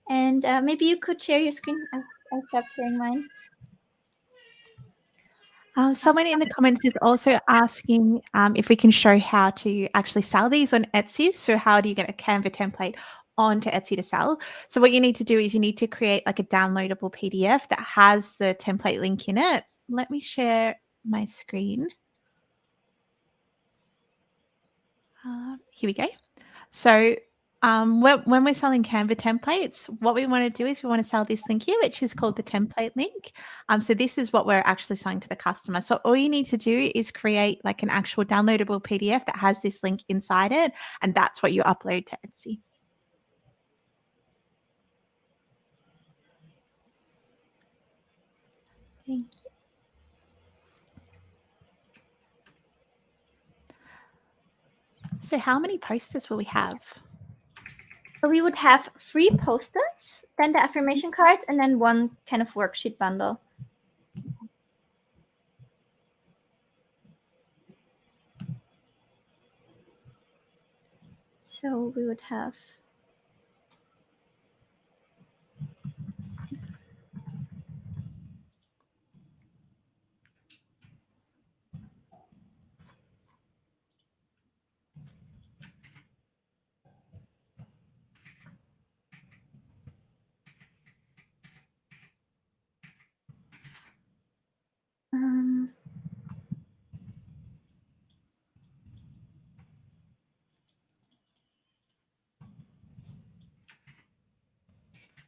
And maybe you could share your screen. I stopped sharing mine. Someone in the comments is also asking if we can show how to actually sell these on Etsy. So how do you get a Canva template onto Etsy to sell? So what you need to do is you need to create like a downloadable PDF that has the template link in it. Let me share my screen. Here we go. So when we're selling Canva templates, what we want to do is we want to sell this link here, which is called the template link. So this is what we're actually selling to the customer. So all you need to do is create like an actual downloadable PDF that has this link inside it, and that's what you upload to Etsy. Thank you. So how many posters will we have? So we would have 3 posters, then the affirmation cards, and then one kind of worksheet bundle. So we would have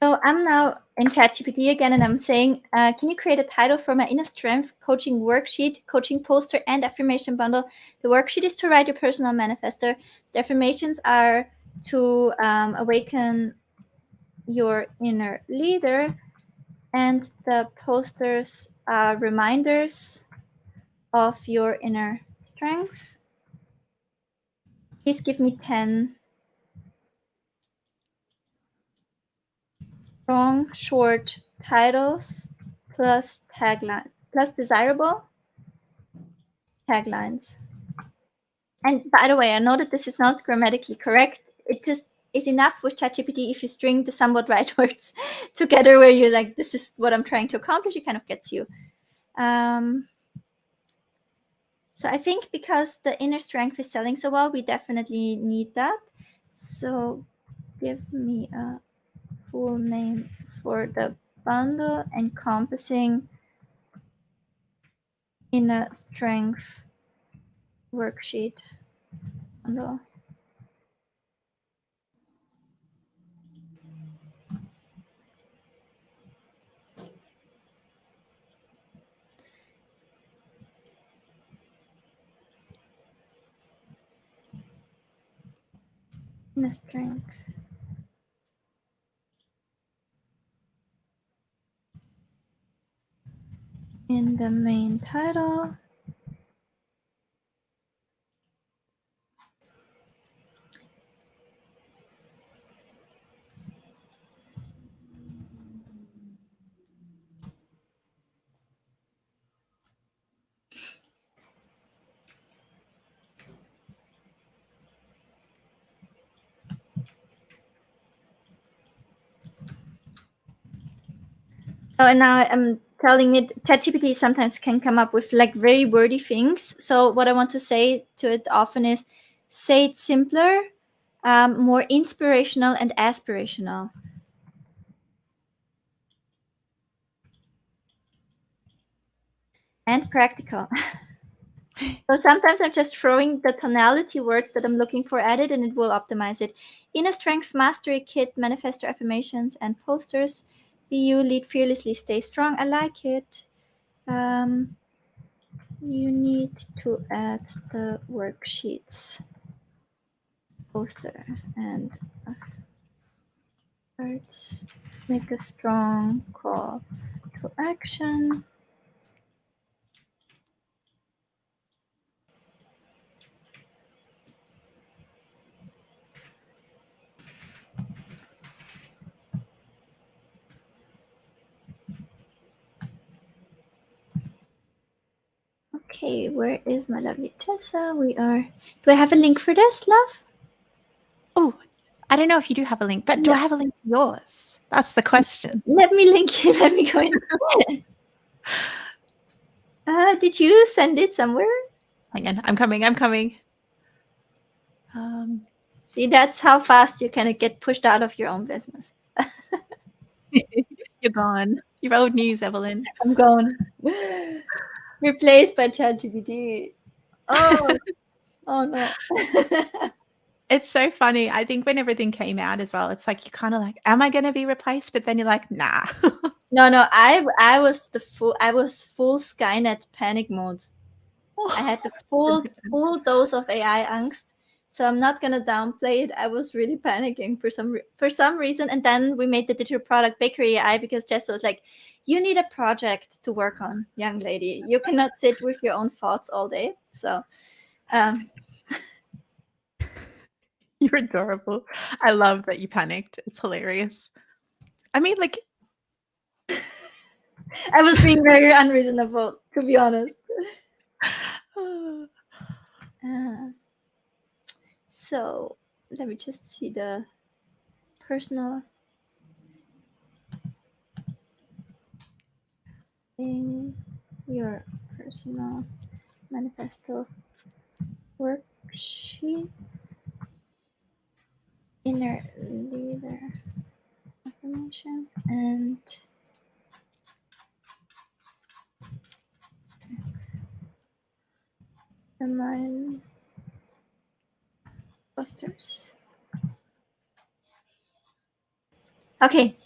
so I'm now in ChatGPT again, and I'm saying, can you create a title for my inner strength coaching worksheet, coaching poster, and affirmation bundle? The worksheet is to write your personal manifesto. The affirmations are to awaken your inner leader, and the posters are reminders of your inner strength. Please give me 10 strong, short titles plus tagline. plus desirable taglines. And by the way, I know that this is not grammatically correct. It just is enough with ChatGPT if you string the somewhat right words together where you're like, this is what I'm trying to accomplish, it kind of gets you. So I think because the inner strength is selling so well, we definitely need that. So give me a full name for the bundle encompassing inner strength worksheet bundle. Inner strength. In the main title. Oh, and now I'm telling it, ChatGPT sometimes can come up with like very wordy things. So what I want to say to it often is, say it simpler, more inspirational and aspirational. And practical. So sometimes I'm just throwing the tonality words that I'm looking for at it and it will optimize it. Inner Strength Mastery Kit, Manifesto Affirmations and Posters. Be you, lead fearlessly, stay strong. I like it. You need to add the worksheets, poster, and words. Make a strong call to action. Okay, where is my lovely Tessa? Do I have a link for this, love? Oh, I don't know if you do have a link, but do I have a link to yours? That's the question. Let me link you. Let me go in. Did you send it somewhere? Hang on, I'm coming. See, that's how fast you kind of get pushed out of your own business. You're gone. You're old news, Evelyn. I'm gone. Replaced by ChatGPT. Oh, oh no. It's so funny. I think when everything came out as well, it's like you're kind of like, am I going to be replaced? But then you're like, nah. No. I was full Skynet panic mode. I had the full dose of AI angst. So I'm not gonna downplay it. I was really panicking for some reason, and then we made the digital product Bakery AI because Jess was like, "You need a project to work on, young lady. You cannot sit with your own thoughts all day." So, You're adorable. I love that you panicked. It's hilarious. I mean, like, I was being very unreasonable, to be honest. So let me just see the personal in your personal manifesto worksheets, inner leader affirmation, and the mind busters. Okay,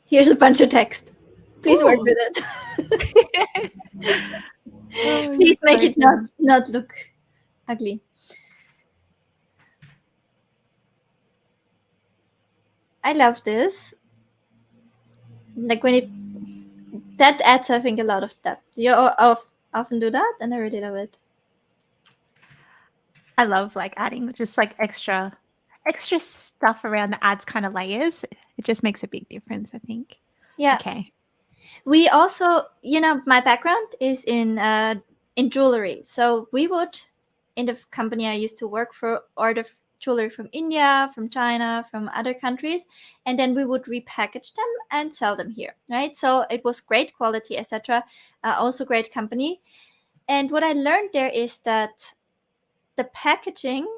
here's a bunch of text. Please work with it. Please make it not look ugly. I love this. Like that adds, I think, a lot of depth. You often do that, and I really love it. I love like adding just like extra stuff around that adds kind of layers. It just makes a big difference, I think. Yeah. Okay. We also, my background is in jewelry. So we would, in the company I used to work for, order jewelry from India, from China, from other countries, and then we would repackage them and sell them here, right? So it was great quality, etc. Also great company. And what I learned there is that the packaging.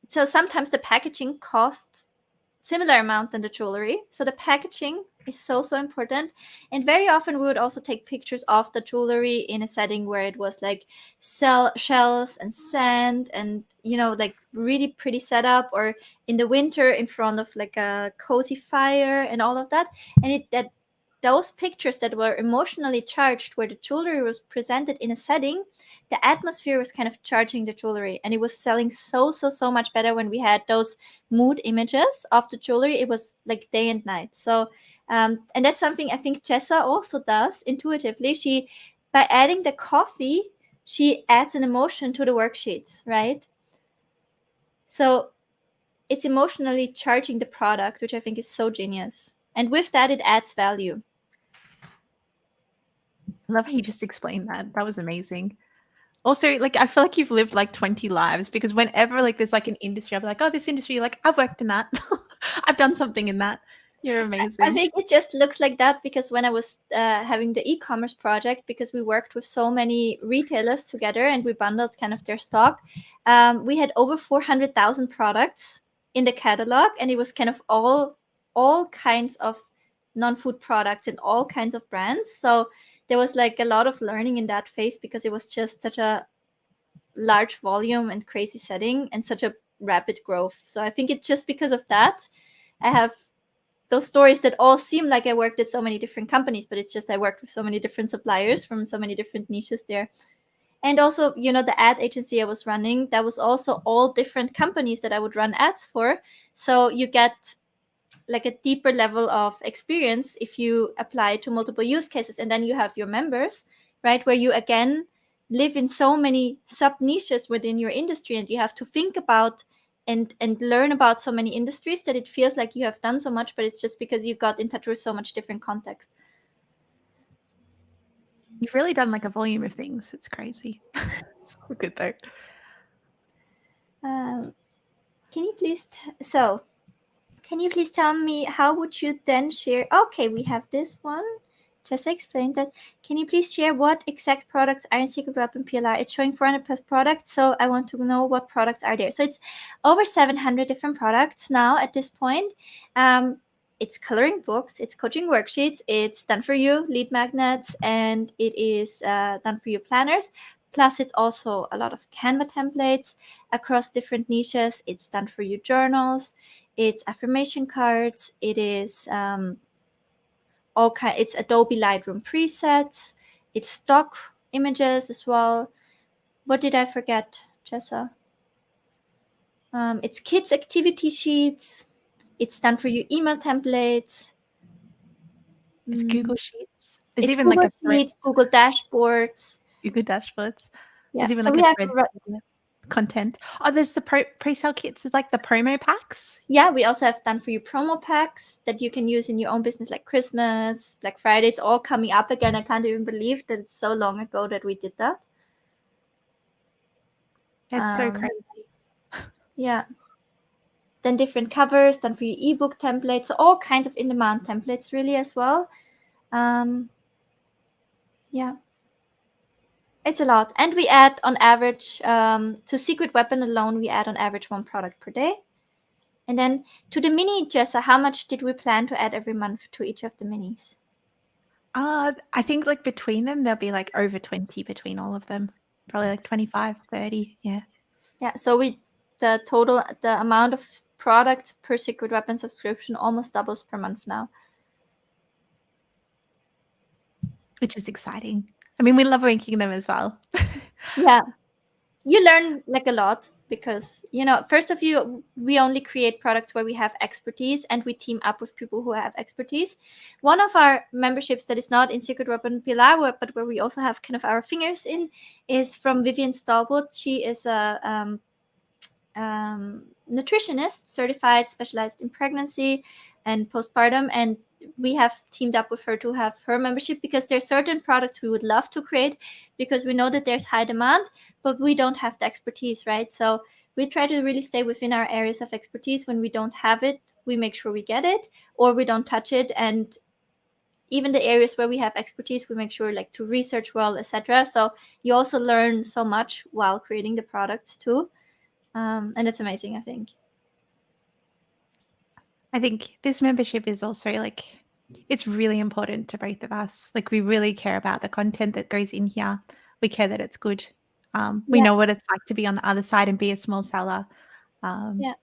So sometimes the packaging costs similar amount than the jewelry. So the packaging is so important. And very often we would also take pictures of the jewelry in a setting where it was like shells and sand and, like really pretty setup, or in the winter in front of like a cozy fire and all of that. And that those pictures that were emotionally charged, where the jewelry was presented in a setting, the atmosphere was kind of charging the jewelry, and it was selling so much better when we had those mood images of the jewelry. It was like day and night. So and that's something I think Jessa also does intuitively. She, by adding the coffee, she adds an emotion to the worksheets, right? So it's emotionally charging the product, which I think is so genius, and with that it adds value. I love how you just explained that. That was amazing. Also, like, I feel like you've lived like 20 lives, because whenever like there's like an industry, I'll be like, oh, this industry, like I've worked in that. I've done something in that. You're I amazing. think it just looks like that because when I was having the e-commerce project, because we worked with so many retailers together and we bundled kind of their stock, we had over 400,000 products in the catalog, and it was kind of all kinds of non-food products and all kinds of brands. So there was like a lot of learning in that phase, because it was just such a large volume and crazy setting and such a rapid growth. So I think it's just because of that I have those stories that all seem like I worked at so many different companies, but it's just I worked with so many different suppliers from so many different niches there. And also, the ad agency I was running, that was also all different companies that I would run ads for. So you get like a deeper level of experience if you apply to multiple use cases, and then you have your members, right, where you again live in so many sub niches within your industry, and you have to think about and learn about so many industries that it feels like you have done so much, but it's just because you got in touch with so much different context. You've really done like a volume of things. It's crazy. It's so good though. Can you please can you please tell me how would you then share? Okay, we have this one. Jessa explained that. Can you please share what exact products are in Secret Weapon PLR? It's showing 400 plus products, so I want to know what products are there. So it's over 700 different products now at this point. It's coloring books, it's coaching worksheets, it's done for you lead magnets, and it is done for you planners. Plus, it's also a lot of Canva templates across different niches. It's done for you journals, it's affirmation cards, it is it's Adobe Lightroom presets, it's stock images as well. What did I forget, Jessa? It's kids activity sheets, it's done for you email templates, It's Google Sheets. There's it's even like Google a thread. Sheets, Google dashboards. Google dashboards. Yeah, There's even so like we a have thread content. Oh, there's the pre-sale kits. There's like the promo packs. yeah, we also have done for you promo packs that you can use in your own business, like Christmas, Black Friday. It's all coming up again. I can't even believe that it's so long ago that we did that. It's so crazy. Yeah. Then different covers, done for your ebook templates, so all kinds of in-demand templates really as well. Yeah. It's a lot. And we add on average, to Secret Weapon alone, we add on average 1 product per day. And then to the mini, Jessa, how much did we plan to add every month to each of the minis? I think like between them, there'll be like over 20 between all of them. Probably like 25, 30. Yeah. Yeah. So the amount of products per Secret Weapon subscription almost doubles per month now. Which is exciting. I mean, we love ranking them as well. Yeah. You learn like a lot because, first of you, we only create products where we have expertise and we team up with people who have expertise. One of our memberships that is not in Secret Weapon PLR, but where we also have kind of our fingers in, is from Vivian Stallwood. She is a nutritionist, certified, specialized in pregnancy and postpartum, and we have teamed up with her to have her membership, because there's certain products we would love to create because we know that there's high demand, but we don't have the expertise, right? So we try to really stay within our areas of expertise. When we don't have it, we make sure we get it, or we don't touch it. And even the areas where we have expertise, we make sure like to research well, etc. So you also learn so much while creating the products too. And it's amazing, I think. I think this membership is also like, it's really important to both of us. Like, we really care about the content that goes in here. We care that it's good. We Yeah. know what it's like to be on the other side and be a small seller. Yeah.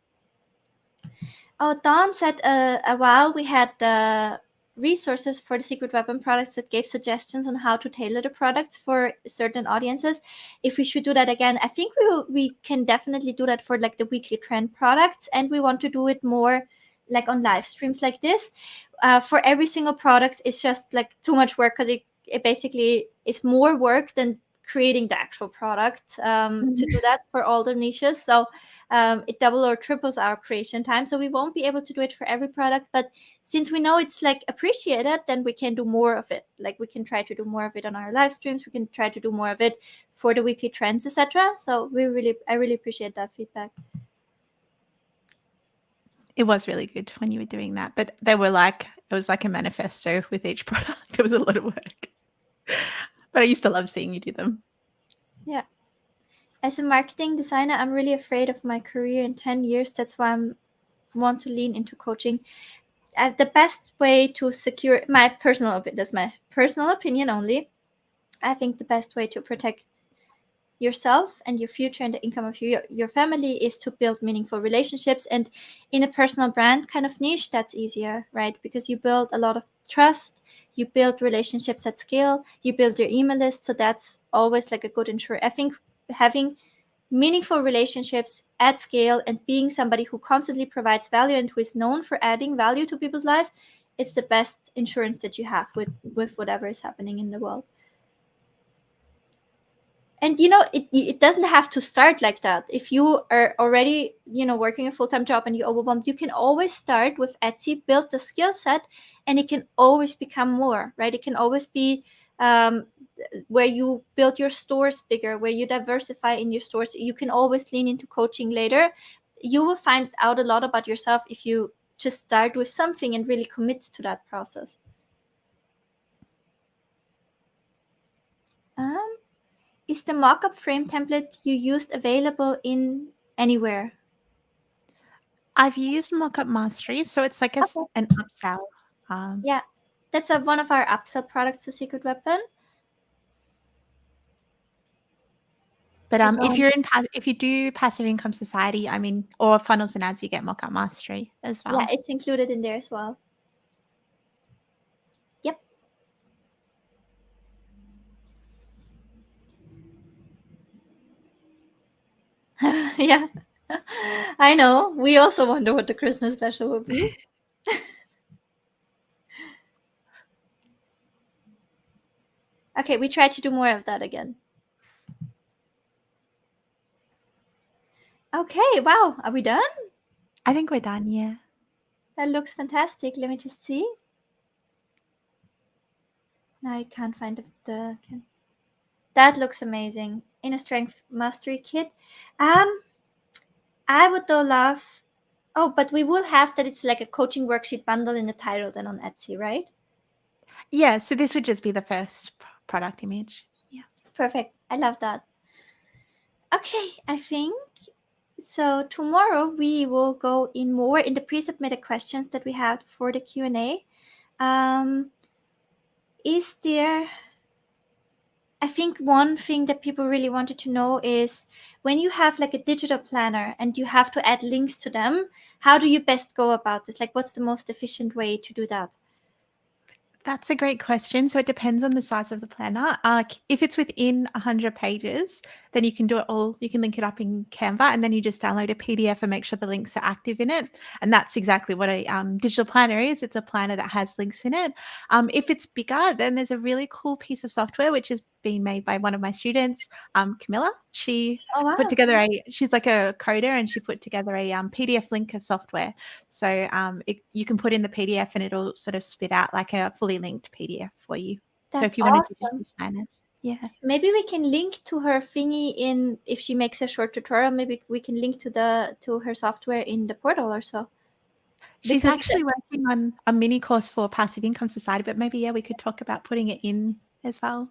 Oh, Dawn said a while we had resources for the secret weapon products that gave suggestions on how to tailor the products for certain audiences. If we should do that again, I think we can definitely do that for like the weekly trend products, and we want to do it more like on live streams like this. For every single product, it's just like too much work, because it basically is more work than creating the actual product to do that for all the niches. So it double or triples our creation time. So we won't be able to do it for every product, but since we know it's like appreciated, then we can do more of it. Like we can try to do more of it on our live streams. We can try to do more of it for the weekly trends, etc. So I really appreciate that feedback. It was really good when you were doing that, but they were like, it was like a manifesto with each product. It was a lot of work, but I used to love seeing you do them. Yeah. As a marketing designer, I'm really afraid of my career in 10 years. That's why I want to lean into coaching. The best way to secure that's my personal opinion only. I think the best way to protect yourself and your future and the income of your family is to build meaningful relationships. And in a personal brand kind of niche, that's easier, right? Because you build a lot of trust, you build relationships at scale, you build your email list. So that's always like a good insurer. I think having meaningful relationships at scale and being somebody who constantly provides value and who is known for adding value to people's life, it's the best insurance that you have with whatever is happening in the world. And it doesn't have to start like that. If you are already working a full-time job and you're overwhelmed, you can always start with Etsy, build the skill set, and it can always become more, right? It can always be where you build your stores bigger, where you diversify in your stores. You can always lean into coaching later. You will find out a lot about yourself if you just start with something and really commit to that process. Is the mockup frame template you used available in anywhere? I've used Mockup Mastery, so it's like Okay. an upsell. Yeah, that's one of our upsell products to Secret Weapon. But if you do Passive Income Society, I mean, or Funnels and Ads, you get Mockup Mastery as well. Yeah, it's included in there as well. Yep. Yeah. I know. We also wonder what the Christmas special will be. Okay, we try to do more of that again. Okay, wow. Are we done? I think we're done, yeah. That looks fantastic. Let me just see. No, I can't find that looks amazing. Inner Strength Mastery Kit. I would though love. Oh, but we will have that it's like a coaching worksheet bundle in the title then on Etsy, right? Yeah, so this would just be the first product image. Yeah. Perfect. I love that. Okay, I think so. Tomorrow we will go in more in the pre-submitted questions that we had for the Q&A. Is there? I think one thing that people really wanted to know is when you have like a digital planner and you have to add links to them, how do you best go about this? Like, what's the most efficient way to do that? That's a great question. So it depends on the size of the planner. If it's within 100 pages, then you can do it all. You can link it up in Canva, and then you just download a PDF and make sure the links are active in it. And that's exactly what a digital planner is. It's a planner that has links in it. If it's bigger, then there's a really cool piece of software, which is been made by one of my students, Camilla. She Oh put wow. together she's like a coder, and she put together a PDF linker software. So you can put in the PDF and it'll sort of spit out like a fully linked PDF for you. So That's if you want to do awesome. designers, yeah. Maybe we can link to her thingy in, if she makes a short tutorial, maybe we can link to her software in the portal or so. She's Because actually working on a mini course for Passive Income Society, but maybe, yeah, we could talk about putting it in as well.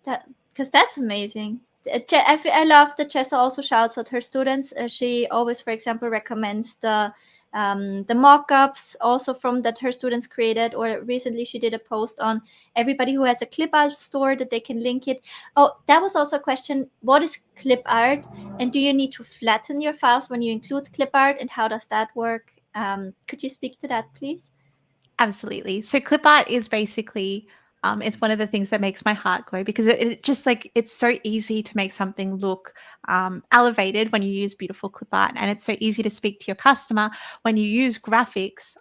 that's amazing. I love that Jessa also shouts at her students. She always, for example, recommends the mock-ups also from that her students created, or recently she did a post on everybody who has a clip art store that they can link it. Oh, that was also a question. What is clip art, and do you need to flatten your files when you include clip art, and how does that work? Could you speak to that, please? Absolutely. So clip art is basically it's one of the things that makes my heart glow, because it just like it's so easy to make something look elevated when you use beautiful clip art, and it's so easy to speak to your customer when you use graphics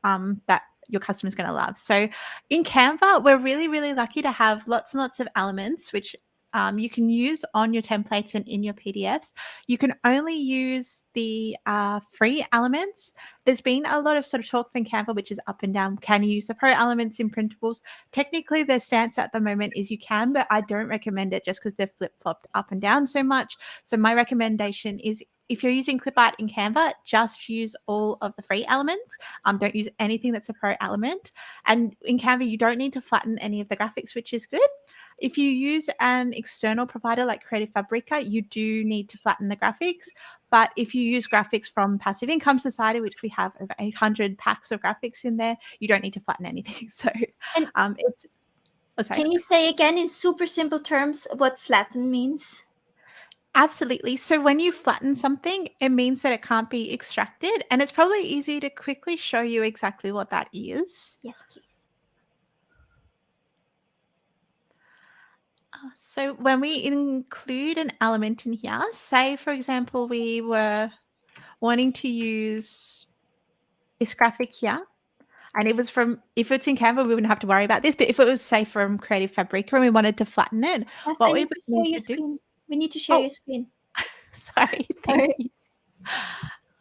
that your customer's going to love. So in Canva, we're really, really lucky to have lots and lots of elements which you can use on your templates and in your PDFs. You can only use the free elements. There's been a lot of sort of talk from Canva, which is up and down. Can you use the pro elements in printables? Technically, their stance at the moment is you can, but I don't recommend it just because they're flip-flopped up and down so much. So my recommendation is, if you're using clip art in Canva, just use all of the free elements. Don't use anything that's a pro element. And in Canva, you don't need to flatten any of the graphics, which is good. If you use an external provider like Creative Fabrica, you do need to flatten the graphics. But if you use graphics from Passive Income Society, which we have over 800 packs of graphics in there, you don't need to flatten anything. So And it's sorry. can you say again in super simple terms what flatten means? Absolutely. So when you flatten something, it means that it can't be extracted. And it's probably easy to quickly show you exactly what that is. Yes, please. So when we include an element in here, say, for example, we were wanting to use this graphic here, and it was from, if it's in Canva, we wouldn't have to worry about this. But if it was, say, from Creative Fabrica and we wanted to flatten it, Beth, what I we need would to share need your to do. screen. We need to share Oh, your screen. sorry. Thank Sorry.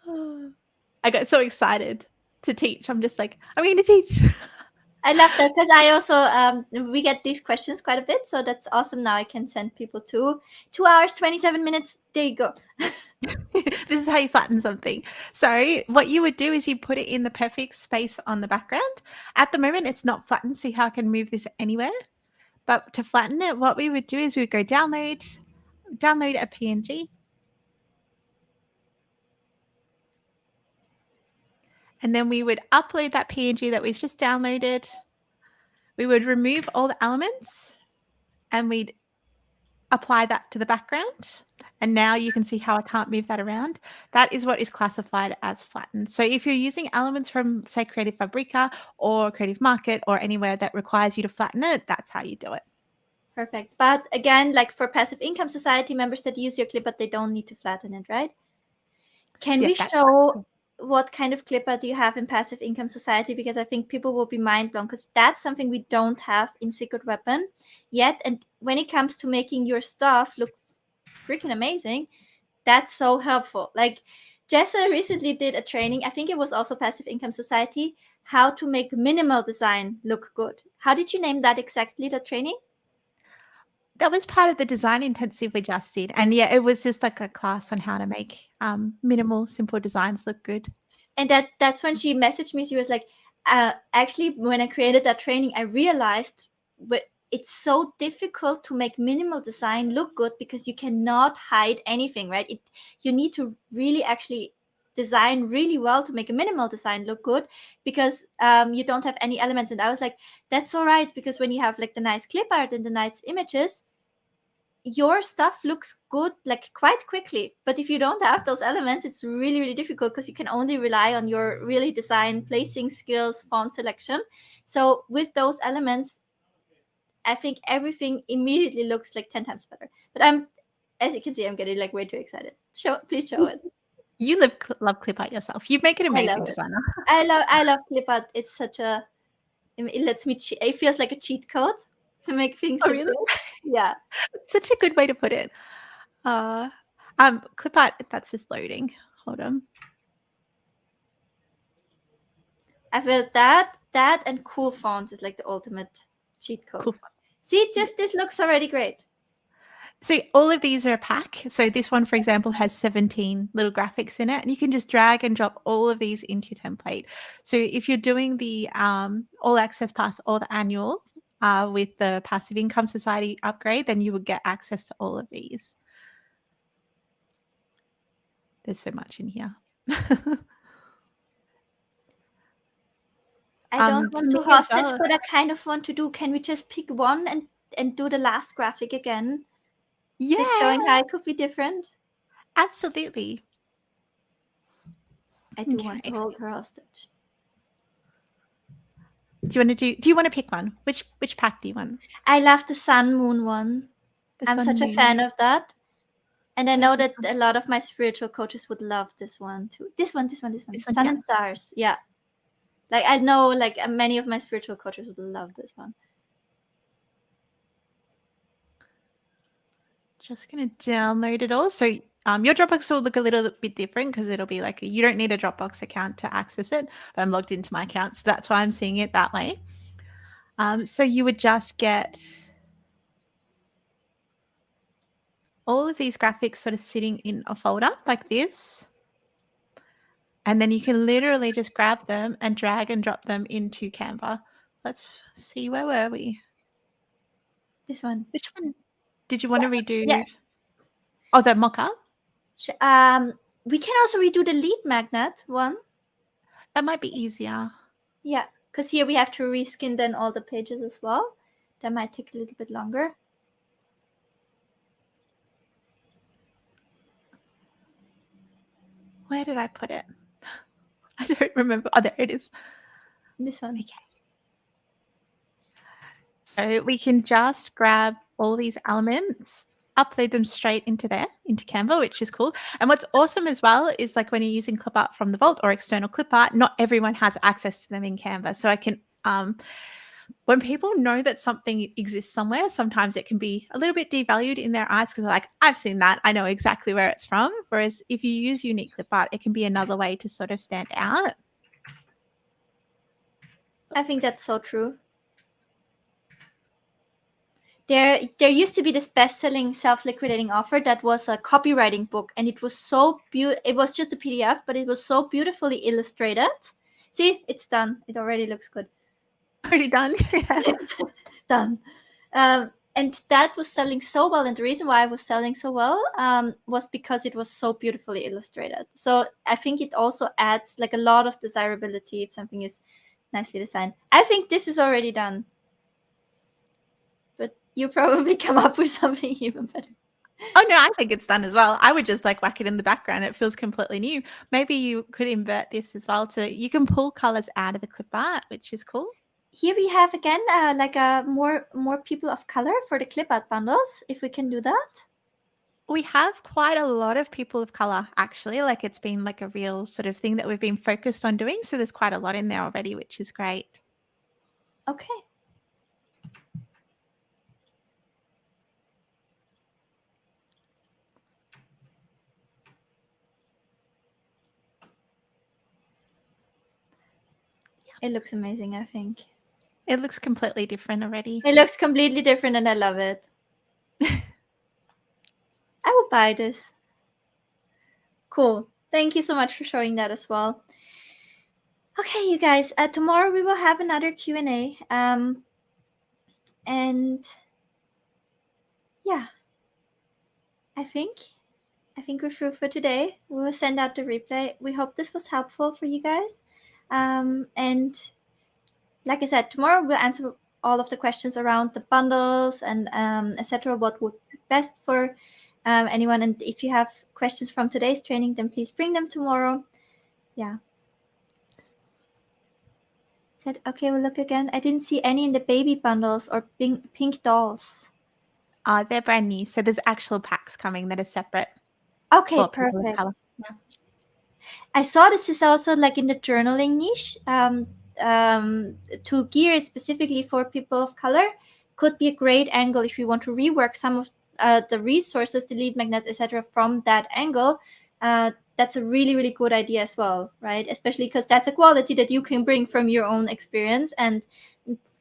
you. I got so excited to teach. I'm just like, I'm going to teach. I love that because I also we get these questions quite a bit, so that's awesome. Now I can send people to 2 hours 27 minutes. There you go. This is how you flatten something. So what you would do is you put it in the perfect space on the background. At the moment, it's not flattened. See how I can move this anywhere? But to flatten it, what we would do is we would go download a PNG. And then we would upload that PNG that was just downloaded. We would remove all the elements and we'd apply that to the background. And now you can see how I can't move that around. That is what is classified as flattened. So if you're using elements from, say, Creative Fabrica or Creative Market or anywhere that requires you to flatten it, that's how you do it. Perfect. But again, like for Passive Income Society members that use your clip, but they don't need to flatten it, right? Can we show what kind of clip art you have in Passive Income Society? Because I think people will be mind blown, because that's something we don't have in Secret Weapon yet. And when it comes to making your stuff look freaking amazing, that's so helpful. Like Jessa recently did a training, I think it was also Passive Income Society, how to make minimal design look good. How did you name that exactly, the training? That was part of the design intensive we just did. And yeah, it was just like a class on how to make minimal, simple designs look good. And that's when she messaged me. She was like, actually, when I created that training, I realized it's so difficult to make minimal design look good because you cannot hide anything, right? You need to really actually design really well to make a minimal design look good, because you don't have any elements. And I was like, that's all right, because when you have like the nice clip art and the nice images, your stuff looks good like quite quickly. But if you don't have those elements, it's really, really difficult, because you can only rely on your really design placing skills, font selection. So with those elements, I think everything immediately looks like 10 times better. But as you can see, I'm getting like way too excited. Please show it. You love clip art yourself. You make an amazing designer. I love clip art. It's such a, it lets me it feels like a cheat code to make things Oh, look really? good. Yeah. Such a good way to put it. Clip art, that's just loading. Hold on. I feel that and cool fonts is like the ultimate cheat code. Cool. See, just this looks already great. So all of these are a pack. So this one, for example, has 17 little graphics in it, and you can just drag and drop all of these into your template. So if you're doing the All Access Pass or the annual with the Passive Income Society upgrade, then you would get access to all of these. There's so much in here. I don't want to me as hostage, well. but I kind of want to do. Can we just pick one and do the last graphic again? Yeah, Just showing how it could be different. absolutely. I do want to Okay. hold her hostage. Do you want to pick one? Which pack do you want? I love the sun moon one. The I'm sun such a moon. fan of that. And I Where's know the that sun? a lot of my spiritual coaches would love this one too. This one. This one, Sun yeah. and stars. Yeah. Like I know like many of my spiritual coaches would love this one. Just going to download it all. So your Dropbox will look a little bit different because it'll be like you don't need a Dropbox account to access it, but I'm logged into my account, so that's why I'm seeing it that way. So you would just get all of these graphics sort of sitting in a folder like this. And then you can literally just grab them and drag and drop them into Canva. Let's see, where were we? This one. Which one did you want to redo? Yeah. Oh, the mock-up? We can also redo the lead magnet one. That might be easier. Yeah, because here we have to reskin then all the pages as well. That might take a little bit longer. Where did I put it? I don't remember. Oh, there it is. This one. Okay. So we can just grab all these elements, upload them straight into Canva, which is cool. And what's awesome as well is like when you're using clip art from the vault or external clip art, not everyone has access to them in Canva. So I can, when people know that something exists somewhere, sometimes it can be a little bit devalued in their eyes because they're like, I've seen that. I know exactly where it's from. Whereas if you use unique clip art, it can be another way to sort of stand out. I think that's so true. There used to be this best-selling self-liquidating offer that was a copywriting book, and it was so beautiful. It was just a PDF, but it was so beautifully illustrated. See, it's done. It already looks good. Already done. Yeah. Done. And that was selling so well. And the reason why it was selling so well was because it was so beautifully illustrated. So I think it also adds like a lot of desirability if something is nicely designed. I think this is already done. But you probably come up with something even better. Oh no, I think it's done as well. I would just like whack it in the background. It feels completely new. Maybe you could invert this as well you can pull colors out of the clip art, which is cool. Here we have again like more people of color for the clip art bundles, if we can do that. We have quite a lot of people of color actually. Like it's been like a real sort of thing that we've been focused on doing. So there's quite a lot in there already, which is great. Okay. It looks amazing, I think. It looks completely different already. It looks completely different and I love it. I will buy this. Cool. Thank you so much for showing that as well. Okay, you guys, tomorrow we will have another Q&A. And yeah, I think we're through for today. We will send out the replay. We hope this was helpful for you guys. And like I said, tomorrow we'll answer all of the questions around the bundles and etc. What would be best for anyone. And if you have questions from today's training, then please bring them tomorrow. Yeah. Said, okay, we'll look again. I didn't see any in the baby bundles or pink dolls. They're brand new. So there's actual packs coming that are separate. Okay, perfect. Yeah. I saw this is also like in the journaling niche to gear it specifically for people of color. could be a great angle if you want to rework some of the resources, the lead magnets, etc., from that angle. That's a really, really good idea as well, right? Especially because that's a quality that you can bring from your own experience, and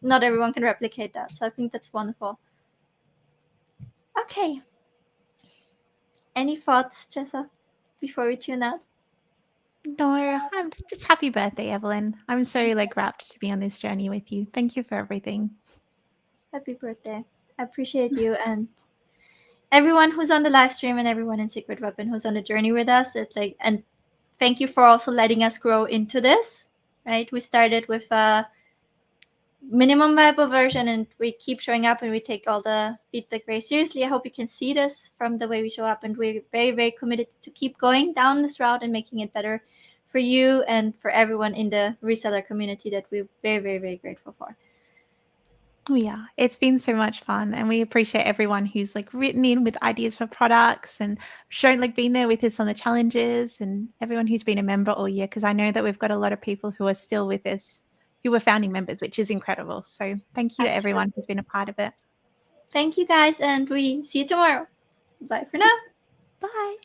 not everyone can replicate that. So I think that's wonderful. Okay. Any thoughts, Jessa, before we tune out? No, I'm just happy birthday, Evelyn. I'm so like rapt to be on this journey with you. Thank you for everything. Happy birthday. I appreciate you and everyone who's on the live stream and everyone in Secret Weapon who's on the journey with us. And thank you for also letting us grow into this. Right? We started with a minimum viable version and we keep showing up and we take all the feedback very seriously. I hope you can see this from the way we show up, and we're very, very committed to keep going down this route and making it better for you and for everyone in the reseller community that we're very, very, very grateful for. Oh, yeah, it's been so much fun, and we appreciate everyone who's like written in with ideas for products and shown like been there with us on the challenges, and everyone who's been a member all year, because I know that we've got a lot of people who are still with us who were founding members, which is incredible. So thank you to everyone who's been a part of it. Thank you guys, and we see you tomorrow. Bye for now. Bye.